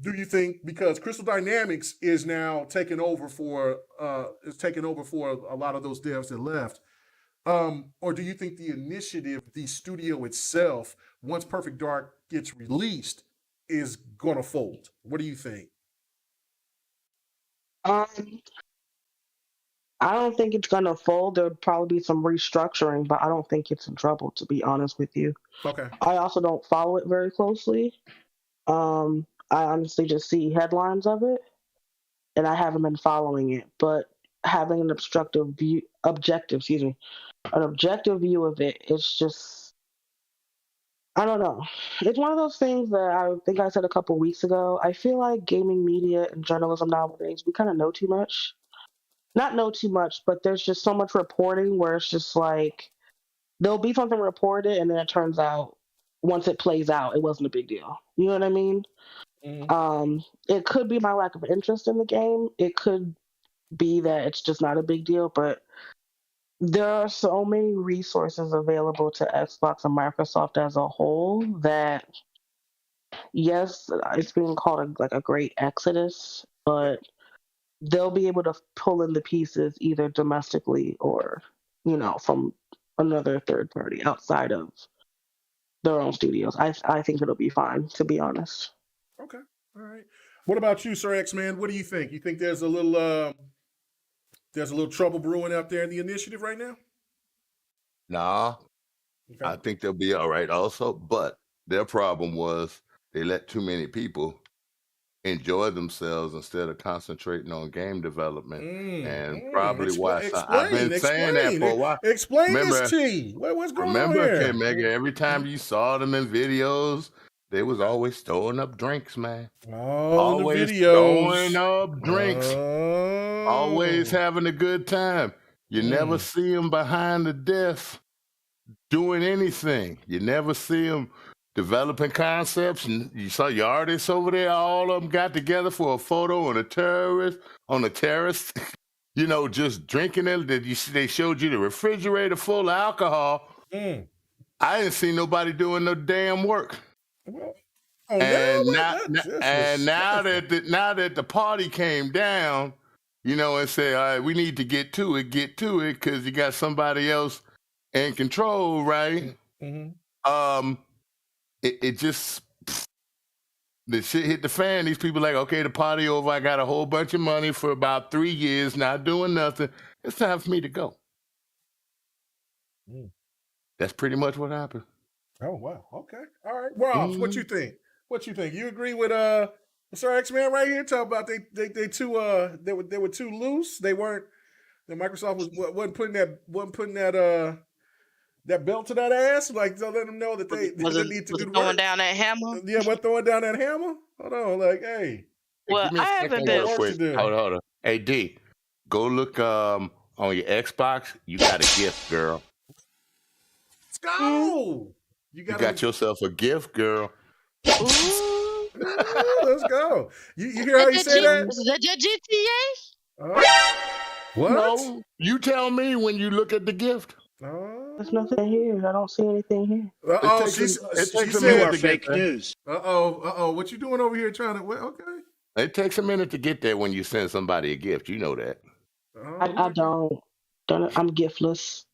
do you think because Crystal Dynamics is now taking over for a lot of those devs that left, or do you think the initiative, the studio itself, once Perfect Dark gets released, is gonna fold? What do you think? I don't think it's gonna fold. There'll probably be some restructuring, but I don't think it's in trouble, to be honest with you. Okay. I also don't follow it very closely. I honestly just see headlines of it, and I haven't been following it. But having an objective view of it, it's just, I don't know. It's one of those things that I think I said a couple weeks ago. I feel like gaming media and journalism nowadays, we kind of know too much. Not know too much, but there's just so much reporting where it's just like there'll be something reported and then it turns out once it plays out, it wasn't a big deal. You know what I mean? Mm-hmm. It could be my lack of interest in the game. It could be that it's just not a big deal, but there are so many resources available to Xbox and Microsoft as a whole that, yes, it's being called a great exodus, but they'll be able to pull in the pieces either domestically or, from another third party outside of their own studios. I think it'll be fine, to be honest. Okay. All right. What about you, Sir X Man? What do you think? You think there's a little trouble brewing out there in the initiative right now? Nah, Okay. I think they'll be all right also. But their problem was they let too many people enjoy themselves instead of concentrating on game development. And probably why I've been saying that for a while. Explain this tea. What's going on here? Remember, Mega, every time you saw them in videos, they was always throwing up drinks, man. Always throwing up drinks. Always having a good time. You never see them behind the desk doing anything. You never see them developing concepts. And you saw your artists over there, all of them got together for a photo on a terrace, just drinking it. They showed you the refrigerator full of alcohol. I didn't see nobody doing no damn work. Now that the party came down, and said, all right, we need to get to it, because you got somebody else in control, right? Mm-hmm. It just, the shit hit the fan. These people like, okay, the party over. I got a whole bunch of money for about 3 years, not doing nothing. It's time for me to go. That's pretty much what happened. Oh, wow. Okay. All right. Robs, what you think? You agree with Sir X-Man right here? Talk about they were too loose. They weren't. Microsoft wasn't putting that belt to that ass, like to let them know that they need to do the throwing work. Down that hammer. Yeah, we're throwing down that hammer. Hold on, like, hey. Well, I haven't been. Hold on. Hey D, go look on your Xbox. You got a gift, girl. Let's go. You got yourself a gift, girl. Let's go. You hear how you say that? Is that your GTA? What? No, you tell me when you look at the gift. There's nothing here. I don't see anything here. She said you are fake news. What you doing over here trying to? Okay. It takes a minute to get there when you send somebody a gift. You know that. I don't. I'm giftless.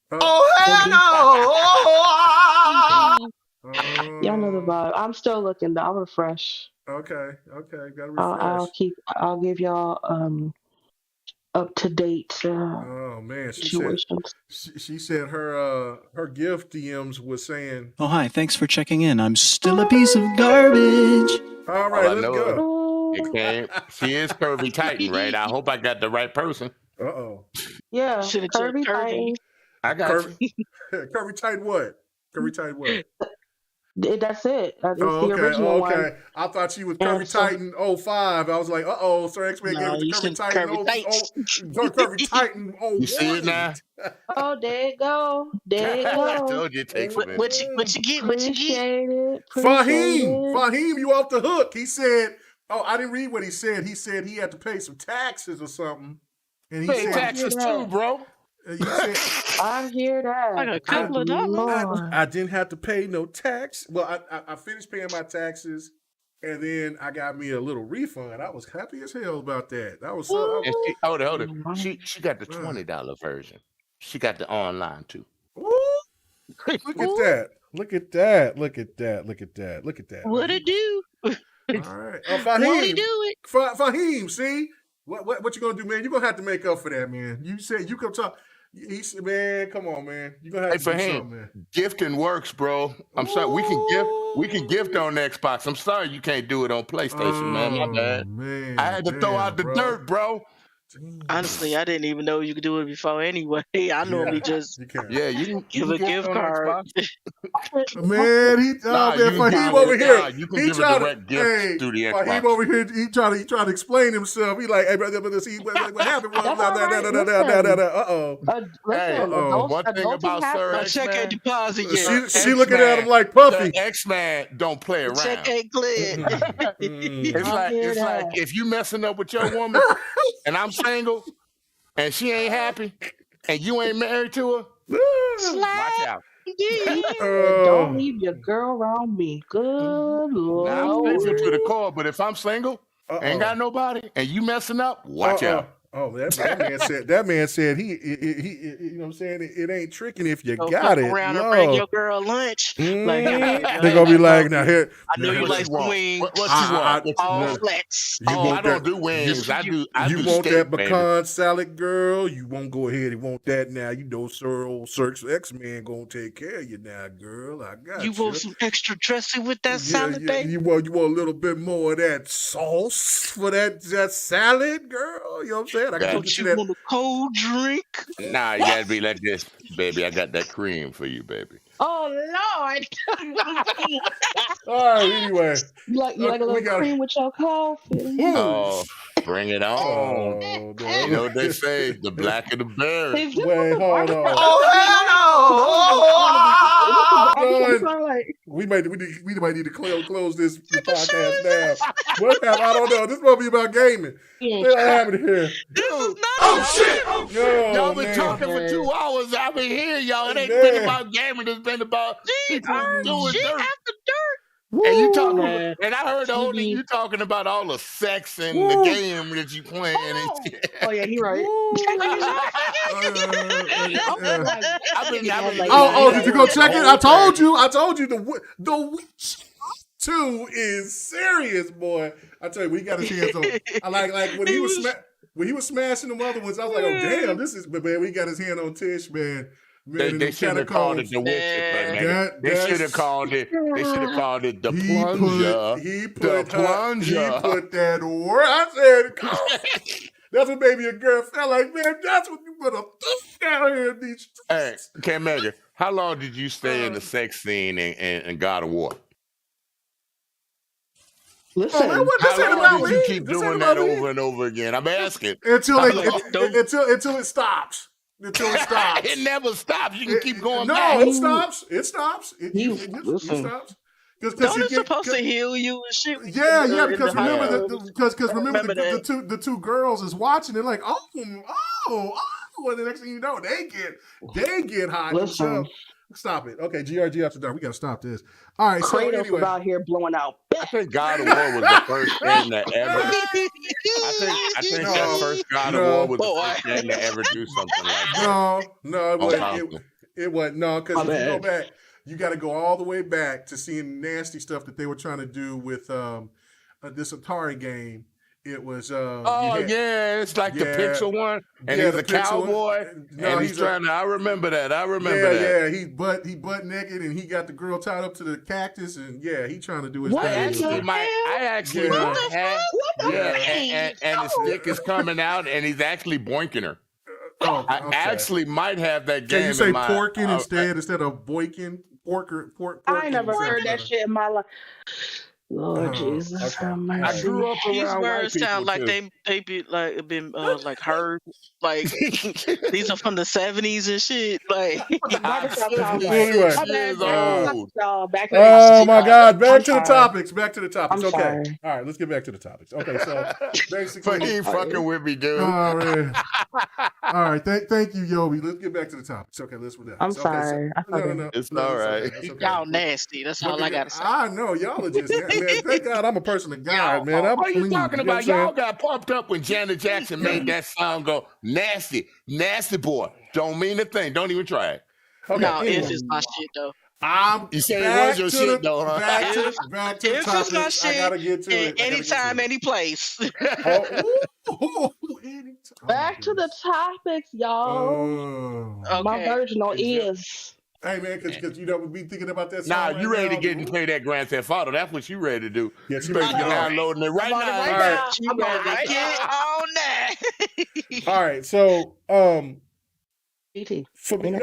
Y'all know the vibe. I'm still looking. I'll refresh. Okay. Gotta refresh. I'll give y'all up to date. Oh man, situations. She said her gift DMs was saying, "Oh hi, thanks for checking in. I'm still a piece of garbage." All right, let's go. She is Curvy Titan, right? I hope I got the right person. Yeah, Curvy Titan. I got Curvy Titan what? That's it. It's Oh, the okay. original one. I thought you was And Curvy so, Titan 05. I was like, Sir X-Man gave No, us the you Curvy should Titan curvy tights. Curvy Titan You see it 01. now? oh, there you go. There you I go. told you it takes a What, minute. what you what you get? What you get? Appreciate it. Fahim, you off the hook. He said, I didn't read what he said. He said he had to pay some taxes or something. And he Pay said, taxes too, bro. he said, I hear that. Like a couple of dollars. Lord. I didn't have to pay no tax. Well, I finished paying my taxes, and then I got me a little refund. I was happy as hell about that. That was so. And she, hold it. She got the $20 version. She got the online too. Ooh, look at that. Look at that. Look at that. Look at that. Look at that. What it do? All right. Won't he Fahim. do it? Fahim, see? What you gonna do, man? You're gonna have to make up for that, man. You said you come talk. He said, man, come on, man. You're gonna have to do something, man. Gifting works, bro. I'm sorry. We can gift on Xbox. I'm sorry you can't do it on PlayStation, man. My bad. Man, I had to throw out the dirt, bro. Honestly, I didn't even know you could do it before anyway. I normally just you can give a gift card. Man, Fahim over here. You can give a direct gift through the Xbox. Fahim over here, he trying to explain himself. He like, hey, brother, see what happened? One thing about Sir X-Man, check ain't deposit yet. She looking at him like Puffy. X-Man don't play around. Check ain't clear. It's like if you messing up with your woman and I'm single and she ain't happy and you ain't married to her, watch out. Don't leave your girl around me. Good Lord. Now, I'm faithful to the core, but if I'm single, ain't got nobody, and you messing up, watch out. Oh, that man said he you know what I'm saying? It ain't tricking if you got it. Around and bring your girl lunch. Like, they're gonna be like, now here. I know you like wings. What you want? All flats. I don't do wings. I do want steak, that pecan salad, girl? You won't go ahead and want that now. You know, old Sir X-Man gonna take care of you now, girl. I got you. You want some extra dressing with that salad, baby? You want a little bit more of that sauce for that salad, girl? You know what I'm saying? Don't you want a cold drink? Nah, you gotta be like this, baby. I got that cream for you, baby. Oh Lord! All right, anyway. You like a little cream with your coffee? Oh, bring it on. Oh, you know what they say, the blacker the berry. Wait, hold on. We might need to close this podcast down. What happened? I don't know. This must be about gaming. What happened here? This is not Y'all been talking for 2 hours. I've been here, y'all. It ain't been about gaming. It's been about people doing dirt. After dirt. And you talking, and I heard only you talking about all the sex and the game that you playing. Oh yeah, he right. Did you go check it? I told you the Witch 2 is serious, boy. I tell you, we got his hands on. I like when he was smashing them other ones. I was like, oh damn, this is, man. We got his hand on Tish, man. They should have called it the Witcher. They should have called it. They should have called it the Plunger. He put that word. I said, that's what made me a girl felt like, man. That's what you put a down here in these streets. Hey, Cam Megan, how long did you stay in the sex scene in God of War? Listen, how long did you keep doing that over and over again? I'm asking. Until it stops. Until it stops. It never stops. You can keep going back. No, it stops. It stops. It stops. Don't it supposed to heal you and shit? Yeah, because remember the two girls is watching it like, and the next thing you know, they get hot. Listen. Stop it. Okay, GRG after dark. We gotta stop this. All right, Kratos so anyway, was out here blowing out. I think God of War was the first thing that ever. I think that first God of War was the first thing to ever do something like that. No, it wasn't. No, because if you go back, you got to go all the way back to seeing nasty stuff that they were trying to do with this Atari game. It was it's like the pixel one, and he's a cowboy, and he's trying to. I remember that. Yeah, he butt naked, and he got the girl tied up to the cactus, and he trying to do his thing. I actually and his stick is coming out, and he's actually boinking her. I actually might have that game. Can you say porking instead of boiking? I ain't never sound heard that better. shit in my life. Lord Jesus, Okay. have All I right. mercy. grew up These around white words people sound like too. they be like been like heard like these are from the 70s and shit. Like I'm Barbershop talk Well, like, anyway. my 76 bad, years back to the Uh, old. topics, y'all. Back to the Oh topics. my God! I'm Back to the sorry. topics. Back to the topics. I'm Okay. sorry. All right. Let's get back to the topics. Okay. So But I'm he basically, ain't sorry. fucking with me, dude. oh man. All right. Thank you, Yobi. Let's get back to the topics. Okay. Let's do that. I'm Okay. So sorry. I no, thought no, it. no, It's no. all That's okay. right. That's okay. y'all nasty. That's all I gotta say. I know y'all are just man. Thank God I'm a person of God, man. I'm What are you clean. talking You know what I'm about? Y'all saying? got pumped up when Janet Jackson made that song go nasty, nasty boy. Don't mean a thing. Don't even try it. Okay. No, if Anyway, it's my shit though. I'm You say it was back your to shit the though, huh? back to If the back to the if it's my topics. I shit, gotta get to and it. I gotta get to anytime, it. any place. Oh, anytime. Oh my Back to the goodness. topics, y'all. My Okay. virginal Is y'all- is. Hey man, because you know we be thinking about that Nah, song you right ready to now. get and play that Grand Theft Auto? That's what you ready to do. Yeah, You she better ready to I be get know, off. right? downloading it right I'm on it now. right All right. now. You I'm on better it right get now. on that. All right, so BT. for me, Ain't it?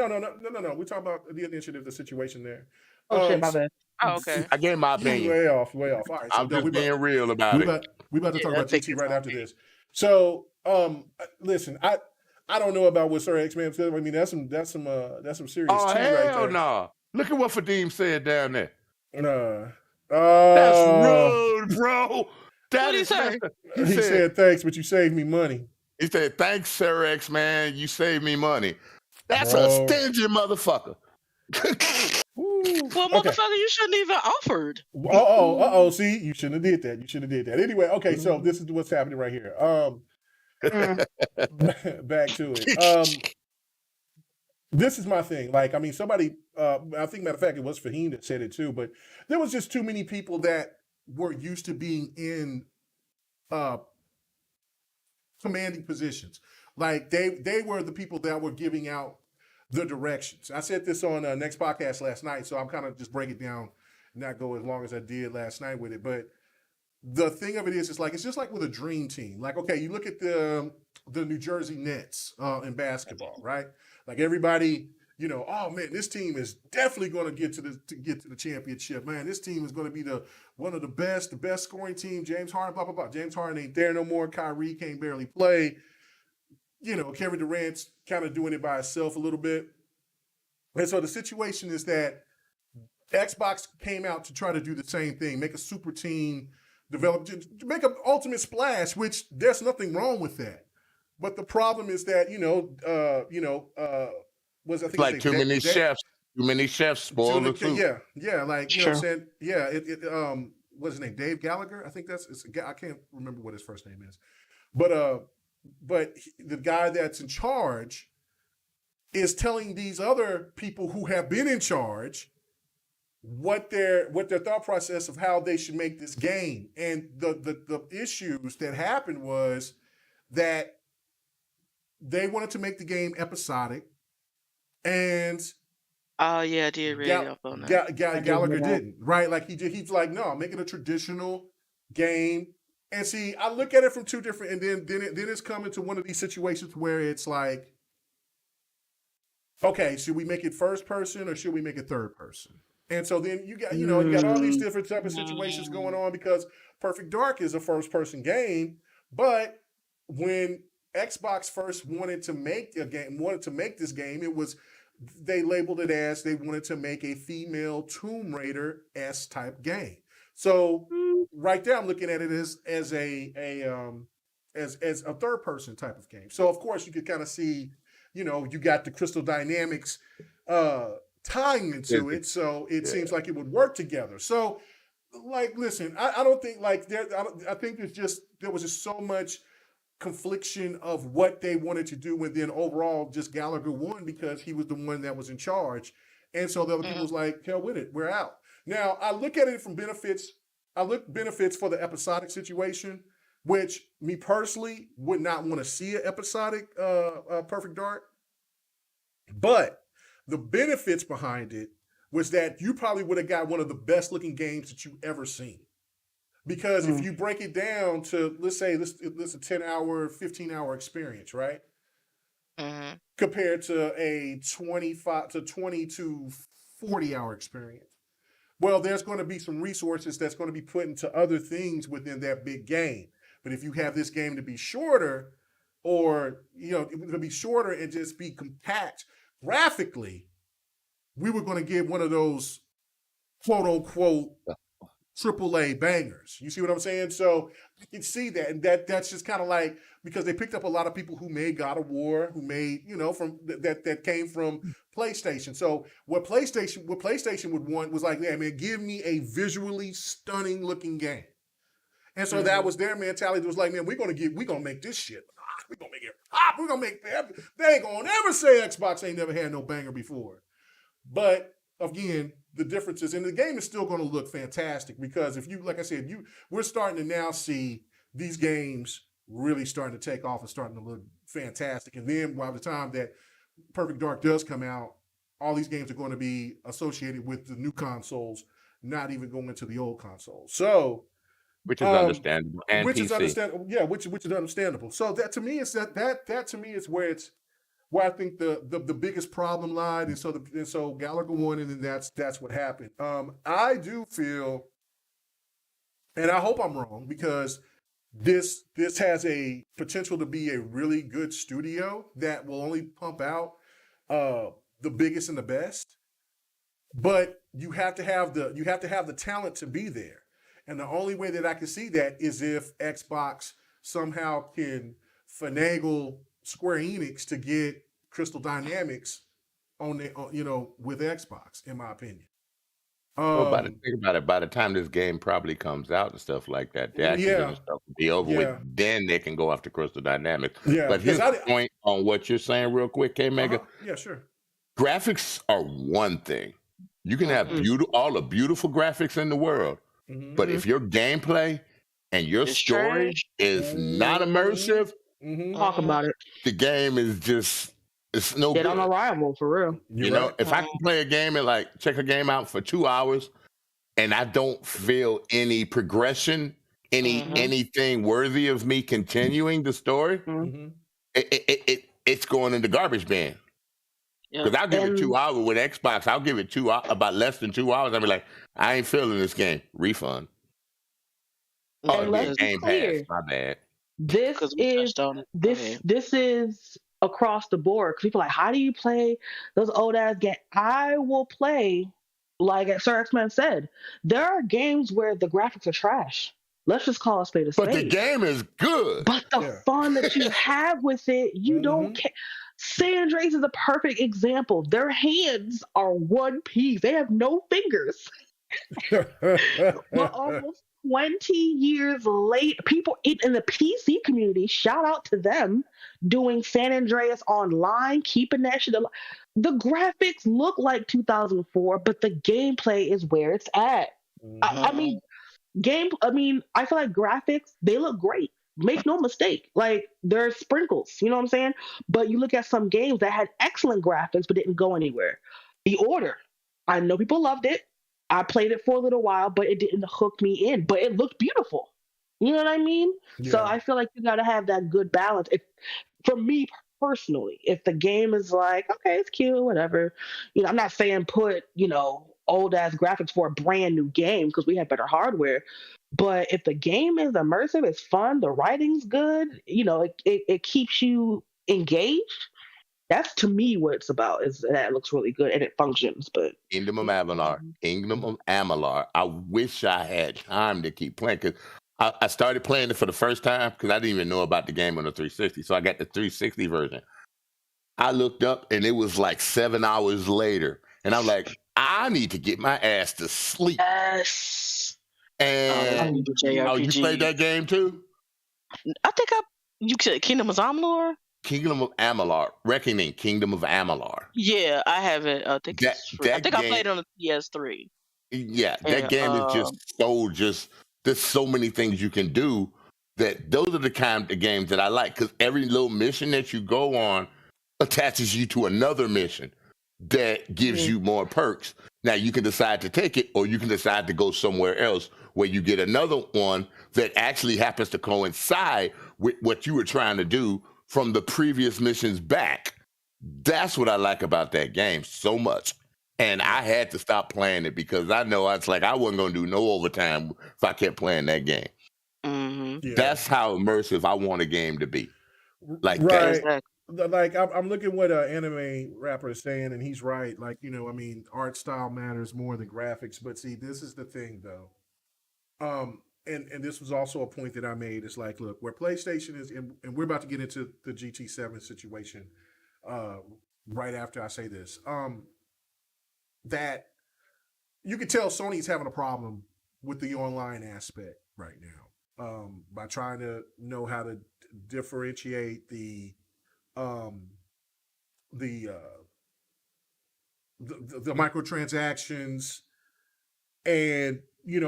no. We talk about the initiative, the situation there. Oh shit, my bad. Oh, okay. I gave my opinion. way off. All right, so I'm no, just being real about it. we about to talk Yeah, I about think GT it's right after okay. this. So listen, I don't know about what Sir X-Man said. I mean, that's some serious Oh tea right hell there. no! Look at what Fadim said down there. That's Oh, rude, bro. That What'd he is say? messed up. he said thanks, but you saved me money. He said, thanks, Sir X, man. You saved me money. That's a Whoa. stingy motherfucker. Woo. Well, Okay. motherfucker, you shouldn't even offered. Oh. See, you shouldn't have did that. Anyway, okay. So this is what's happening right here. Back to it. This is my thing. Like, I mean, somebody. I think, matter of fact, it was Fahim that said it too. But there was just too many people that were used to being in commanding positions. Like they were the people that were giving out the directions. I said this on next podcast last night, so I'm kind of just break it down, not go as long as I did last night with it. But the thing of it is, it's just like with a dream team. Like, okay, you look at the New Jersey Nets in basketball, right? Like everybody, you know, oh man, this team is definitely going to get to the championship. Man, this team is going to be one of the best scoring team. James Harden, blah blah blah. James Harden ain't there no more. Kyrie can't barely play. You know, Kevin Durant's kind of doing it by himself a little bit. And so the situation is that Xbox came out to try to do the same thing, make a super team, make an ultimate splash, which there's nothing wrong with that. But the problem is that, was I think like too many chefs spoil the food. Yeah, like, you know what I'm saying? Yeah, what's his name? Dave Gallagher? I think I can't remember what his first name is. But the guy that's in charge is telling these other people who have been in charge what their thought process of how they should make this game. And the issues that happened was that they wanted to make the game episodic, and Oh yeah, I did read up on that. Gallagher didn't, right? Like he's like, no, make it a traditional game. And see, I look at it from two different, and then it's coming to one of these situations where it's like, okay, should we make it first person or should we make it third person? And so then you got all these different type of situations going on, because Perfect Dark is a first person game, but when Xbox first wanted to make this game, they labeled it as they wanted to make a female Tomb Raider-esque type game. So right there, I'm looking at it as a third person type of game. So of course you could kind of see, you got the Crystal Dynamics tying into it, so it seems like it would work together. So, like, listen, I don't think like I think there was just so much confliction of what they wanted to do, and then overall just Gallagher won because he was the one that was in charge, and so the other people was like, hell with it, we're out. Now I look at it from benefits. I look benefits for the episodic situation, which me personally would not want to see an episodic Perfect Dark, but the benefits behind it was that you probably would have got one of the best looking games that you've ever seen. Because if you break it down to, let's say this is a 10-hour, 15-hour experience, right? Compared to a 20 to 40-hour experience. Well, there's going to be some resources that's going to be put into other things within that big game. But if you have this game to be shorter, or to be shorter and just be compact graphically, we were going to get one of those quote unquote AAA bangers. You see what I'm saying? So you can see that, and that's just kind of like, because they picked up a lot of people who made God of War, who made, from that came from PlayStation. So what PlayStation would want was like, yeah, man, give me a visually stunning looking game. And so that was their mentality. It was like, man, we're gonna make this shit. We're gonna make it pop. We're gonna make that. They ain't gonna ever say Xbox ain't never had no banger before. But again, the difference is, and the game is still gonna look fantastic, because if you, like I said, we're starting to now see these games really starting to take off and starting to look fantastic. And then by the time that Perfect Dark does come out, all these games are going to be associated with the new consoles, not even going to the old consoles. So, which is understandable, and which PC. is understandable. Yeah, which is understandable. So that to me is that to me is where I think the biggest problem lied, and so Gallagher won, and then that's what happened. I do feel, and I hope I'm wrong, because this has a potential to be a really good studio that will only pump out the biggest and the best, but you have to have the talent to be there. And the only way that I can see that is if Xbox somehow can finagle Square Enix to get Crystal Dynamics on with Xbox, in my opinion. Well, think about it. By the time this game probably comes out and stuff like that, the Activision stuff will be over with. Then they can go after Crystal Dynamics. Yeah, but here's the point on what you're saying real quick, K-Mega. Yeah, sure. Graphics are one thing. You can have all the beautiful graphics in the world, but if your gameplay and your story is not immersive, talk about it. The game is just, it's no Get good. on arrival, for real. If I can play a game and check a game out for 2 hours and I don't feel any progression, anything worthy of me continuing the story, it's going in the garbage bin. Because I'll give it 2 hours with Xbox. I'll give it about less than 2 hours. I'll be like, I ain't feeling this game. Refund. And let's be clear. My bad. This is across the board. People are like, how do you play those old ass games? I will play, like Sir X-Man said, there are games where the graphics are trash. Let's just call a spade a spade. But the game is good. But the fun that you have with it, you don't care. San Andreas is a perfect example. Their hands are one piece. They have no fingers. But almost 20 years late, people in the PC community, shout out to them, doing San Andreas online, keeping that shit alive. The graphics look like 2004, but the gameplay is where it's at. I feel like graphics, they look great. Make no mistake. Like, there's sprinkles, you know what I'm saying? But you look at some games that had excellent graphics but didn't go anywhere. The Order. I know people loved it. I played it for a little while, but it didn't hook me in. But it looked beautiful. You know what I mean? Yeah. So I feel like you got to have that good balance. For me personally, if the game is like, okay, it's cute, whatever. I'm not saying put, old ass graphics for a brand new game, because we have better hardware. But if the game is immersive, it's fun, the writing's good, it keeps you engaged. That's to me what it's about. Is that it looks really good and it functions. But Kingdom of Amalur. I wish I had time to keep playing, because I started playing it for the first time because I didn't even know about the game on the 360. So I got the 360 version. I looked up and it was like 7 hours later, and I'm like, I need to get my ass to sleep. Yes. And you played that game too? I think you said Kingdom of Amalur? Kingdom of Amalur. Reckoning Kingdom of Amalur. Yeah, I haven't. I think I played it on the PS3. Yeah, that game is there's so many things you can do, that those are the kind of games that I like, because every little mission that you go on attaches you to another mission that gives you more perks. Now, you can decide to take it, or you can decide to go somewhere else where you get another one that actually happens to coincide with what you were trying to do from the previous missions back. That's what I like about that game so much. And I had to stop playing it because I know I wasn't going to do no overtime if I kept playing that game. Mm-hmm. That's how immersive I want a game to be. Like right. that. Like I'm looking what an anime rapper is saying, and he's right. Like, I mean, art style matters more than graphics. But see, this is the thing, though. And this was also a point that I made. It's like, look, where PlayStation is, and we're about to get into the GT7 situation right after I say this. That you can tell Sony's having a problem with the online aspect right now by trying to know how to differentiate the microtransactions and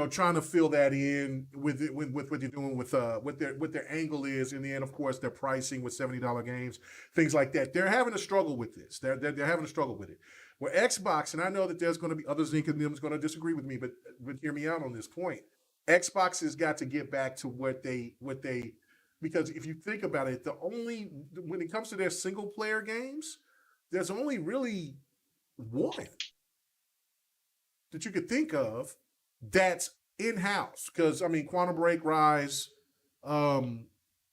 trying to fill that in with what they're doing with what their angle is, and then of course their pricing with $70 games, things like that. They're having a struggle with this. They're having a struggle with it. Where Xbox, and I know that there's going to be others in them going to disagree with me, but hear me out on this point. Xbox has got to get back to what they because if you think about it, when it comes to their single player games, there's only really one that you could think of that's in-house. Because I mean, Quantum Break, Rise were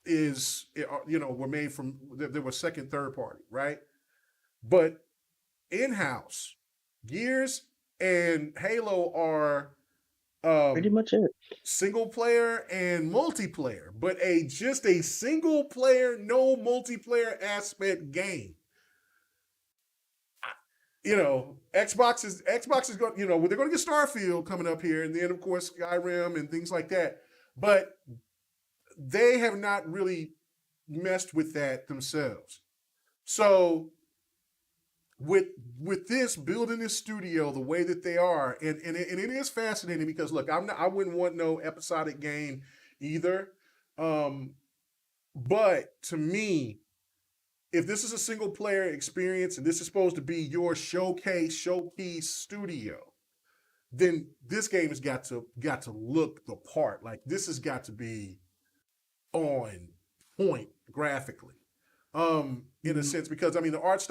made from they were second, third party, right? But in-house, Gears and Halo are pretty much it. Single player and multiplayer, but just a single player, no multiplayer aspect game. Xbox is going. They're going to get Starfield coming up here, and then of course Skyrim and things like that. But they have not really messed with that themselves. So with this building this studio the way that they are, and it is fascinating because look, I wouldn't want no episodic game either. But to me, if this is a single player experience and this is supposed to be your showpiece studio, then this game has got to look the part. Like, this has got to be on point graphically. In a sense, because I mean the art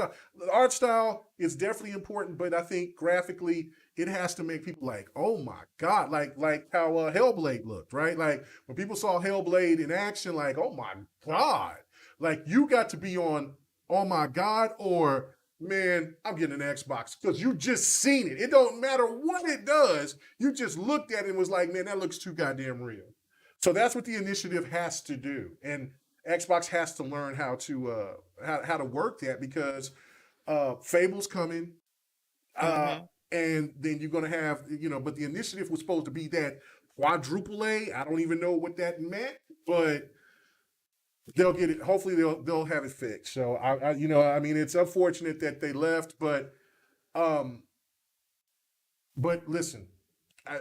style is definitely important, but I think graphically it has to make people like, oh my God, like how Hellblade looked, right? Like when people saw Hellblade in action, like, oh my God, like you got to be on, oh my God, or man, I'm getting an Xbox because you just seen it. It don't matter what it does. You just looked at it and was like, man, that looks too goddamn real. So that's what the initiative has to do. And Xbox has to learn how to work that because Fable's coming, and then you're going to have But the initiative was supposed to be that quadruple A. I don't even know what that meant, but they'll get it. Hopefully, they'll have it fixed. So I mean, it's unfortunate that they left, but listen,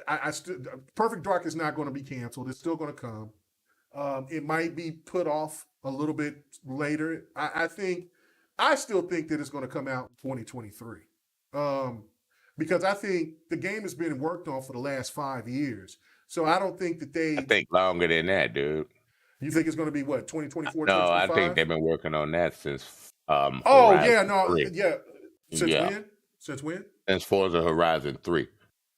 I still Perfect Dark is not going to be canceled. It's still going to come. It might be put off a little bit later. I still think that it's going to come out in 2023. Because I think the game has been worked on for the last 5 years. So I don't think that I think longer than that, dude. You think it's going to be what, 2024, No, 2025? I think they've been working on that since Since when? Since Forza Horizon 3.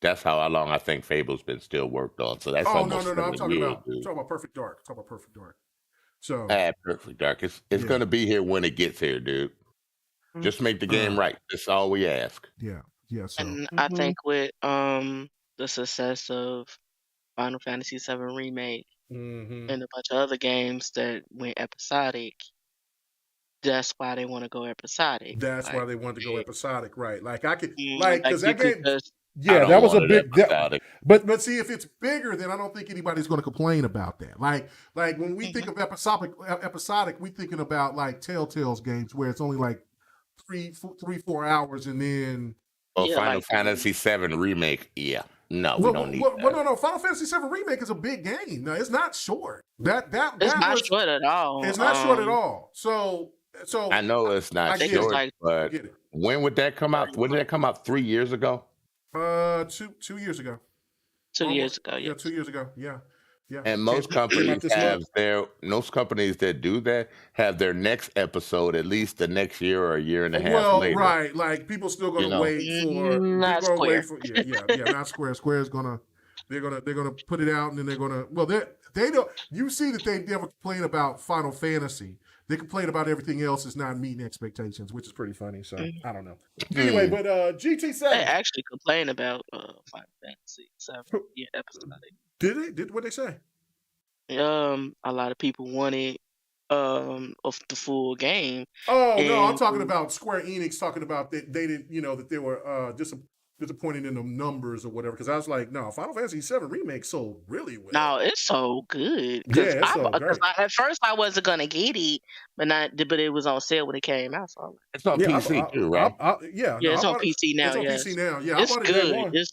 That's how long I think Fable's been still worked on. So that's almost no. I'm talking about Perfect Dark. So Perfect Dark. It's gonna be here when it gets here, dude. Just make the game right. That's all we ask. Yeah. So. And I think with the success of Final Fantasy VII Remake and a bunch of other games that went episodic, that's why they want to go episodic. That's like, why they want to go episodic, right? Like I could, like because that game. Yeah, that was a big. But see, if it's bigger, then I don't think anybody's going to complain about that. Like when we think of episodic, we thinking about like Telltale's games where it's only like 3-4 hours, and then. Final Fantasy VII Remake, yeah. No, we don't need that. No. Final Fantasy VII Remake is a big game. No, it's not short. It's not short at all. It's not short at all. So I know it's not short, but when would that come out? When did that come out? 3 years ago? 2 years ago. 2 years ago, yeah. 2 years ago, yeah. Yeah. And most companies that do that have their next episode at least the next year or a year and a half later. Right. Like people still gonna wait for Not Square. Not Square. Square's they're gonna put it out and then they're gonna they don't you see that they never complain about Final Fantasy. They complain about everything else is not meeting expectations, which is pretty funny. So I don't know. Anyway, but GT7. They actually complain about Final Fantasy 7. Yeah, episode. Did they? What they say? A lot of people wanted of the full game. Oh no, I'm talking about Square Enix talking about that they didn't, that they were disappointed in the numbers or whatever. Because I was like, no, Final Fantasy VII Remake sold really well. No, it's so good. Yeah, it's so great. At first I wasn't gonna get it, but it was on sale when it came out. So it's on PC too, right? It's on PC now. It's on PC now. Yeah, it's good.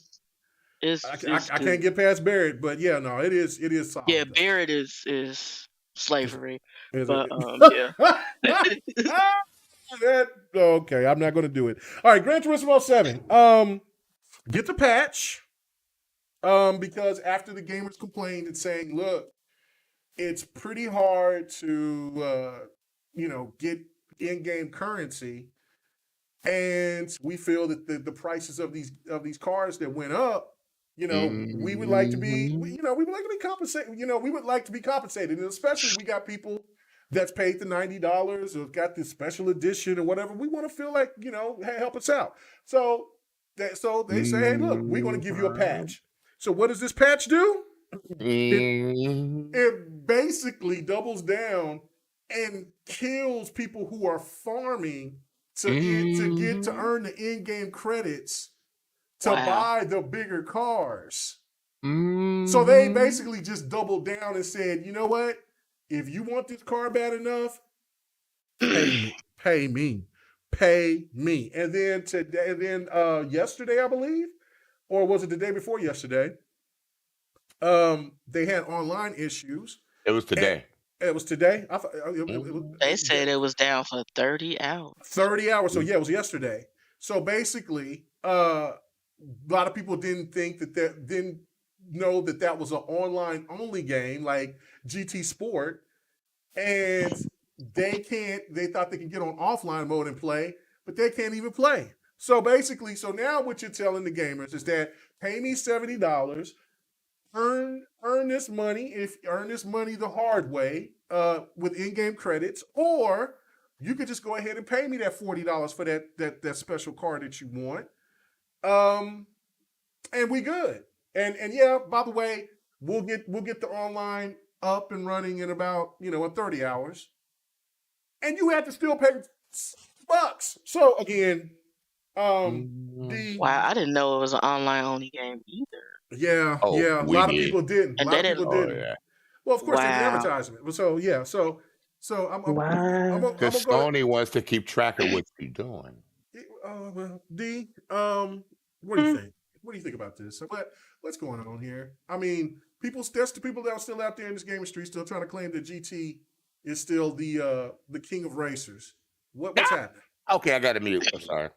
I can't get past Barrett, but yeah, no, it is solid. Yeah, Barrett is slavery. But yeah. Okay, I'm not going to do it. All right, Gran Turismo 7. Get the patch. Because after the gamers complained and saying, look, it's pretty hard to get in-game currency, and we feel that the prices of these cars that went up, we would like to be, we would like to be compensated. We would like to be compensated, and especially we got people that's paid the $90 or got this special edition or whatever. We want to feel like, hey, help us out. So they say, hey, look, we're going to give you a patch. So what does this patch do? It basically doubles down and kills people who are farming to earn the in-game credits to buy the bigger cars. So they basically just doubled down and said, you know what? If you want this car bad enough, pay me. And then yesterday, I believe, or was it the day before yesterday? They had online issues. It was today. It was today. They said it was down for 30 hours. 30 hours. So yeah, it was yesterday. So basically, a lot of people didn't know that was an online only game like GT Sport, and they thought they could get on offline mode and play, but they can't even play. So basically, now what you're telling the gamers is that pay me $70, earn this money the hard way with in-game credits, or you could just go ahead and pay me that $40 for that special card that you want, and we good. And yeah, by the way, we'll get the online up and running in about in 30 hours, and you have to still pay $6. So again, wow, I didn't know it was an online only game either. Yeah, a lot of people didn't. Yeah. Well, of course, they did advertisement. So yeah, so I'm because Sony wants to keep track of what you're doing. Well, D, what do you think? What do you think about this? What's going on here? I mean, there's the people that are still out there in this gaming street still trying to claim that GT is still the king of racers. What's happening? Okay, I got to mute. I'm sorry.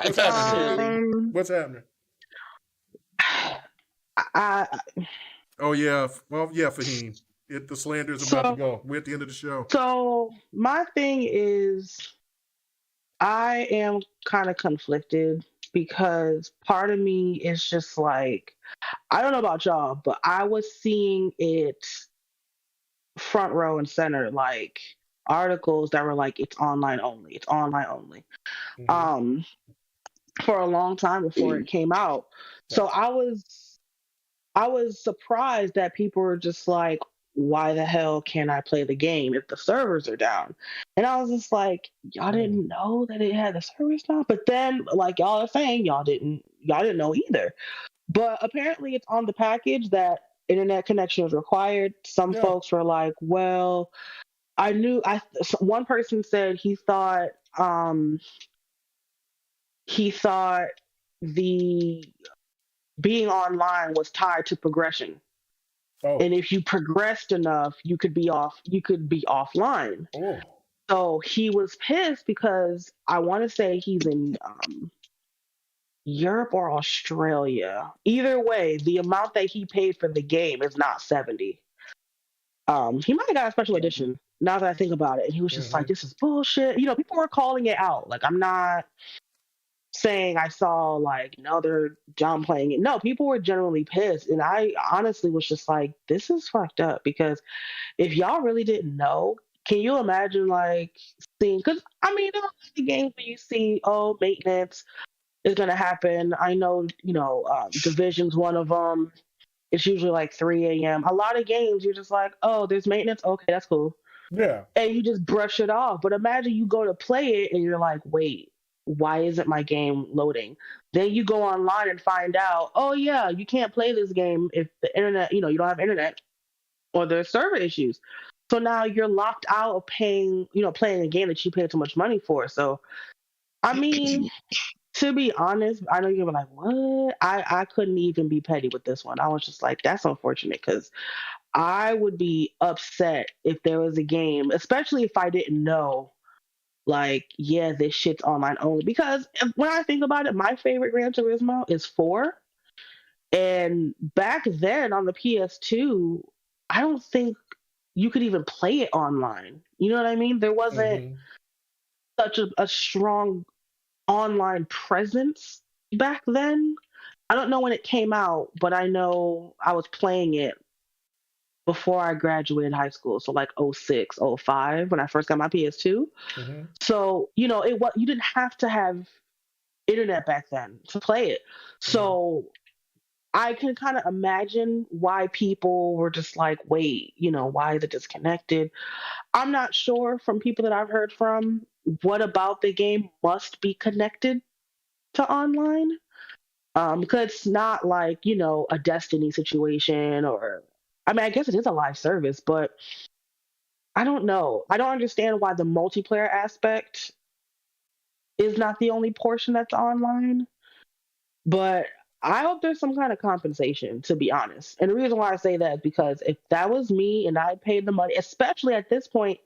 What's happening? What's happening? Oh yeah, well yeah, Fahim. The slander is about to go. We're at the end of the show. So my thing is, I am kind of conflicted because part of me is just like, I don't know about y'all, but I was seeing it front row and center, like articles that were like, it's online only. It's online only. Mm-hmm. For a long time before it came out. So I was surprised that people were just like, why the hell can't I play the game if the servers are down? And I was just like, y'all didn't know that it had the servers down? But then, like y'all are saying, y'all didn't know either. But apparently it's on the package that internet connection is required. Some folks were like, well, one person said he thought the being online was tied to progression. Oh. And if you progressed enough, you could be offline. Oh. So he was pissed because I want to say he's in Europe or Australia. Either way, the amount that he paid for the game is not 70. He might have got a special edition. Now that I think about it, and he was just like, "This is bullshit." You know, people were calling it out. Like, I'm not saying I saw like another John playing it. No, people were generally pissed, and I honestly was just like, "This is fucked up." Because if y'all really didn't know, can you imagine like seeing? Because I mean, there are the games where you see, oh, maintenance is going to happen. I know, Division's one of them. It's usually like 3 a.m. A lot of games, you're just like, oh, there's maintenance. Okay, that's cool. Yeah. And you just brush it off. But imagine you go to play it and you're like, wait, why isn't my game loading? Then you go online and find out, oh, yeah, you can't play this game if the internet, you don't have internet or there's server issues. So now you're locked out of playing a game that you paid so much money for. So, I mean, to be honest, I know you're like, what? I couldn't even be petty with this one. I was just like, that's unfortunate because I would be upset if there was a game, especially if I didn't know, like, yeah, this shit's online only. Because when I think about it, my favorite Gran Turismo is 4. And back then on the PS2, I don't think you could even play it online. You know what I mean? There wasn't such a strong online presence back then. I don't know when it came out, but I know I was playing it before I graduated high school. So like 06, 05 when I first got my PS2. So, you didn't have to have internet back then to play it. So I can kind of imagine why people were just like, wait, why is it disconnected? I'm not sure from people that I've heard from what about the game must be connected to online. Because it's not like, a Destiny situation or, I mean, I guess it is a live service, but I don't know. I don't understand why the multiplayer aspect is not the only portion that's online, but I hope there's some kind of compensation, to be honest. And the reason why I say that is because if that was me and I paid the money, especially at this point,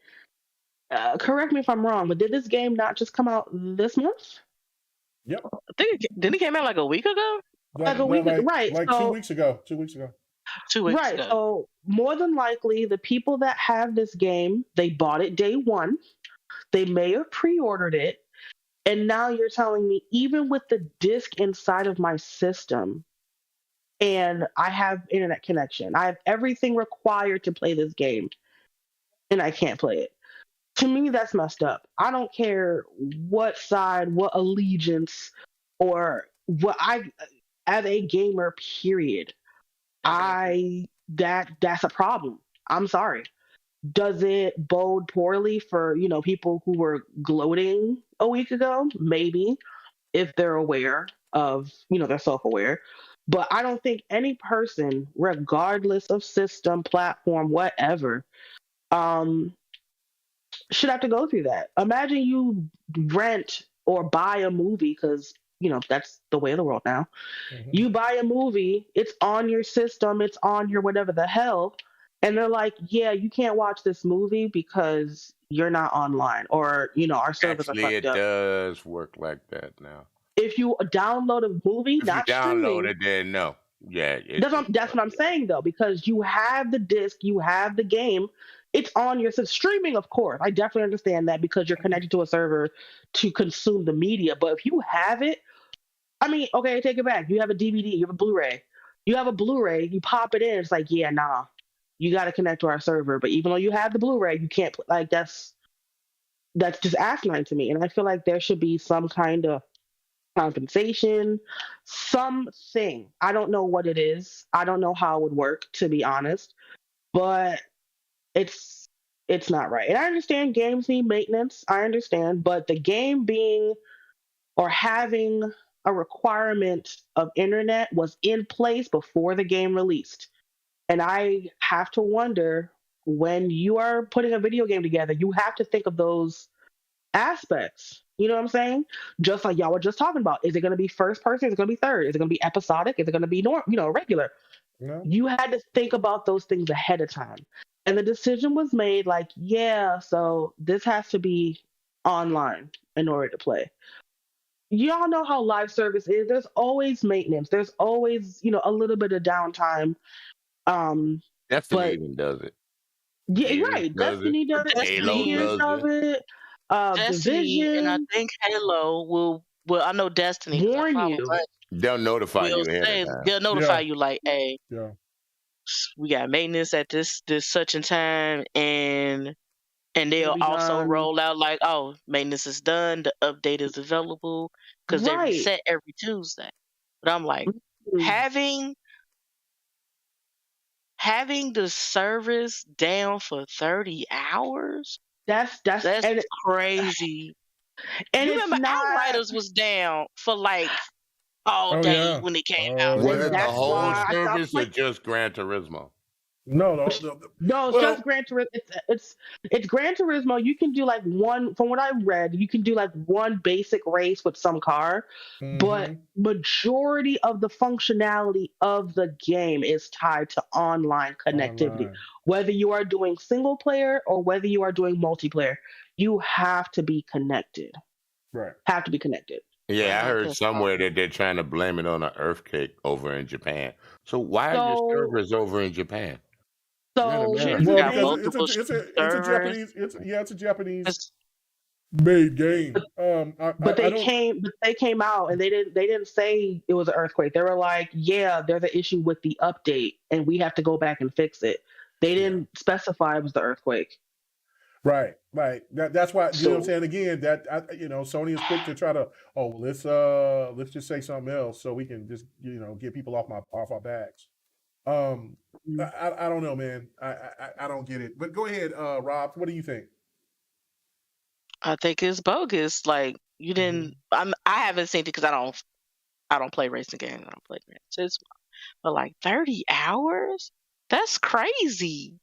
correct me if I'm wrong, but did this game not just come out this month? Yep. I think didn't it came out like a week ago? Like a week ago, right? Like 2 weeks ago. 2 weeks ago. 2 weeks right. ago. So more than likely, the people that have this game, they bought it day one. They may have pre-ordered it, and now you're telling me, even with the disc inside of my system, and I have internet connection, I have everything required to play this game, and I can't play it. To me, that's messed up. I don't care what side, what allegiance, or what as a gamer, period. That's a problem. I'm sorry. Does it bode poorly for, people who were gloating a week ago? Maybe, if they're aware of, they're self-aware. But I don't think any person, regardless of system, platform, whatever, should have to go through that. Imagine you rent or buy a movie because, that's the way of the world now. You buy a movie, it's on your system, it's on your whatever the hell, and they're like, yeah, you can't watch this movie because you're not online, or, our servers Actually, are fucked up. It does work like that now. If you download a movie, if not you download streaming, it, then no. Yeah. that's what I'm saying, though, because you have the disc, you have the game, it's on your system. Streaming, of course. I definitely understand that because you're connected to a server to consume the media. But if you have it, I mean, okay, take it back. You have a DVD, you have a Blu-ray. You have a Blu-ray, you pop it in, it's like, yeah, nah, you got to connect to our server. But even though you have the Blu-ray, you can't, like, that's just asinine to me. And I feel like there should be some kind of compensation, something. I don't know what it is. I don't know how it would work, to be honest. But it's not right. And I understand games need maintenance. I understand. But the game being or having a requirement of internet was in place before the game released. And I have to wonder, when you are putting a video game together, you have to think of those aspects. You know what I'm saying? Just like y'all were just talking about. Is it going to be first person? Is it going to be third? Is it going to be episodic? Is it going to be regular? No. You had to think about those things ahead of time. And the decision was made like, yeah, so this has to be online in order to play. y'all know how live service is. There's always maintenance. There's always, a little bit of downtime. Destiny But even does it. yeah, you're Gears right. does it. Destiny does it. Halo Destiny, Gears does does it. it. Destiny, and I Division think Halo will. Well, I know Destiny because I warn follow you. Bunch. They'll notify Will you ahead of say time. they'll notify Yeah. you like, hey, Yeah. we got maintenance at this such and time, and they'll It'll be also done. roll out like, oh, maintenance is done, the update is available, because they Right. reset every Tuesday. But I'm like, Mhm. having the service down for 30 hours, That's that's crazy. and You it's remember not. Outriders was down for like all Oh, day yeah. when it came Oh, out. Was yeah. it the That's whole why I stopped service or playing. just Gran Turismo? No. No, it's Well, just Gran Turismo. It's Gran Turismo. You can do like one. From what I read, you can do like one basic race with some car, but majority of the functionality of the game is tied to online connectivity. online. Whether you are doing single player or whether you are doing multiplayer, you have to be connected. Right. Have to be connected. Yeah, I heard That's somewhere that they're trying to blame it on an earthquake over in Japan. So why are your So servers over in Japan? You're in so Shit, America. we Well, got because Japan. multiple it's a servers. Japanese it's a Japanese It's- made game. But I they don't. came out and they didn't say it was an earthquake. They were like, yeah, there's an issue with the update and we have to go back and fix it. They didn't specify it was the earthquake. Right. That's why you know what I'm So saying. Again, Sony is quick to try to let's just say something else so we can just get people off our backs. I don't know, man. I don't get it. But go ahead, Rob. What do you think? I think it's bogus. Like you didn't. I haven't seen it because I don't play racing games. I don't play Gran Turismo. But like 30 hours, that's crazy.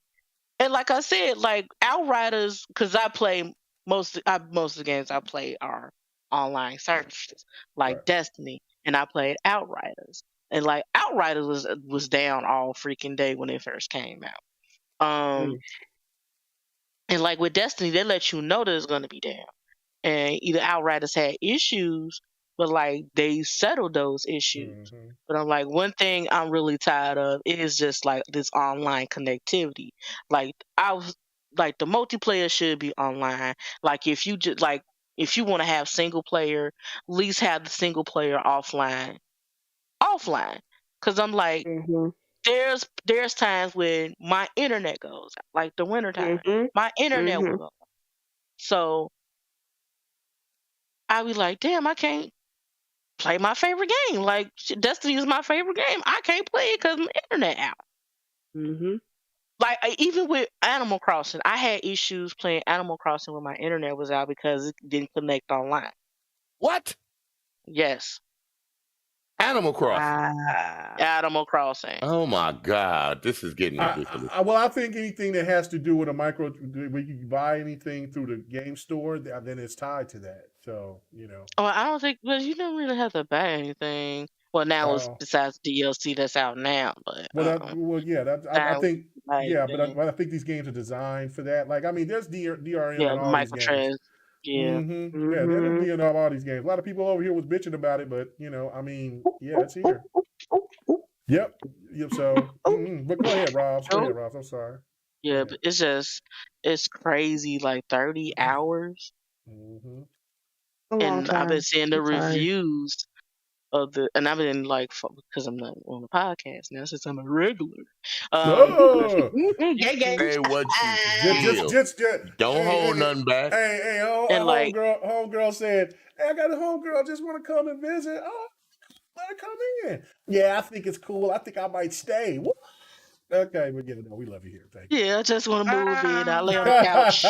And like I said, like Outriders, because I play most of the games I play are online services, like Right. Destiny, and I played Outriders, and like Outriders was down all freaking day when it first came out. And like with Destiny, they let you know that it's gonna be down, and either Outriders had issues, but like they settled those issues. But I'm like, one thing I'm really tired of is just like this online connectivity. Like like the multiplayer should be online. Like if you just like if you want to have single player, at least have the single player offline. Cause I'm like, there's times when my internet goes out, like the winter time. My internet will go out. So I be like, damn, I can't play my favorite game. Like Destiny is my favorite game. I can't play it because my internet out. Like even with Animal Crossing, I had issues playing Animal Crossing when my internet was out because it didn't connect online. What? Yes. Animal Crossing. Animal Crossing. Oh my God, this is getting ridiculous. I think anything that has to do with when you buy anything through the game store, then it's tied to that. So Oh, I don't think, but you don't really have to buy anything. Well, now it's besides DLC that's out now, but I think but I think these games are designed for that. Like I mean, there's DRM on all these games. Yeah, there's DRM on all these games. A lot of people over here was bitching about it, but I mean, yeah, it's here. Yep. So, but go ahead, Rob. I'm sorry. Yeah, but it's crazy. Like 30 hours. And I've been seeing the reviews of and I've been like, because I'm not on the podcast now since I'm a regular. Say what you feel. Don't hold nothing back. Hey, homegirl said, hey, I got a homegirl just want to come and visit. Oh, let her come in. Yeah, I think it's cool. I think I might stay. What? Okay, but we love you here. Thank you. Yeah, I just want to move in. I lay on the couch.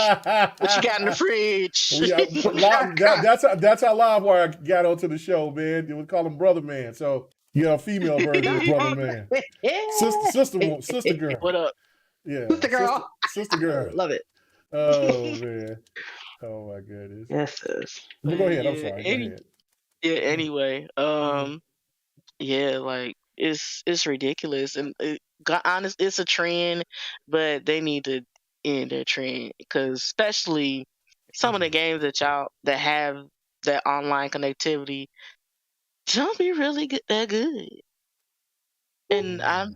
What you got in the fridge? That's how Livewire got onto the show, man. They would call him Brother Man. So a female version of Brother Man. Sister girl. What up? Yeah. Sister girl. Love it. Oh man. Oh my goodness. Yes. Well, go ahead. I'm sorry. Go ahead. Yeah. Anyway. Yeah. Like it's ridiculous, and honest, it's a trend, but they need to end their trend because especially some of the games that that online connectivity don't be really that good. And I've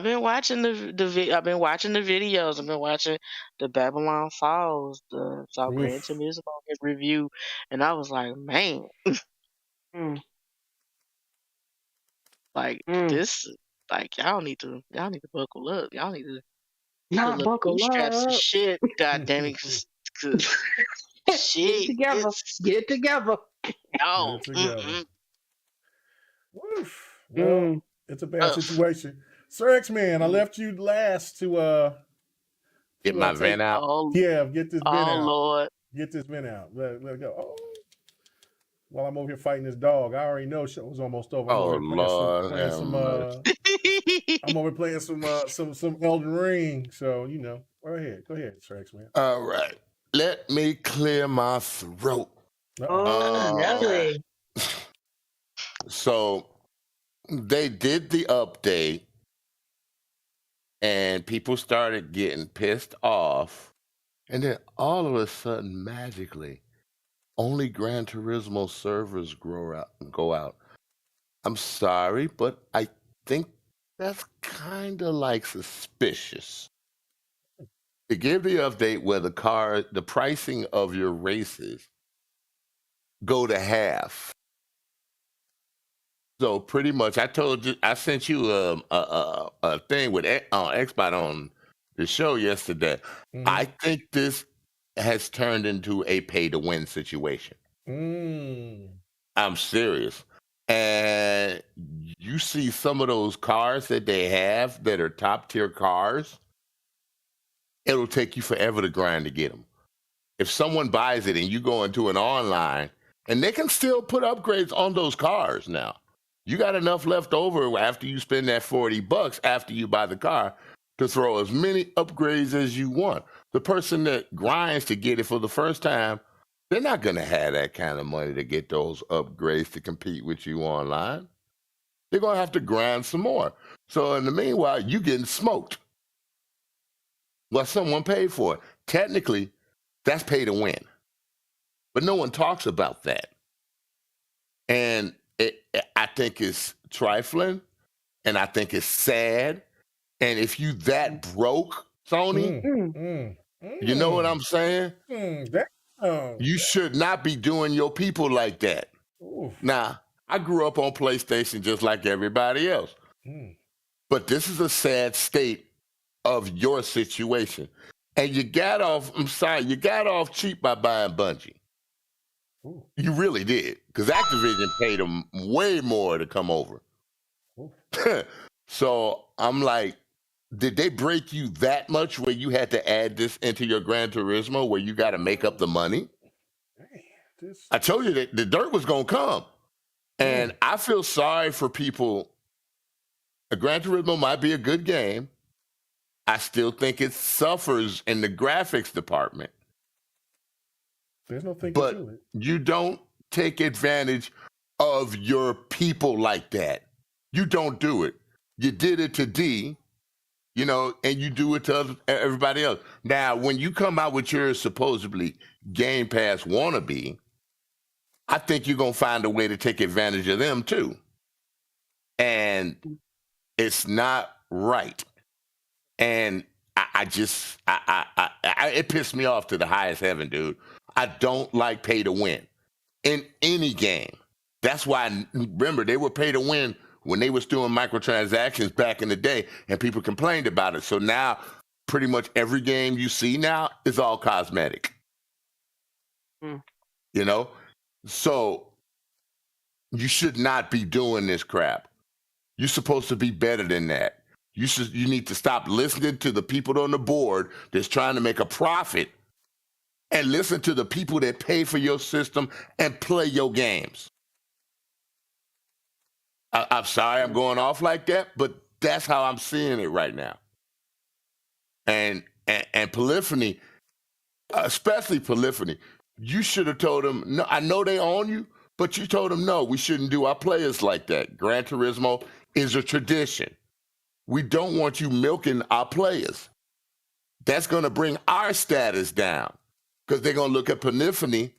been watching I've been watching the videos. I've been watching the Babylon Falls, the Gran Turismo review, and I was like, man, like this, like y'all need to buckle up. Y'all need to Not put buckle bootstraps and up. shit. God damn it, cause shit, Get it together. No. Get it together. Well, it's a bad situation. Sir X-Man, I left you last to get my vent out. Get this vent out. Lord. Get this vent out. Let it go. Oh. While I'm over here fighting this dog, I already know show was almost over. I'm over playing some Elden Ring. So, go ahead, Sir X-Man. All right. Let me clear my throat. Nelly. So they did the update and people started getting pissed off. And then all of a sudden, magically, only Gran Turismo servers go out. I'm sorry, but I think that's kind of like suspicious. To give the update where the pricing of your races go to half. So pretty much, I sent you a thing with Xbot on the show yesterday. Mm-hmm. I think this has turned into a pay-to-win situation. I'm serious. And you see some of those cars that they have that are top-tier cars, it'll take you forever to grind to get them. If someone buys it and you go into an online, and they can still put upgrades on those cars now. You got enough left over after you spend that $40 after you buy the car to throw as many upgrades as you want. The person that grinds to get it for the first time, they're not going to have that kind of money to get those upgrades to compete with you online. They're going to have to grind some more. So in the meanwhile, you getting smoked. Well, someone paid for it. Technically, that's pay to win. But no one talks about that. And I think it's trifling, and I think it's sad. And if you that broke, Sony, you know what I'm saying? You should not be doing your people like that. Now, I grew up on PlayStation just like everybody else. But this is a sad state of your situation. And you got off cheap by buying Bungie. You really did, because Activision paid them way more to come over. So I'm like, did they break you that much where you had to add this into your Gran Turismo where you got to make up the money? I told you that the dirt was going to come. And I feel sorry for people. Gran Turismo might be a good game. I still think it suffers in the graphics department. There's no thinking but to it. You don't take advantage of your people like that. You don't do it. You did it to D, and you do it to everybody else. Now, when you come out with your supposedly Game Pass wannabe, I think you're going to find a way to take advantage of them too. And it's not right. And it pissed me off to the highest heaven, dude. I don't like pay to win in any game. That's why, remember, they were pay to win when they was doing microtransactions back in the day, and people complained about it. So now, pretty much every game you see now is all cosmetic. So you should not be doing this crap. You're supposed to be better than that. You need to stop listening to the people on the board that's trying to make a profit and listen to the people that pay for your system and play your games. I'm sorry I'm going off like that, but that's how I'm seeing it right now. And Polyphony, especially Polyphony, you should have told them, no, I know they own you, but you told them, no, we shouldn't do our players like that. Gran Turismo is a tradition. We don't want you milking our players. That's going to bring our status down because they're going to look at Polyphony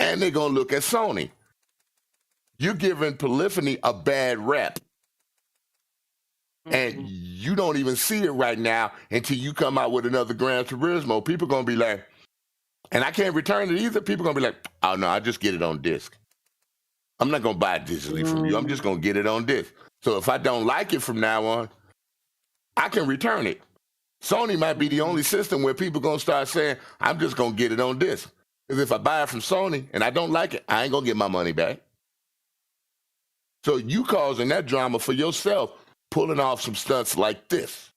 and they're going to look at Sony. You're giving Polyphony a bad rep. And you don't even see it right now until you come out with another Gran Turismo. People going to be like, and I can't return it either. People going to be like, oh, no, I just get it on disc. I'm not going to buy it digitally from you. I'm just going to get it on disc. So if I don't like it from now on, I can return it. Sony might be the only system where people going to start saying, I'm just going to get it on disc. Because if I buy it from Sony and I don't like it, I ain't going to get my money back. So you causing that drama for yourself, pulling off some stunts like this.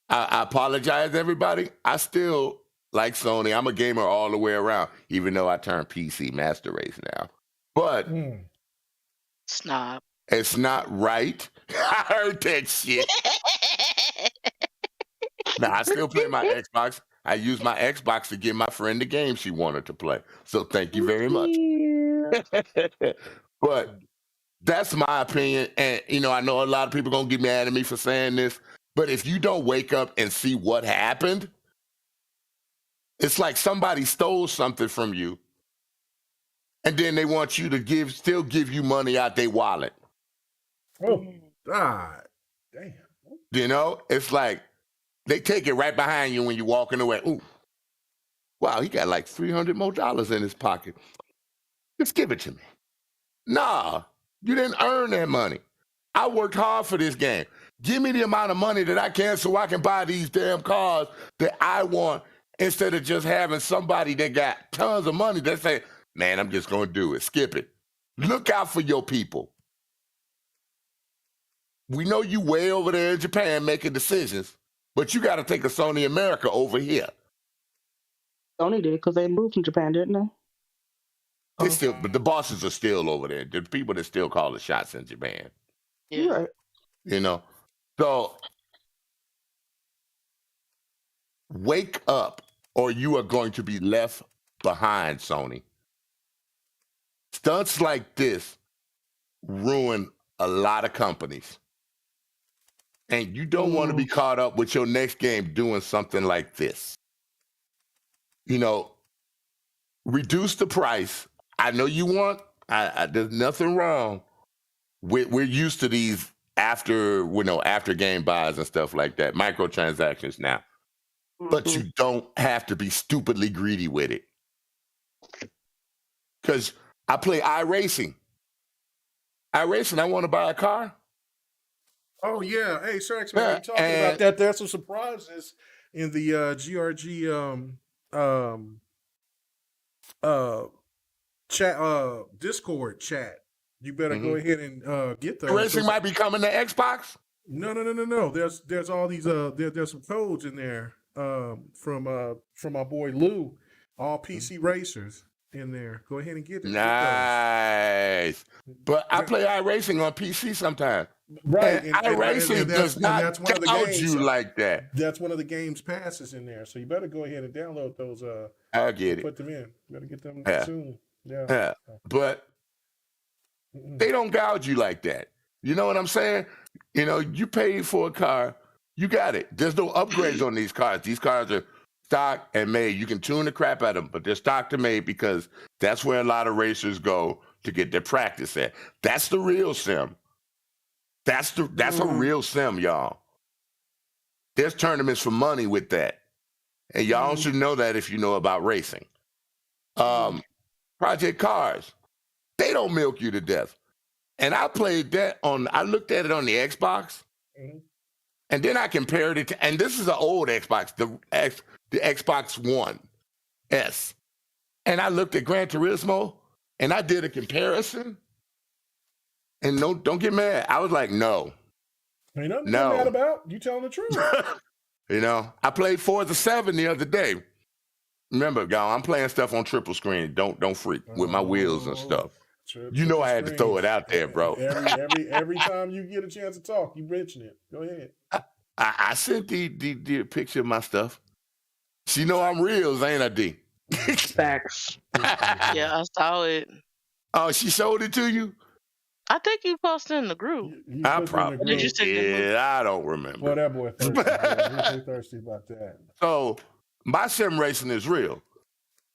I apologize, everybody. I still like Sony. I'm a gamer all the way around, even though I turned PC Master Race now. But Snob. It's not right. I heard that shit. Now, I still play my Xbox. I use my Xbox to give my friend the game she wanted to play. So thank you very much. But that's my opinion. And, you know, I know a lot of people are going to get mad at me for saying this. But if you don't wake up and see what happened, it's like somebody stole something from you. And then they want you to still give you money out their wallet. Oh, God. Damn. You know, it's like they take it right behind you when you're walking away. Ooh, wow, he got like $300 more in his pocket. Just give it to me. Nah, you didn't earn that money. I worked hard for this game. Give me the amount of money that I can so I can buy these damn cars that I want instead of just having somebody that got tons of money that say, man, I'm just going to do it. Skip it. Look out for your people. We know you way over there in Japan making decisions, but you got to take a Sony America over here. Sony did because they moved from Japan, didn't they? But the bosses are still over there. The people that still call the shots in Japan. Yeah. Right. You know, so wake up or you are going to be left behind, Sony. Stunts like this ruin a lot of companies. And you don't want to be caught up with your next game doing something like this. You know, reduce the price. I know you want, there's nothing wrong. We're used to these after game buys and stuff like that, microtransactions now. But you don't have to be stupidly greedy with it. Because I play iRacing. I want to buy a car. Oh, yeah. Hey, Sir X-Man, you talking about that. There's some surprises in the GRG chat, Discord chat. You better go ahead and get those. Racing might be coming to Xbox. No. There's all these there's some codes in there from my boy Lou, all PC racers in there. Go ahead and get it. Nice. But I play iRacing on PC sometimes. Right. And iRacing does not gouge you like that. That's one of the game's passes in there. So you better go ahead and download those. I'll get it. Put them in. You better get them soon. Yeah. But they don't gouge you like that. You know what I'm saying? You know, you paid for a car, you got it. There's no upgrades on these cars. These cars are stock and made. You can tune the crap out of them, but they're stocked and made because that's where a lot of racers go to get their practice at. That's the real sim. That's a real sim, y'all. There's tournaments for money with that. And y'all should know that if you know about racing. Project Cars, they don't milk you to death. And I played that I looked at it on the Xbox, and then I compared it to, and this is an old Xbox, the Xbox One S. And I looked at Gran Turismo, and I did a comparison. And don't get mad. I was like, no. Ain't nothing to get mad about. You telling the truth. You know, I played Forza 7 the other day. Remember, y'all, I'm playing stuff on triple screen. Don't freak with my wheels and stuff. You know I had to throw it out there, bro. Every time you get a chance to talk, you mention it. Go ahead. I sent the picture of my stuff. She know I'm real, ain't I, D? Facts. Yeah, I saw it. Oh, she showed it to you? I think you posted in the group. I probably did. I don't remember. Well, that boy thirsty. Yeah, he's thirsty about that. So my sim racing is real.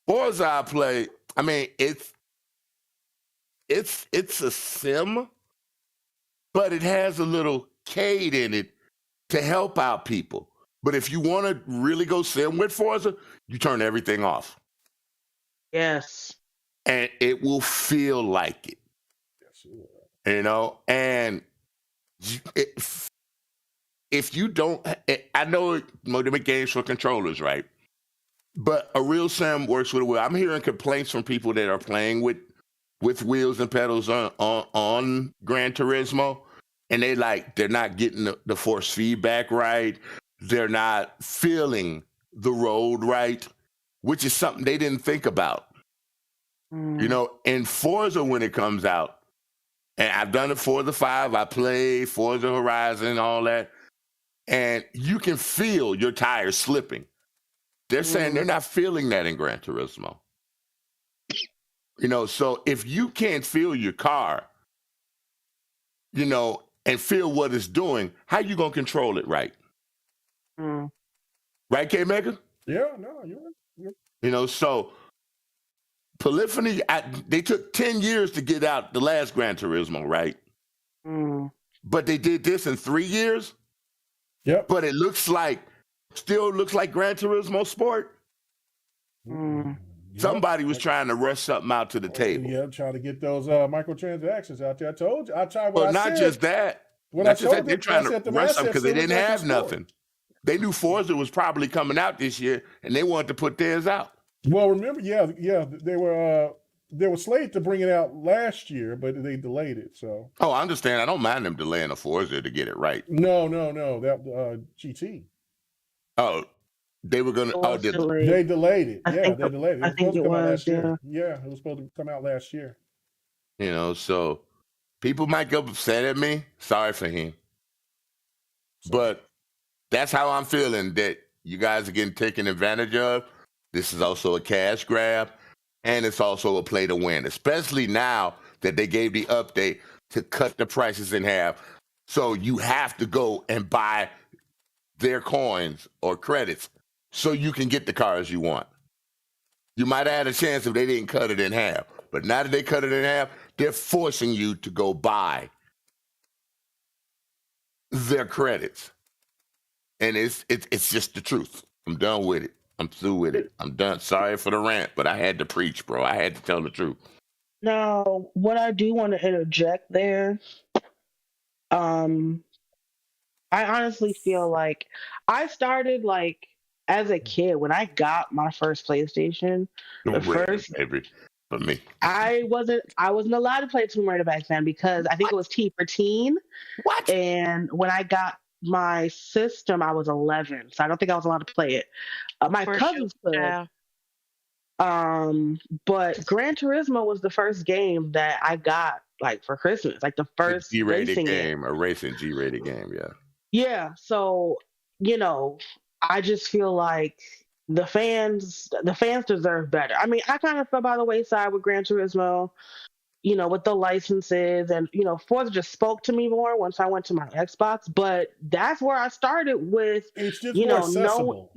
Forza I play, I mean, it's a sim, but it has a little cade in it to help out people. But if you want to really go sim with Forza, you turn everything off. Yes. And it will feel like it. You know, and if you don't, I know they games for controllers, right? But a real sim works with a wheel. I'm hearing complaints from people that are playing with wheels and pedals on Gran Turismo, and they're not getting the force feedback right. They're not feeling the road right, which is something they didn't think about. You know, in Forza when it comes out, and I've done it Forza 5, I played Forza Horizon, all that, and you can feel your tires slipping. They're saying they're not feeling that in Gran Turismo. You know, so if you can't feel your car, you know, and feel what it's doing, how you gonna control it right? Right, K Mega? Yeah, no, you're right. You know, so Polyphony, they took 10 years to get out the last Gran Turismo, right? But they did this in 3 years. Yep. But it still looks like Gran Turismo Sport. Somebody was trying to rush something out to the table. Yeah, trying to get those microtransactions out there. I told you. I tried what I said. Just that. They're trying to rush them because they didn't have nothing. They knew Forza was probably coming out this year, and they wanted to put theirs out. Well, remember, they were slated to bring it out last year, but they delayed it. So. Oh, I understand. I don't mind them delaying a Forza to get it right. No. That GT. Oh, they were gonna. They delayed it. They delayed it. I think it was. Yeah, it was supposed to come out last year. You know, so people might get upset at me. Sorry for him, but that's how I'm feeling. That you guys are getting taken advantage of. This is also a cash grab, and it's also a play to win, especially now that they gave the update to cut the prices in half. So you have to go and buy their coins or credits so you can get the cars you want. You might have had a chance if they didn't cut it in half, but now that they cut it in half, they're forcing you to go buy their credits. And it's just the truth. I'm done with it. I'm through with it. I'm done. Sorry for the rant, but I had to preach, bro. I had to tell the truth. Now, what I do want to interject there, I honestly feel like I started as a kid when I got my first PlayStation. For me, I wasn't allowed to play Tomb Raider back then because I think it was T for teen. What? And when I got my system, I was 11, so I don't think I was allowed to play it. My cousins could. Yeah. But Gran Turismo was the first game that I got for Christmas, the first G-rated game, a racing G-rated game, yeah. Yeah, so I just feel like the fans deserve better. I mean, I kind of fell by the wayside with Gran Turismo, with the licenses, and Forza just spoke to me more once I went to my Xbox. But that's where I started with. It's just more accessible.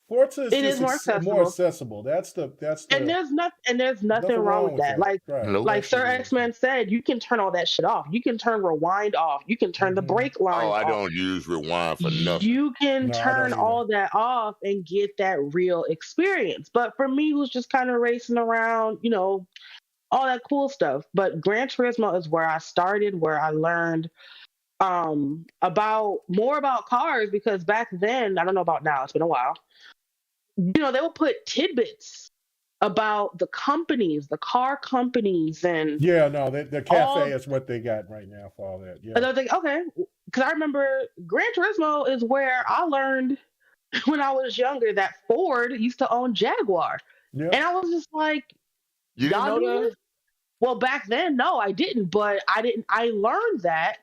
Forza is more accessible. That's the. And there's nothing wrong with that. Like Sir X-Men said, you can turn all that shit off. You can turn rewind off. You can turn the brake line off. I don't use rewind for nothing. You can turn all that off and get that real experience. But for me, who's just kind of racing around, all that cool stuff. But Gran Turismo is where I started, where I learned more about cars, because back then, I don't know about now, it's been a while, they would put tidbits about the car companies, and the cafe is what they got right now for all that. Yeah, and I was like, okay, because I remember Gran Turismo is where I learned when I was younger that Ford used to own Jaguar, and I was just like, you didn't know that? Well, back then, no, I didn't, but I learned that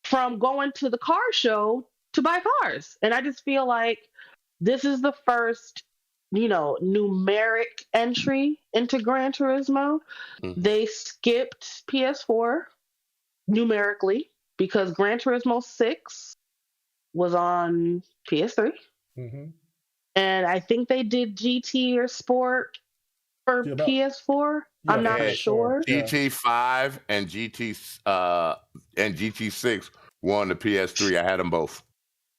from going to the car show to buy cars, and I just feel like this is the first numeric entry into Gran Turismo. They skipped PS4 numerically because Gran Turismo 6 was on PS3. And I think they did GT or Sport for PS4. I'm not sure. GT5 and GT6 were on the PS3. I had them both.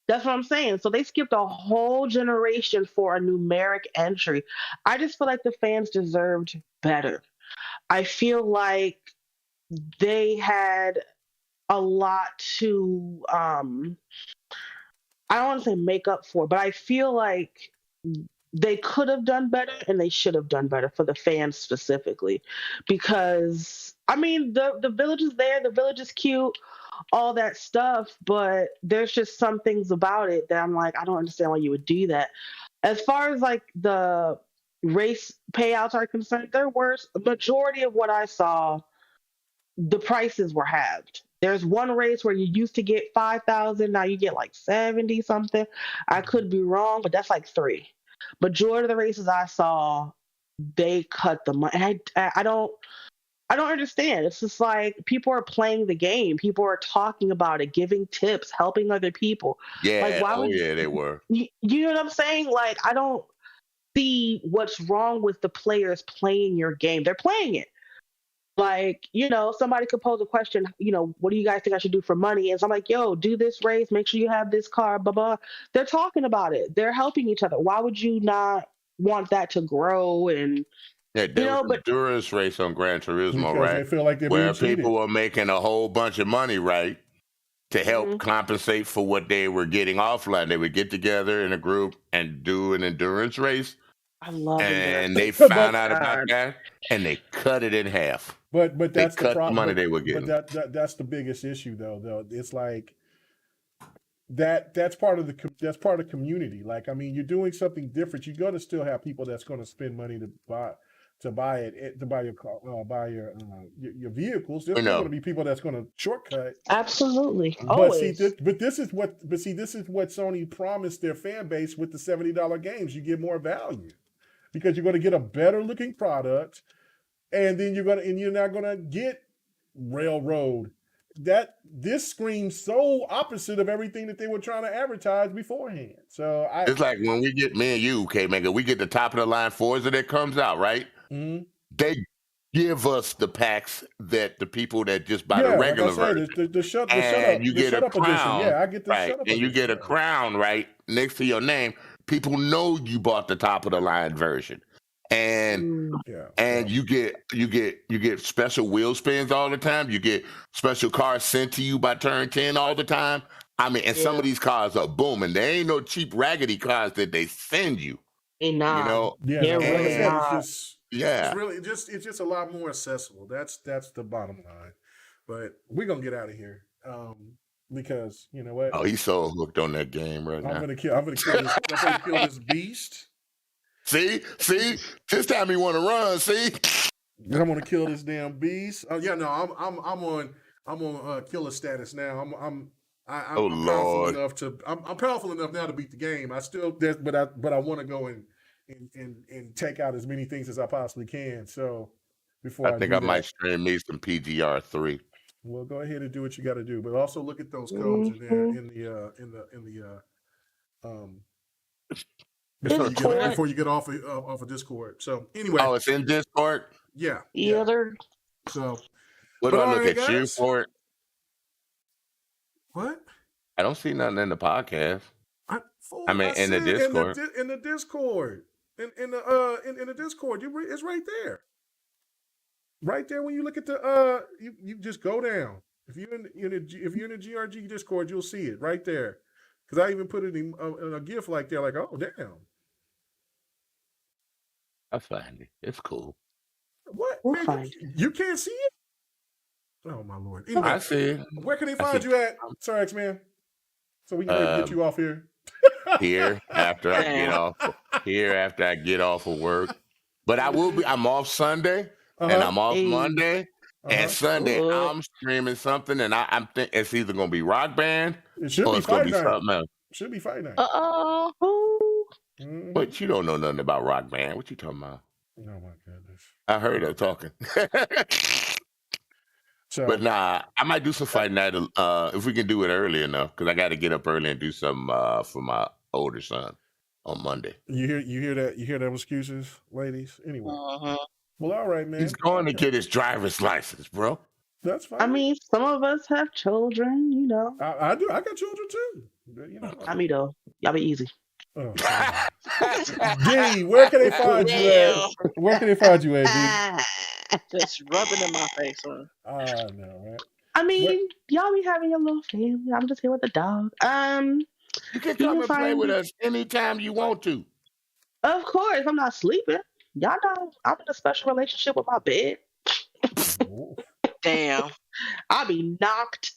That's what I'm saying. So they skipped a whole generation for a numeric entry. I just feel like the fans deserved better. I feel like they had a lot to I don't want to say make up for, but I feel like they could have done better and they should have done better for the fans specifically. Because I mean the village is there, the village is cute, all that stuff, but there's just some things about it that I'm like, I don't understand why you would do that. As far as like the race payouts are concerned, there were a majority of what I saw, the prices were halved. There's one race where you used to get 5,000, now you get like 70 something. I could be wrong, but that's like 3. Majority of the races I saw, they cut the money. And I don't understand. It's just like people are playing the game. People are talking about it, giving tips, helping other people. Yeah. Like, why would they were. You know what I'm saying? Like, I don't see what's wrong with the players playing your game. They're playing it. Like, somebody could pose a question, what do you guys think I should do for money? And so I'm like, yo, do this race, make sure you have this car, blah, blah. They're talking about it. They're helping each other. Why would you not want that to grow? And there was an endurance race on Gran Turismo, right? They feel like they're where being people were making a whole bunch of money, right, to help compensate for what they were getting offline. They would get together in a group and do an endurance race. I love it. And they found out about that, and they cut it in half. But that's the problem. The money they were getting. But that's the biggest issue, though. It's like that's part of the community. Like, I mean, you're doing something different. You're going to still have people that's going to spend money to buy your car, buy your vehicles. There's still going to be people that's going to shortcut. Absolutely, always. This is what Sony promised their fan base with the $70 games. You get more value because you're going to get a better looking product. And then you're not gonna get railroad. This screams so opposite of everything that they were trying to advertise beforehand. So it's like when we get me and you, K-Mega, we get the top of the line Forza that comes out, right? Mm-hmm. They give us the packs that the people that just buy the regular version. And you get a crown. Yeah, I get the right. And you get a crown, right, next to your name. People know you bought the top of the line version. And you get special wheel spins all the time. You get special cars sent to you by Turn 10 all the time. I mean, and some of these cars are booming. There ain't no cheap raggedy cars that they send you. Nah. It's just a lot more accessible. That's the bottom line. But we're gonna get out of here. Because you know what? Oh, he's so hooked on that game right now. I'm gonna kill this beast. See, this time he want to run. See, I want to kill this damn beast. Oh yeah, no, I'm on killer status now. I'm powerful enough to. I'm powerful enough now to beat the game. I want to go and take out as many things as I possibly can. So before I might stream me some PGR3. Well, go ahead and do what you got to do, but also look at those codes in there before you get off of Discord. So anyway, it's in Discord. Yeah. So what do I look at you for it? What? I don't see nothing in the podcast. In the Discord. In the Discord. In the Discord, it's right there. Right there when you look at the you just go down. If you're in the GRG Discord, you'll see it right there. Because I even put it in a GIF like that, like, oh damn. I find it. It's cool. What? Man, you can't see it? Oh my lord. Anyway, I see it. Where can they find you at, Sir X-Man? So we can get you off here. Here after I get off of work. But I'm off Sunday and I'm off Monday. And Sunday, I'm streaming something, and I'm thinking it's either going to be Rock Band or it's going to be something else. Should be Fight Night. Mm-hmm. But you don't know nothing about Rock Band. What you talking about? Oh, my goodness. I heard her talking. But nah, I might do some Fight Night if we can do it early enough, because I got to get up early and do something for my older son. on Monday. You hear that excuses, ladies? Anyway. Well, all right, man. He's going to get his driver's license, bro. That's fine. I mean, some of us have children, you know. I do. I got children too. You know. I mean, though, y'all be easy. Oh, D, where can they find you at? Where can they find you at, D? Just rubbing in my face, man. No, man. I mean, y'all be having your little family. I'm just here with the dog. You can come and play with us anytime you want to. Of course, I'm not sleeping. Y'all know I'm in a special relationship with my bed. Damn. I'll be knocked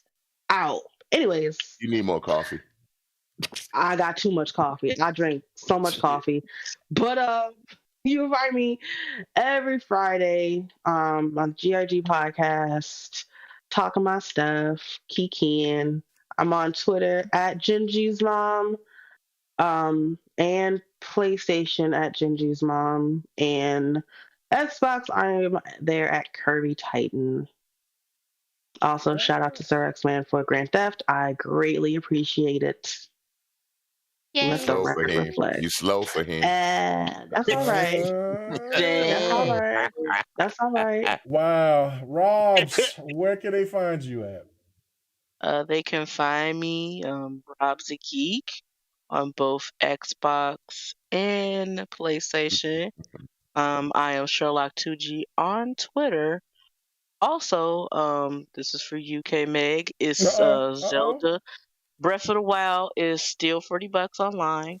out. Anyways. You need more coffee. I got too much coffee. I drink so much coffee. But you can find me every Friday on GRG Podcast, talking my stuff, kikiing. I'm on Twitter at Gingy's Mom, and PlayStation at Gingy's Mom, and Xbox, I'm there at Kirby Titan. Also, shout out to Sir X-Man for Grand Theft. I greatly appreciate it. Let the record reflect. You slow for him. That's all right. That's all right. That's all right. Wow. Robs, where can they find you at? They can find me, Rob's a Geek, on both Xbox and PlayStation. I am Sherlock2G on Twitter. Also, this is for UK Meg. It's Zelda. Breath of the Wild is still $40 online.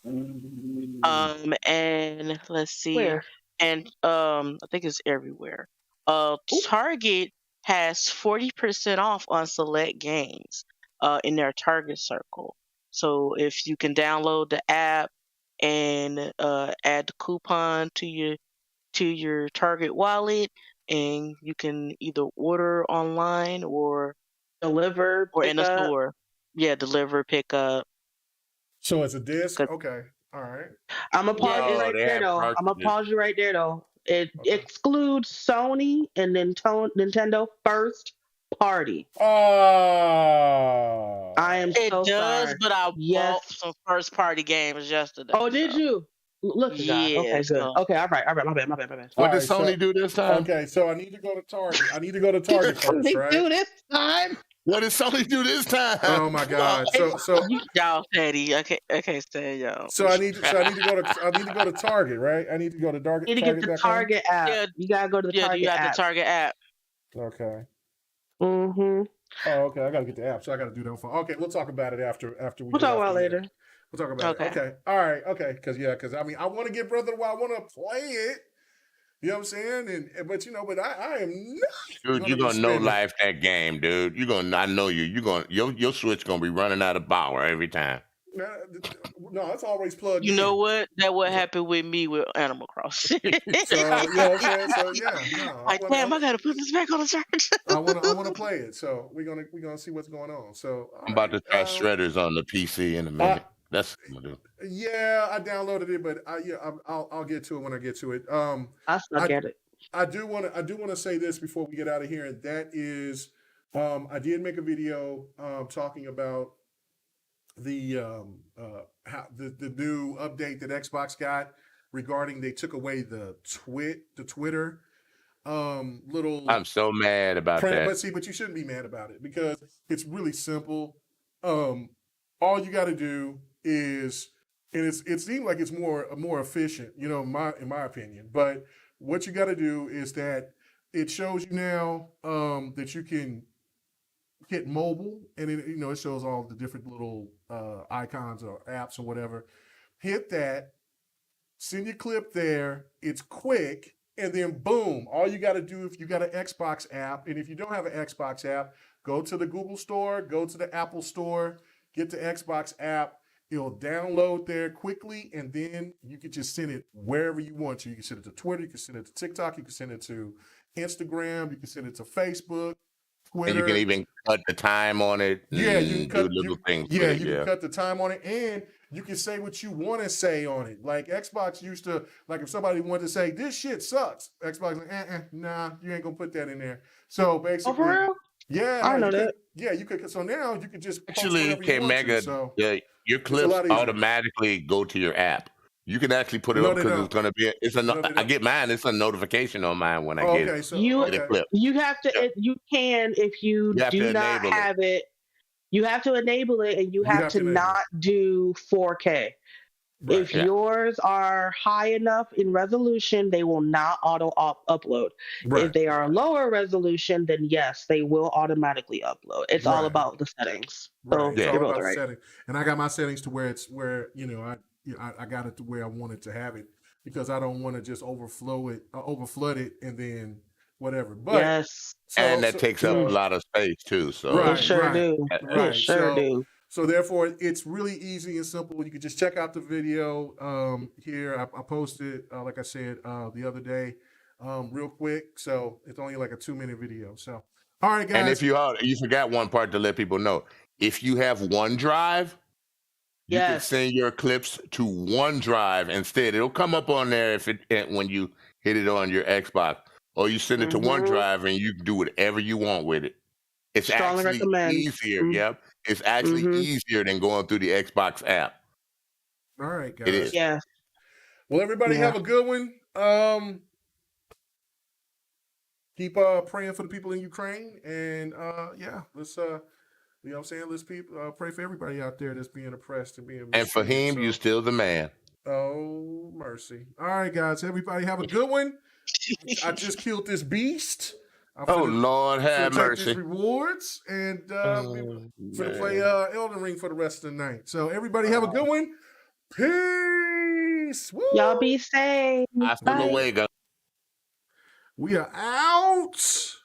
And let's see. Where? And I think it's everywhere. Target has 40% off on select games in their Target circle. So if you can download the app and add the coupon to your Target wallet, and you can either order online or deliver or in a store. Yeah, deliver, pick up. So it's a disc? Okay. All right. I'm going to pause you right there, though. I'm going to pause you right there, though. It excludes Sony and Nintendo first party. Oh. I am so sorry. It does, but I bought some first party games yesterday. Oh, did you? Look at that. Okay, good. Okay, all right. My bad. What did Sony do this time? Okay, so I need to go to Target. First, right? Do this time? What did Sony do this time? Oh my God! So y'all petty. I can't stand y'all. So I need to go to Target, right? I need to go to Target. You need to get the Target app. Yeah, you gotta go to the Target app. Yeah, you got the Target app. Okay. Mm-hmm. Oh, okay. I gotta get the app, so I gotta do that for. Okay, we'll talk about it after we. We'll talk about it later. We'll talk about it. Okay. All right. Okay. Because I mean, I want to get Breath of the Wild. I want to play it. You know what I'm saying? But I am not. Dude, you're gonna no life that game, dude. I know you. Your Switch gonna be running out of power every time. No, it's always plugged. You know what? That would happen with me with Animal Crossing. So you know what I'm saying? So yeah, no. I gotta put this back on the charge. I wanna play it. So we're gonna see what's going on. So I'm about to try Shredders on the PC in a minute. That's what I'm gonna do. Yeah, I downloaded it, but I'll get to it when I get to it. I get it. I do want to say this before we get out of here, and that is, I did make a video talking about the new update that Xbox got regarding they took away the Twitter little. I'm so mad about that. But you shouldn't be mad about it because it's really simple. All you got to do is, and it seems like it's more efficient, in my opinion. But what you got to do is that it shows you now that you can hit mobile, and it shows all the different little icons or apps or whatever. Hit that, send your clip there. It's quick, and then boom. All you got to do, if you got an Xbox app, and if you don't have an Xbox app, go to the Google Store, go to the Apple Store, get the Xbox app. It'll download there quickly, and then you can just send it wherever you want to. You can send it to Twitter, you can send it to TikTok, you can send it to Instagram, you can send it to Facebook, Twitter. And you can even cut the time on it. Yeah, you can cut little things. Yeah, you can cut the time on it, and you can say what you want to say on it. Like Xbox used to, like if somebody wanted to say this shit sucks, Xbox like, nah, you ain't gonna put that in there. So basically, for real? Yeah, I know that. Yeah, you could. So now you can just actually, Mega. Yeah, your clips automatically go to your app. You can actually put it No, up they because don't. it's going to be. No, they I don't. get mine. It's a notification on mine when I Oh, get okay, it. so You Get a okay. clip. you have to Yeah. you can if you You have to do not enable it. have it. You have to enable it, and you have to enable it. not do 4K. Right. If Yeah. yours are high enough in resolution, they will not auto upload. Right. If they are lower resolution, then yes, they will automatically upload. It's all Right. about the settings. Right. So It's you're all both about the right. setting. And I got my settings to where it's where, I got it to where I wanted to have it because I don't want to just overflood it and then whatever. But Yes, And that takes up a mm, lot of space too. it So right, sure do. It right. sure do. So therefore, it's really easy and simple. You can just check out the video here. I posted, like I said, the other day, real quick. So it's only like a 2-minute video. So, all right, guys. And if you forgot one part to let people know, if you have OneDrive, you can Yes. send your clips to OneDrive instead. It'll come up on there when you hit it on your Xbox, or you send it to OneDrive and you can do whatever you want with it. It's Strongly actually recommend. easier. Yep, it's actually easier than going through the Xbox app. All right, guys. It is. Yeah. Well, everybody have a good one. Keep praying for the people in Ukraine, and let's you know what I'm saying, let's pray for everybody out there that's being oppressed and being And for mistreated. him, you still the man. Oh, mercy. All right, guys, everybody have a good one. I just killed this beast. Lord have take mercy. these rewards and for to play Elden Ring for the rest of the night. So everybody have a good one. Peace. Woo! Y'all be safe. Hasta luego. We are out.